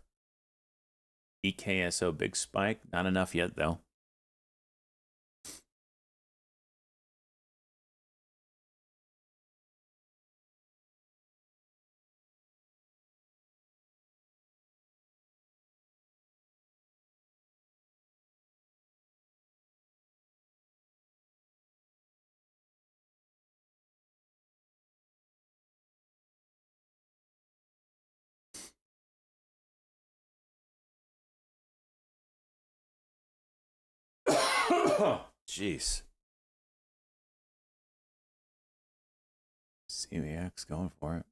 EKSO big spike. Not enough yet, though. Jeez. CVX going for it.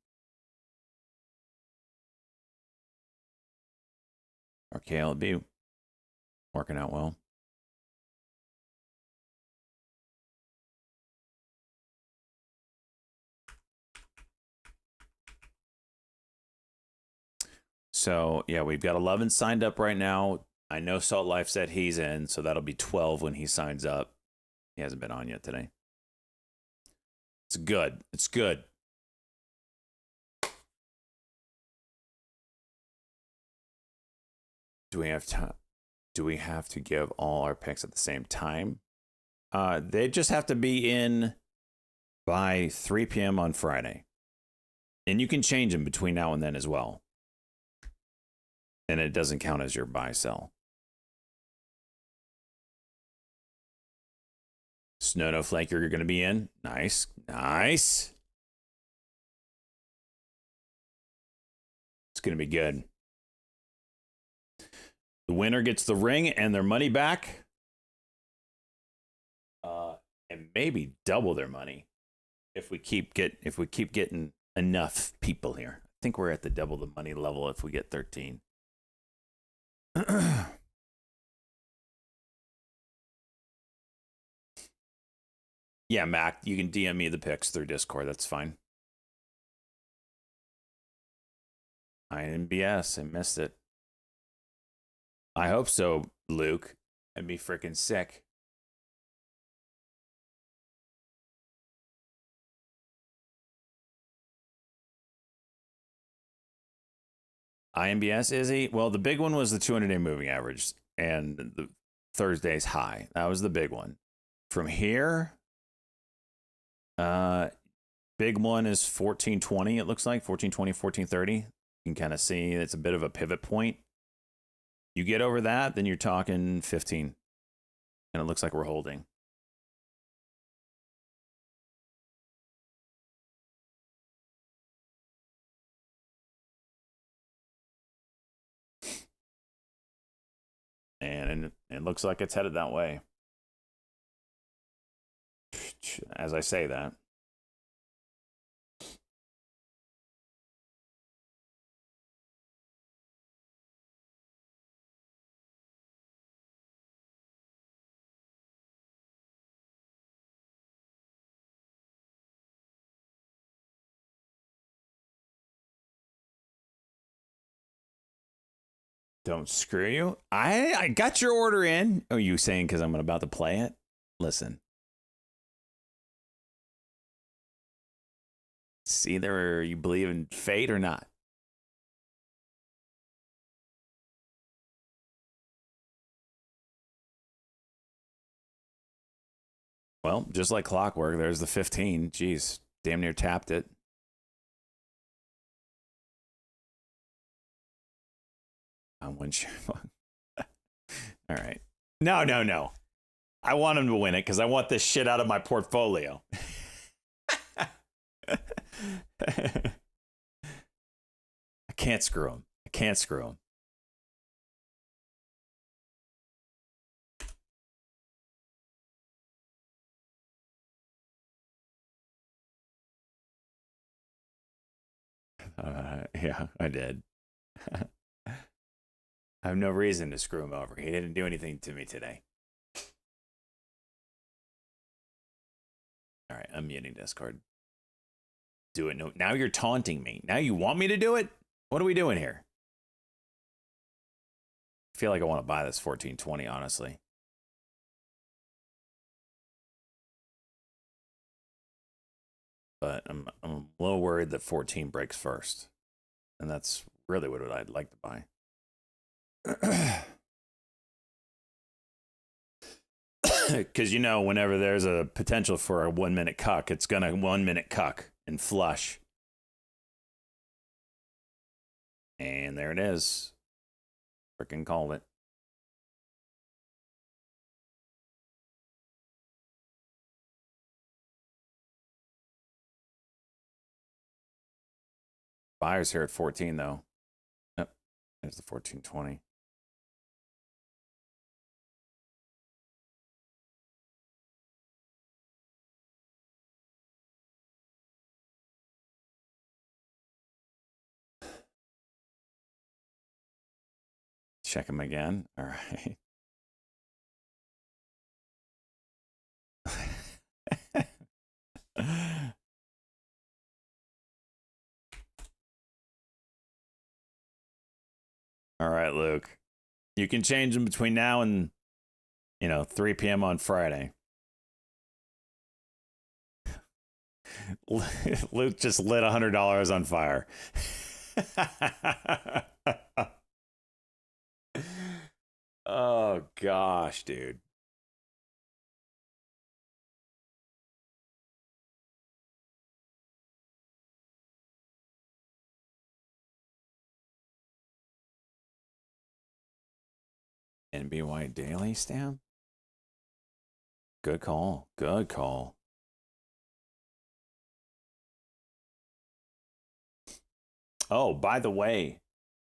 Or KLB working out well. So, yeah, we've got 11 signed up right now. I know Salt Life said he's in, so that'll be 12 when he signs up. He hasn't been on yet today. It's good. It's good. Do we have time? Do we have to give all our picks at the same time? They just have to be in by 3 p.m. on Friday. And you can change them between now and then as well. and it doesn't count as your buy sell. Snow Flake, you're going to be in. Nice. Nice. It's going to be good. The winner gets the ring and their money back. And maybe double their money if we keep getting enough people here. I think we're at the double the money level if we get 13. Yeah, Mac, you can DM me the pics through Discord. That's fine. INBS, I missed it. I hope so, Luke. I'd be freaking sick. INBS, Izzy? Well, the big one was the 200-day moving average and the Thursday's high. That was the big one. From here, big one is 1420, it looks like. 1420, 1430. You can kind of see it's a bit of a pivot point. You get over that, then you're talking 15. And it looks like we're holding. And it looks like it's headed that way. As I say that. Don't screw you. I got your order in. Are you saying because I'm about to play it? Listen. It's either you believe in fate or not. Well, just like clockwork, there's the 15. Jeez, damn near tapped it. On one share. All right. No. I want him to win it because I want this shit out of my portfolio. I can't screw him. Yeah, I did. I have no reason to screw him over. He didn't do anything to me today. All right, I'm muting Discord. Do it. No, now you're taunting me. Now you want me to do it? What are we doing here? I feel like I want to buy this 1420, honestly. But I'm a little worried that 14 breaks first. And that's really what I'd like to buy. Because, whenever there's a potential for a 1 minute cuck, it's going to 1 minute cuck and flush. And there it is. Freaking called it. Buyers here at 14, though. Yep. There's the 1420. Check him again. All right. All right, Luke. You can change them between now and, 3 p.m. on Friday. Luke just lit $100 on fire. Oh, gosh, dude. NBY Daily stamp? Good call. Good call. Oh, by the way,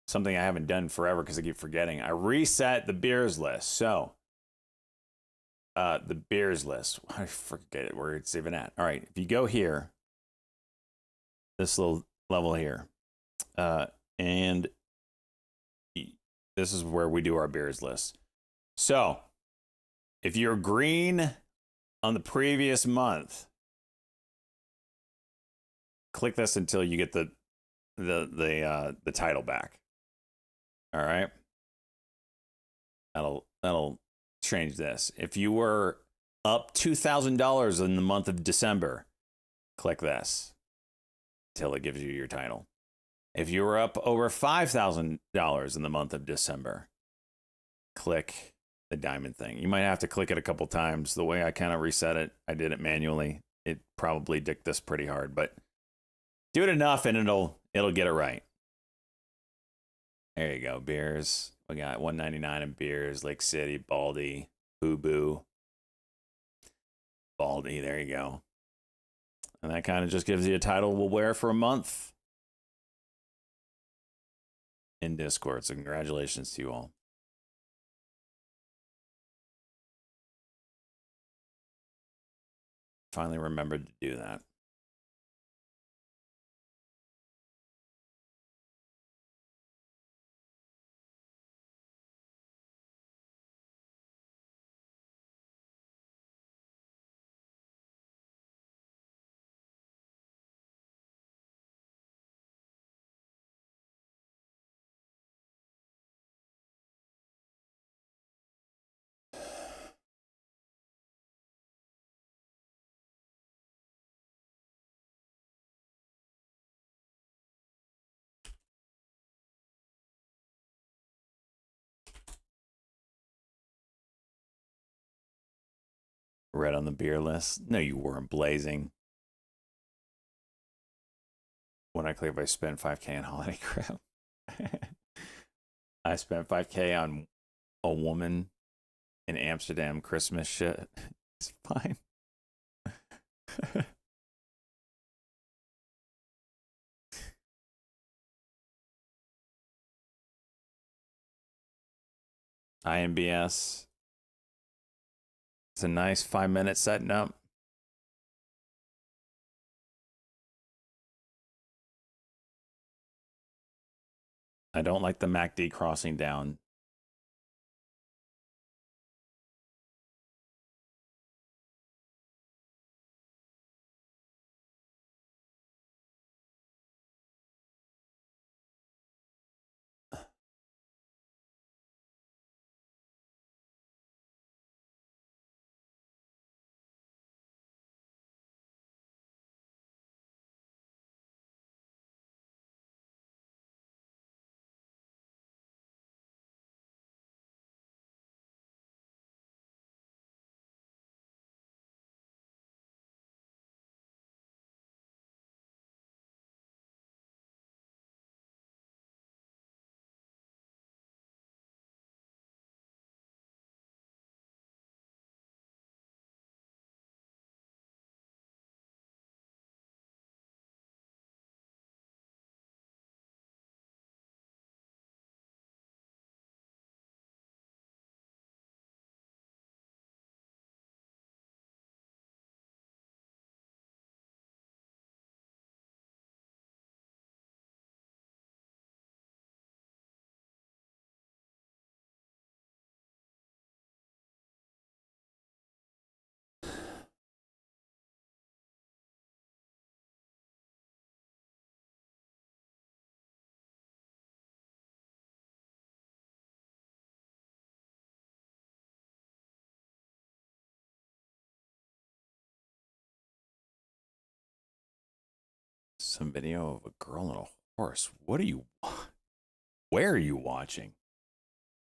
something I haven't done forever because I keep forgetting. I reset the beers list. So, the beers list. I forget it where it's even at. All right, if you go here, this little level here, and this is where we do our beers list. So, if you're green on the previous month, click this until you get the title back. All right, that'll change this. If you were up $2,000 in the month of December, click this till it gives you your title. If you were up over $5,000 in the month of December, click the diamond thing. You might have to click it a couple times. The way I kind of reset it, I did it manually. It probably dicked this pretty hard, but do it enough and it'll get it right. There you go. Beers. We got $1.99 in beers. Lake City, Baldy, Boo Boo. Baldy, there you go. And that kind of just gives you a title we'll wear for a month in Discord. So congratulations to you all. Finally remembered to do that. Red on the beer list. No, you weren't, Blazing. When I click, if I spend 5K on holiday crap. I spent 5K on a woman in Amsterdam Christmas shit. It's fine. IMBS. It's a nice 5-minute setting up. I don't like the MACD crossing down. Some video of a girl and a horse. What are you? Where are you watching?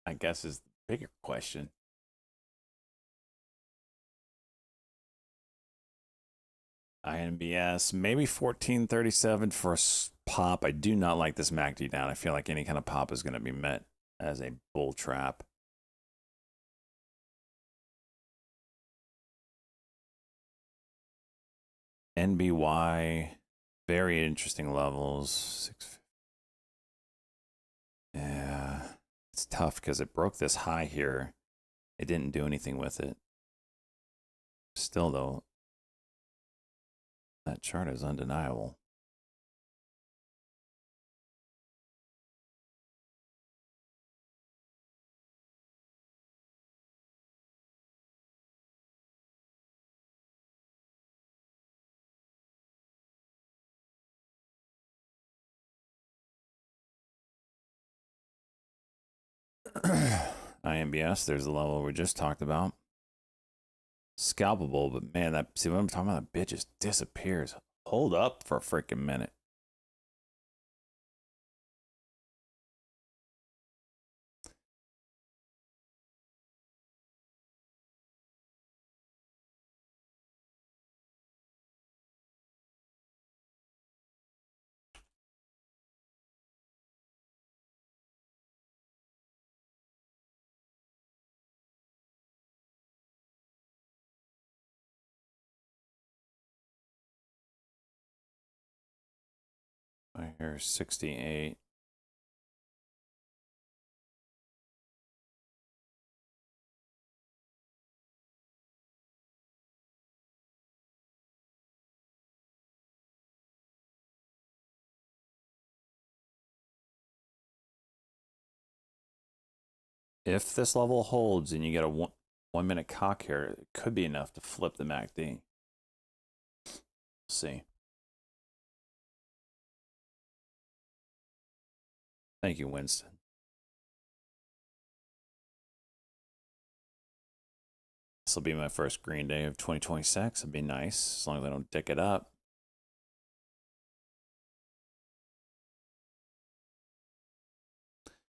I guess is the bigger question. INBS, maybe 1437 for a pop. I do not like this MACD down. I feel like any kind of pop is going to be met as a bull trap. NBY, very interesting levels. 6. Yeah, it's tough because it broke this high here. It didn't do anything with it. Still, though, that chart is undeniable. IMBS, there's the level we just talked about. Scalpable, but man, that see what I'm talking about? That bitch just disappears. Hold up for a freaking minute. I hear 68. If this level holds and you get a 1 minute cock here, it could be enough to flip the MACD. We'll see. Thank you, Winston. This will be my first green day of 2026. It'd be nice as long as I don't dick it up.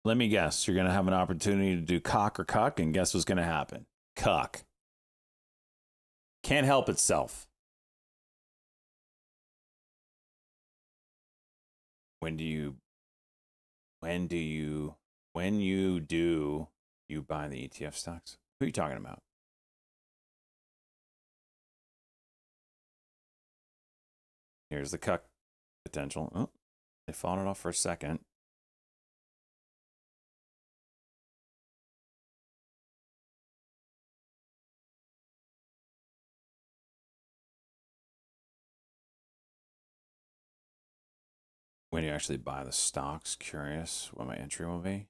Let me guess. You're going to have an opportunity to do cock or cuck, and guess what's going to happen? Cuck. Can't help itself. When you do you buy the ETF stocks? Who are you talking about? Here's the cuck potential. Oh, they fought it off for a second. When you actually buy the stocks, curious what my entry will be.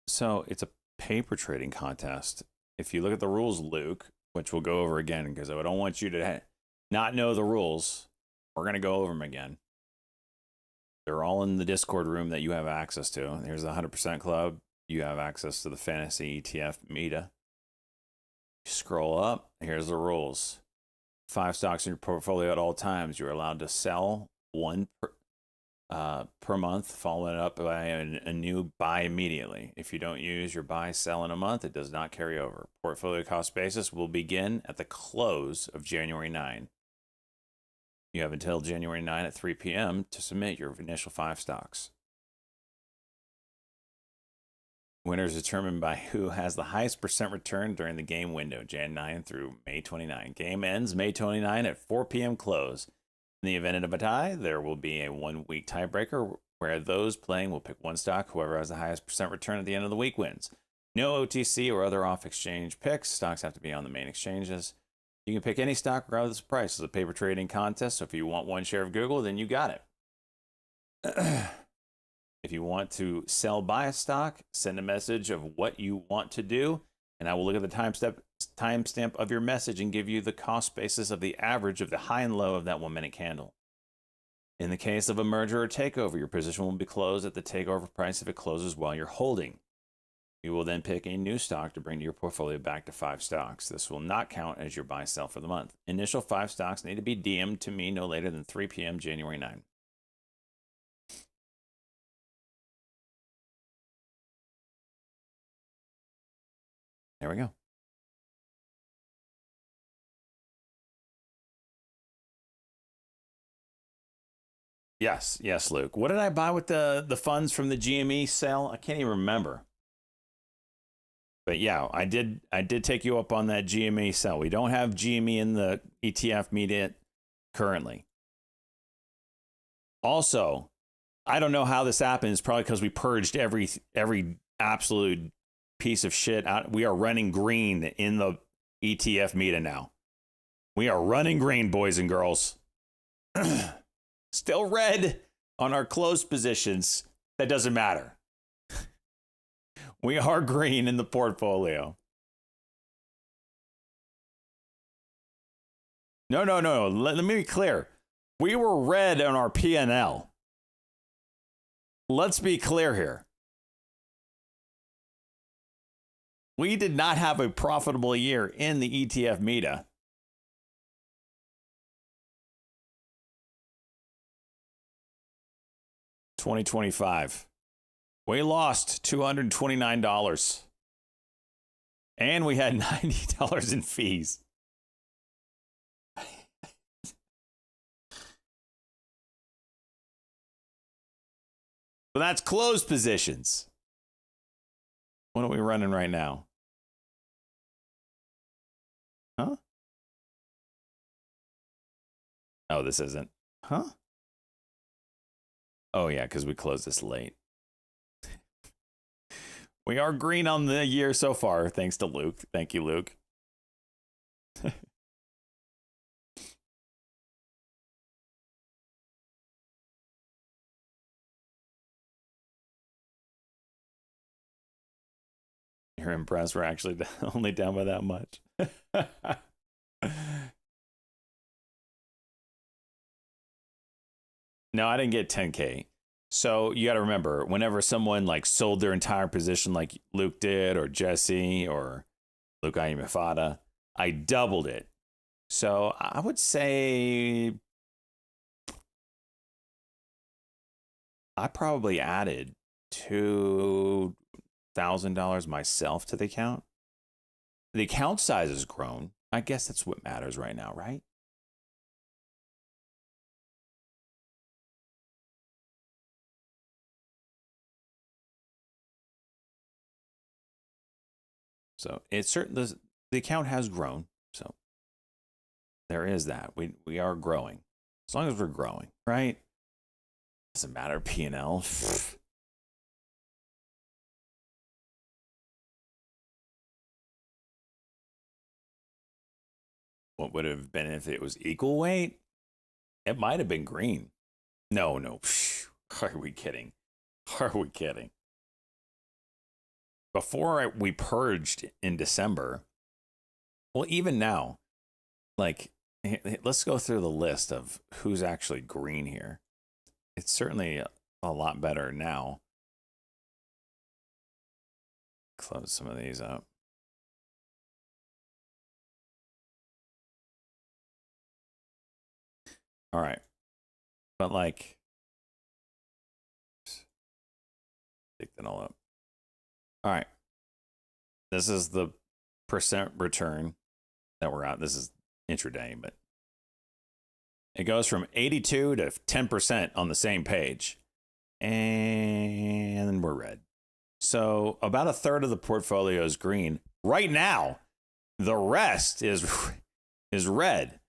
So it's a paper trading contest. If you look at the rules, Luke, which we'll go over again because I don't want you to not know the rules. We're going to go over them again. They're all in the Discord room that you have access to. Here's the 100% Club. You have access to the Fantasy ETF Meta. Scroll up. Here's the rules. 5 stocks in your portfolio at all times. You're allowed to sell one per month, followed up by a new buy immediately. If you don't use your buy, sell in a month, it does not carry over. Portfolio cost basis will begin at the close of January 9. You have until January 9 at 3 p.m. to submit your initial 5 stocks. Winners determined by who has the highest percent return during the game window, Jan 9 through May 29. Game ends May 29 at 4 p.m. close. In the event of a tie, there will be a 1-week tiebreaker where those playing will pick one stock. Whoever has the highest percent return at the end of the week wins. No OTC or other off-exchange picks. Stocks have to be on the main exchanges. You can pick any stock regardless of price. It's a paper trading contest, so if you want one share of Google, then you got it. If you want to sell buy a stock, send a message of what you want to do, and I will look at the timestamp of your message and give you the cost basis of the average of the high and low of that 1 minute candle. In the case of a merger or takeover, your position will be closed at the takeover price if it closes while you're holding. You will then pick a new stock to bring your portfolio back to 5 stocks. This will not count as your buy-sell for the month. Initial 5 stocks need to be DM'd to me no later than 3 p.m. January 9. There we go. Yes, Luke. What did I buy with the funds from the GME sale? I can't even remember. But yeah, I did take you up on that GME sell. We don't have GME in the ETF media currently. Also, I don't know how this happened. It's probably because we purged every absolute piece of shit out. We are running green in the ETF meter now. We are running green, boys and girls. Still red on our closed positions. That doesn't matter. We are green in the portfolio. No. Let me be clear. We were red on our P&L. Let's be clear here. We did not have a profitable year in the ETF meta. $2025. We lost $229. And we had $90 in fees. But that's closed positions. What are we running right now? Huh? Oh, this isn't. Huh? Oh, yeah, because we closed this late. We are green on the year so far, thanks to Luke. Thank you, Luke. You're impressed we're actually only down by that much. No, I didn't get 10K. So you got to remember, whenever someone like sold their entire position like Luke did, or Jesse, or Luke Ayamifada, I doubled it. So I would say I probably added $2,000 myself to the account. The account size has grown. I guess that's what matters right now, right? So it's certain the account has grown. So there is that. We are growing. As long as we're growing, right? Doesn't matter P&L. What would have been if it was equal weight? It might have been green. No. Are we kidding? Are we kidding? Before we purged in December, well, even now, like, let's go through the list of who's actually green here. It's certainly a lot better now. Close some of these up. All right. But like, pick that all up. All right. This is the percent return that we're at. This is intraday, but it goes from 82 to 10% on the same page. And we're red. So about a third of the portfolio is green. Right now, the rest is red.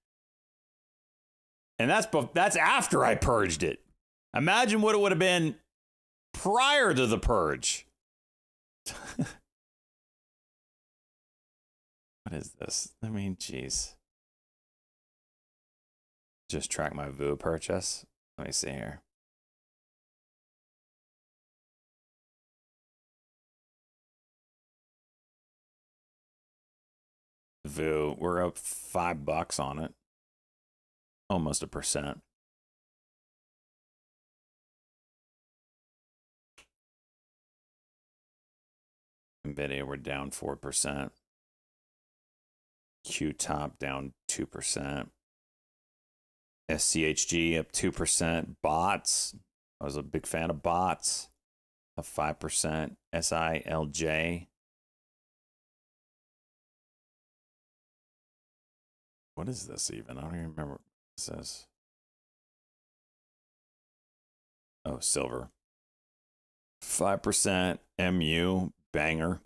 And that's after I purged it. Imagine what it would have been prior to the purge. What is this? I mean, geez. Just track my VU purchase. Let me see here. VU, we're up $5 on it. Almost 1%. NVIDIA, we're down 4%. Q-Top down 2%. SCHG up 2%. Bots, I was a big fan of bots, up 5%. SILJ. What is this even? I don't even remember what it says. Oh, silver. 5%. MU, banger.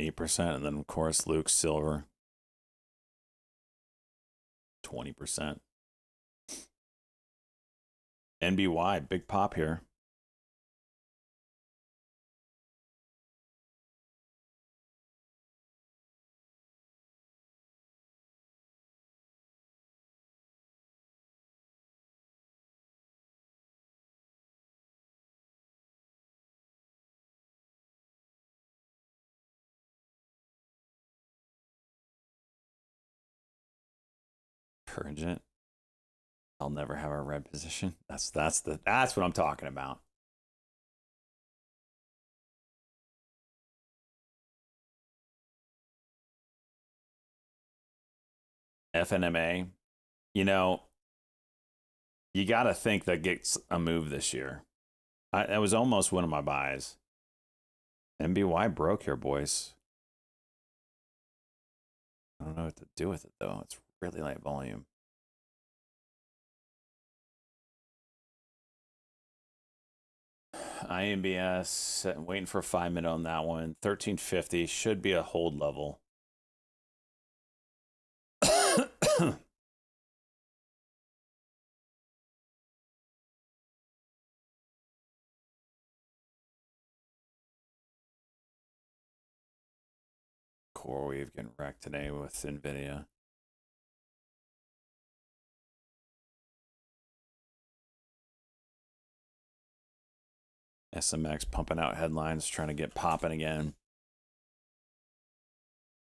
8%, and then of course Luke Silver 20%. NBY, big pop here. Urgent. I'll never have a red position. That's what I'm talking about. FNMA, you know, you got to think that gets a move this year. That was almost one of my buys. NBY broke here, boys. I don't know what to do with it though. It's really light volume. IMBS, waiting for a 5-minute on that one. 1350 should be a hold level. CoreWeave getting wrecked today with NVIDIA. SMX pumping out headlines, trying to get popping again.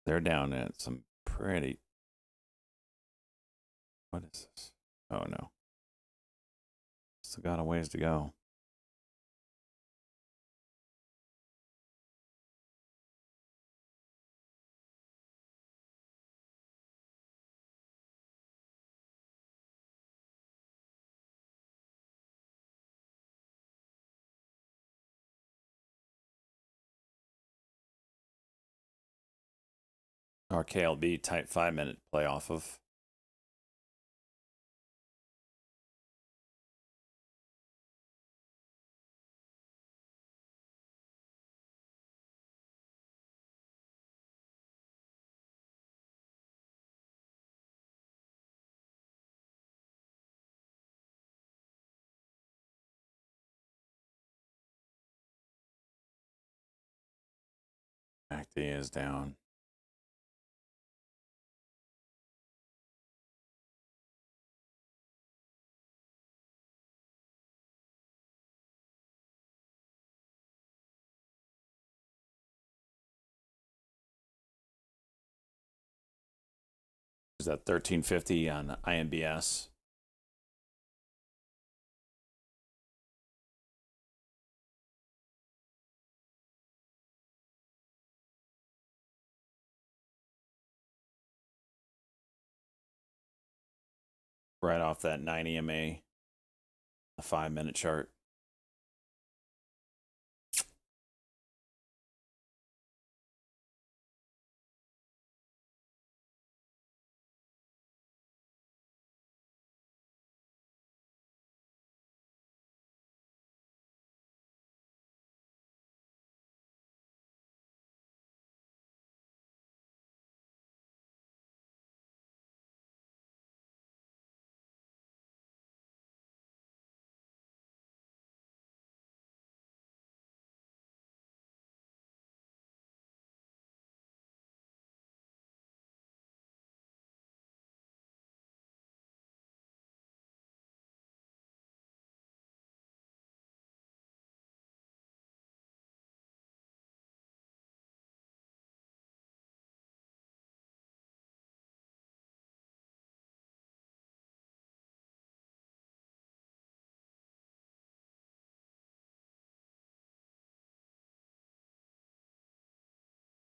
They're down at some pretty... What is this? Oh, no. Still got a ways to go. RKLB type 5-minute play off of. MACD is down. Is that 1350 on IMBS? Right off that 9 EMA, a 5-minute chart.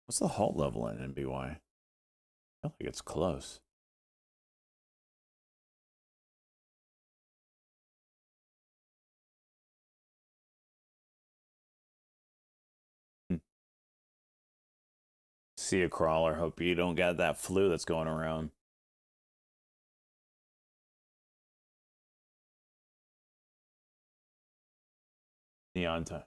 What's the halt level at NBY? I feel like it's close. See a crawler. Hope you don't get that flu that's going around. Neon time.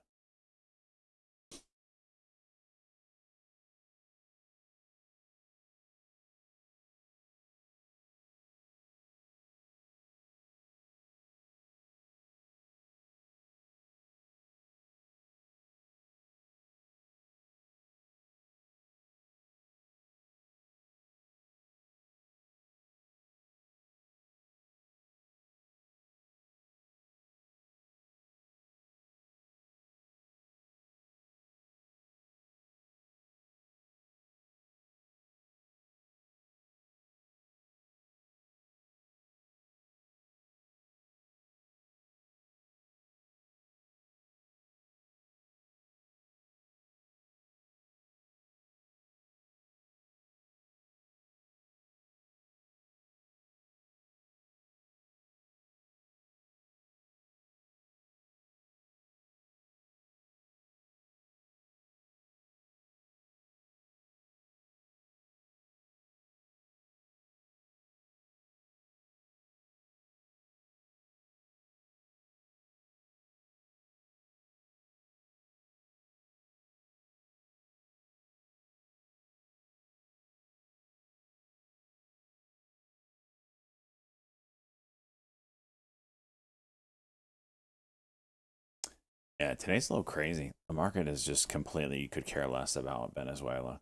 Yeah, today's a little crazy. The market is just completely, you could care less about Venezuela.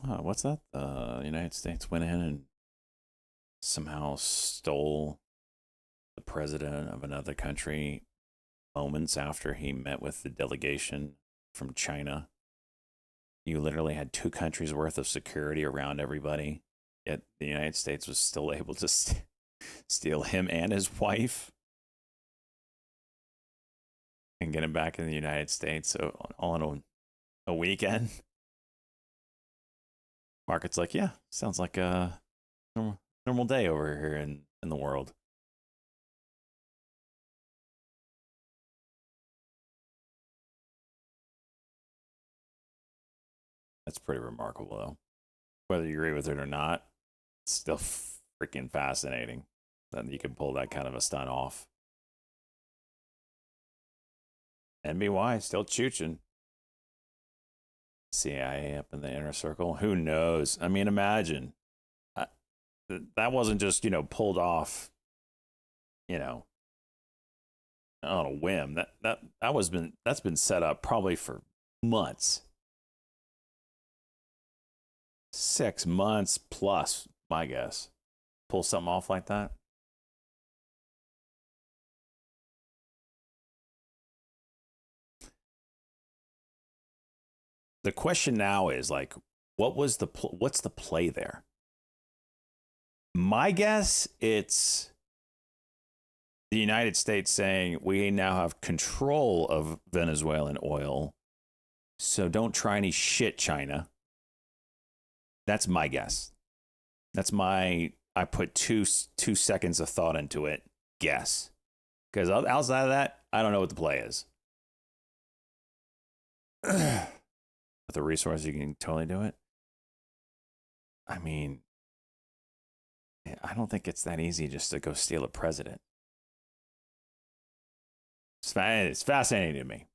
What's that? The United States went in and somehow stole the president of another country moments after he met with the delegation from China. You literally had two countries worth of security around everybody, yet the United States was still able to steal him and his wife and get him back in the United States. So all in a weekend. Market's like, yeah, sounds like a normal day over here in the world. That's pretty remarkable, though. Whether you agree with it or not, it's still freaking fascinating that you can pull that kind of a stunt off. NBY still chooching. CIA up in the inner circle. Who knows? I mean, imagine that wasn't just pulled off, you know, on a whim. That's been set up probably for months. 6 months plus, my guess. Pull something off like that. The question now is like, what's the play there? My guess, it's the United States saying we now have control of Venezuelan oil, so don't try any shit, China. That's my guess. I put two seconds of thought into it. Guess. Because outside of that, I don't know what the play is. With the resources, you can totally do it. I mean, I don't think it's that easy just to go steal a president. It's fascinating to me.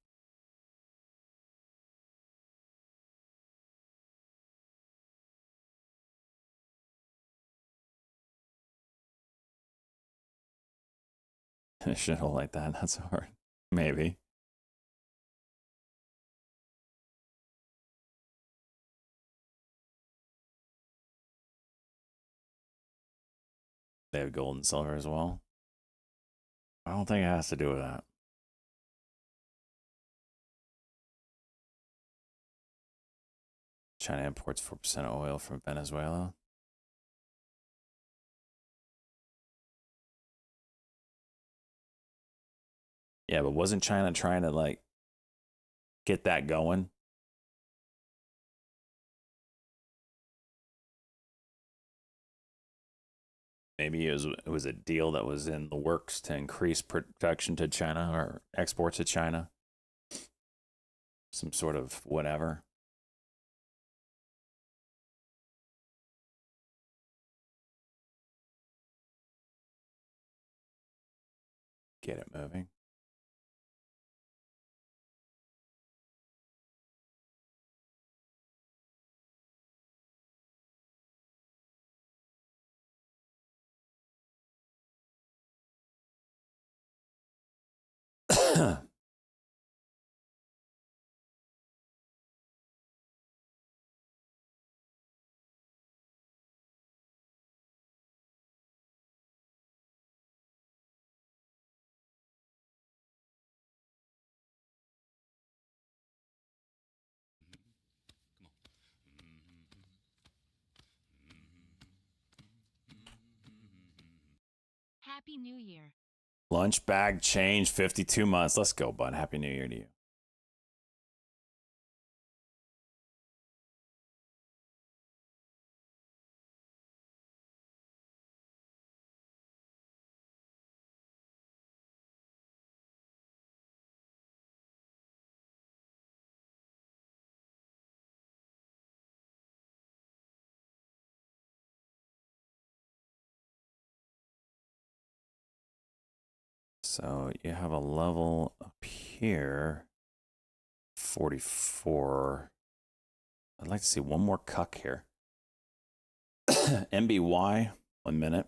A shithole like that, that's hard. Maybe. They have gold and silver as well. I don't think it has to do with that. China imports 4% of oil from Venezuela. Yeah, but wasn't China trying to like get that going? Maybe it was a deal that was in the works to increase production to China or exports to China. Some sort of whatever. Get it moving. Happy New Year. Lunch bag change 52 months. Let's go, bud. Happy New Year to you. So you have a level up here. 44. I'd like to see one more cuck here. MBY, 1 minute.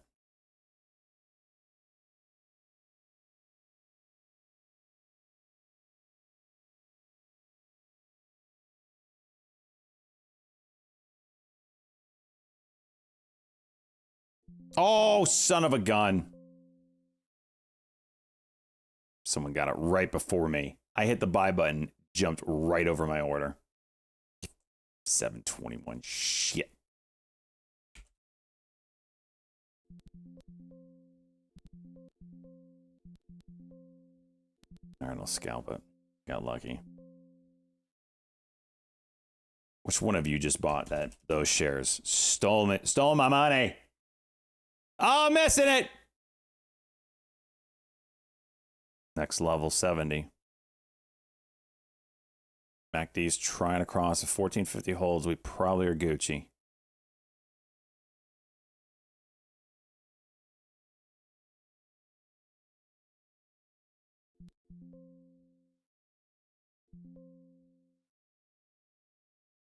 Oh, son of a gun. Someone got it right before me. I hit the buy button, jumped right over my order. 721. Shit. All right, I'll scalp it. Got lucky. Which one of you just bought those shares? Stole my money. Oh, I'm missing it. Next level 70. MACD's trying to cross. If 1450 holds, we probably are Gucci.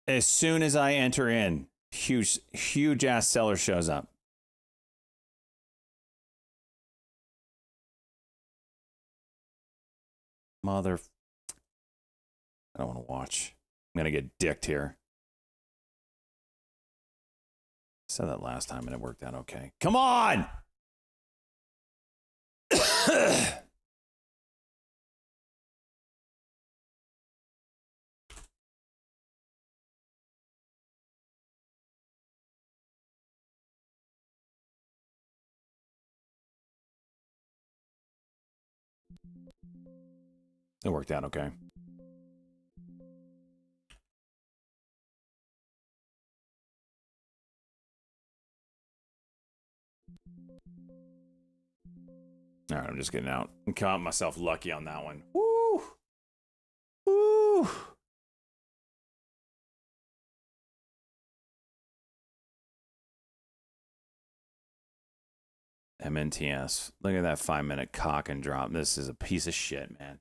As soon as I enter in, huge ass seller shows up. Mother. I don't want to watch. I'm going to get dicked here. I said that last time and it worked out okay. Come on! It worked out okay. All right, I'm just getting out. I'm counting myself lucky on that one. Woo! Woo! MNTS. Look at that 5-minute cock and drop. This is a piece of shit, man.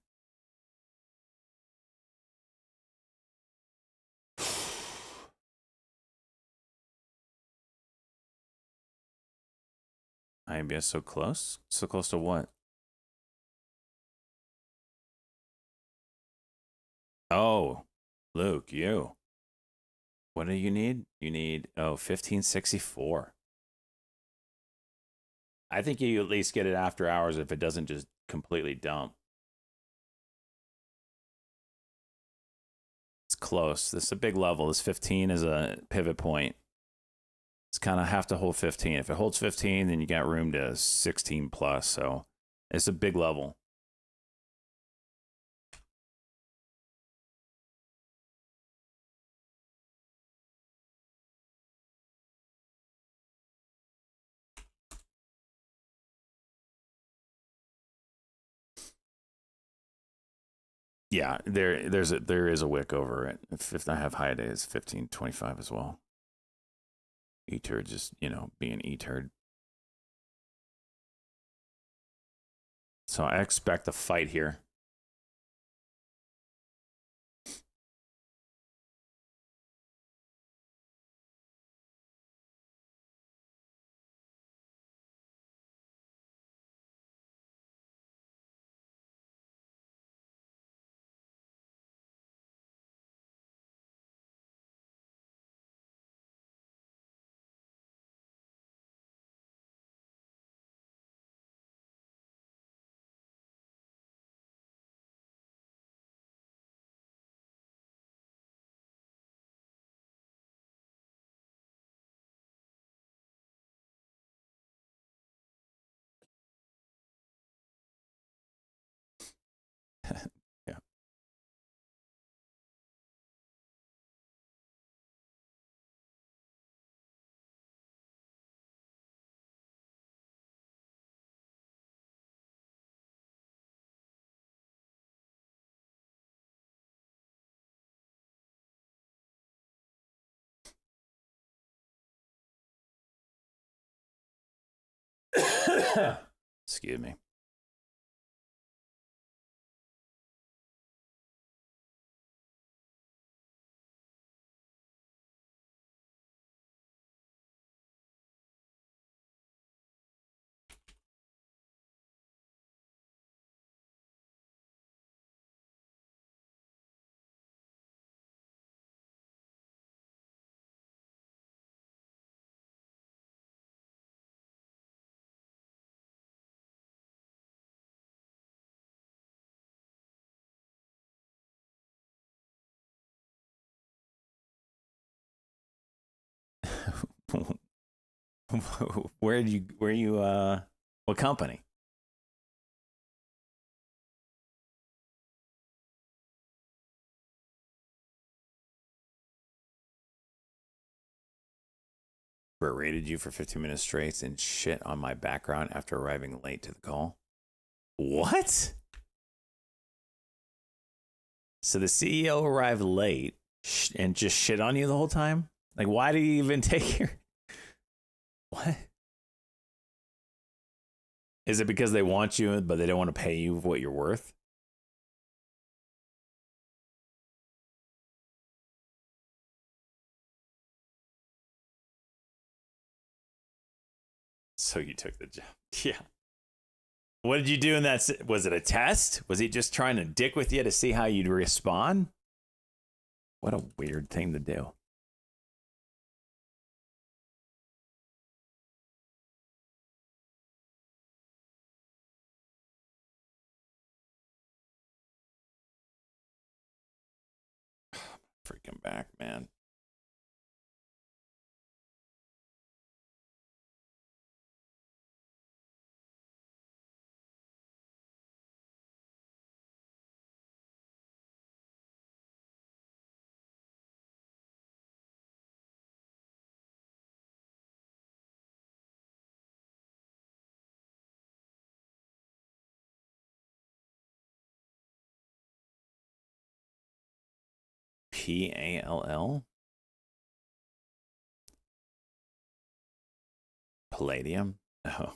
IMBS so close? So close to what? Oh, Luke, you. What do you need? You need, 1564. I think you at least get it after hours if it doesn't just completely dump. It's close. This is a big level. This 15 is a pivot point. It's kind of have to hold 15. If it holds 15, then you got room to 16 plus. So it's a big level. Yeah, there is a wick over it. If I have high days, 1525 as well. E-turd just, being E-turd. So I expect a fight here. Yeah. Excuse me. Where you what company? Berated you for 15 minutes straight and shit on my background after arriving late to the call. What? So the CEO arrived late and just shit on you the whole time? Like, why did he even take your... What? Is it because they want you, but they don't want to pay you what you're worth? So you took the job. Yeah. What did you do in that? Was it a test? Was he just trying to dick with you to see how you'd respond? What a weird thing to do. Freaking back, man. PALL? Palladium? Oh.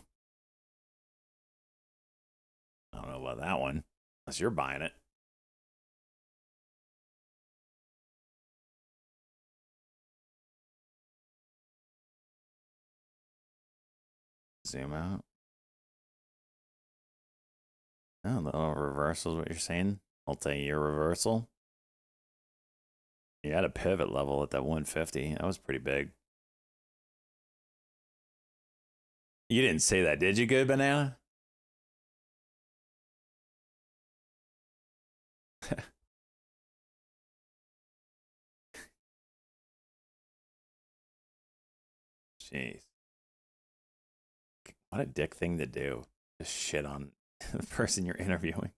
I don't know about that one. Unless you're buying it. Zoom out. Oh, the little reversal is what you're saying? Multi-year reversal? You had a pivot level at that 150. That was pretty big. You didn't say that, did you, Good Banana? Jeez. What a dick thing to do. Just shit on the person you're interviewing.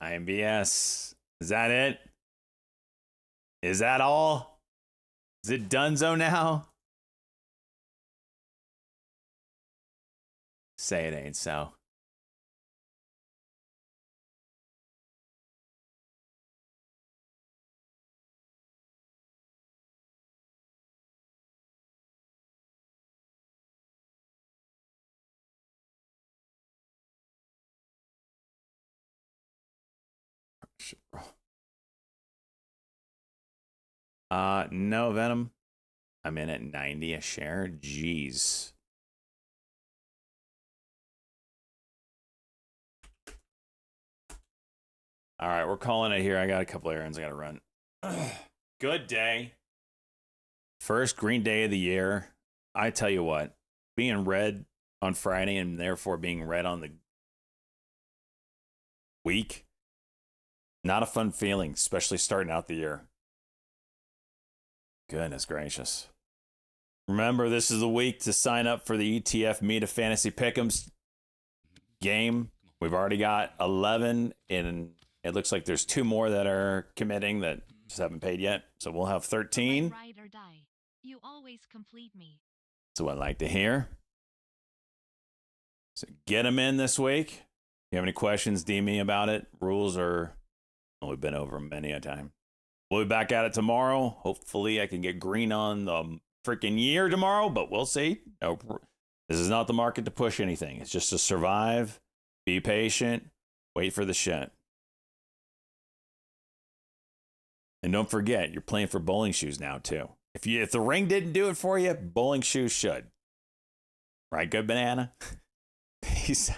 IMBS. Is that it? Is that all? Is it donezo now? Say it ain't so. No, Venom. I'm in at 90 a share. Jeez. All right, we're calling it here. I got a couple errands I got to run. Good day. First green day of the year. I tell you what, being red on Friday and therefore being red on the week, not a fun feeling, especially starting out the year. Goodness gracious. Remember, this is the week to sign up for the ETF Meta Fantasy Pick'ems game. We've already got 11, and it looks like there's 2 more that are committing that just haven't paid yet. So we'll have 13. Ride or die. You always complete me. That's what I like to hear. So get them in this week. If you have any questions, DM me about it. Rules are, we've been over 'em many a time. We'll be back at it tomorrow. Hopefully I can get green on the freaking year tomorrow, but we'll see. No, this is not the market to push anything. It's just to survive, be patient, wait for the shit. And don't forget, you're playing for bowling shoes now too. If the ring didn't do it for you, bowling shoes should. Right, good banana? Peace out.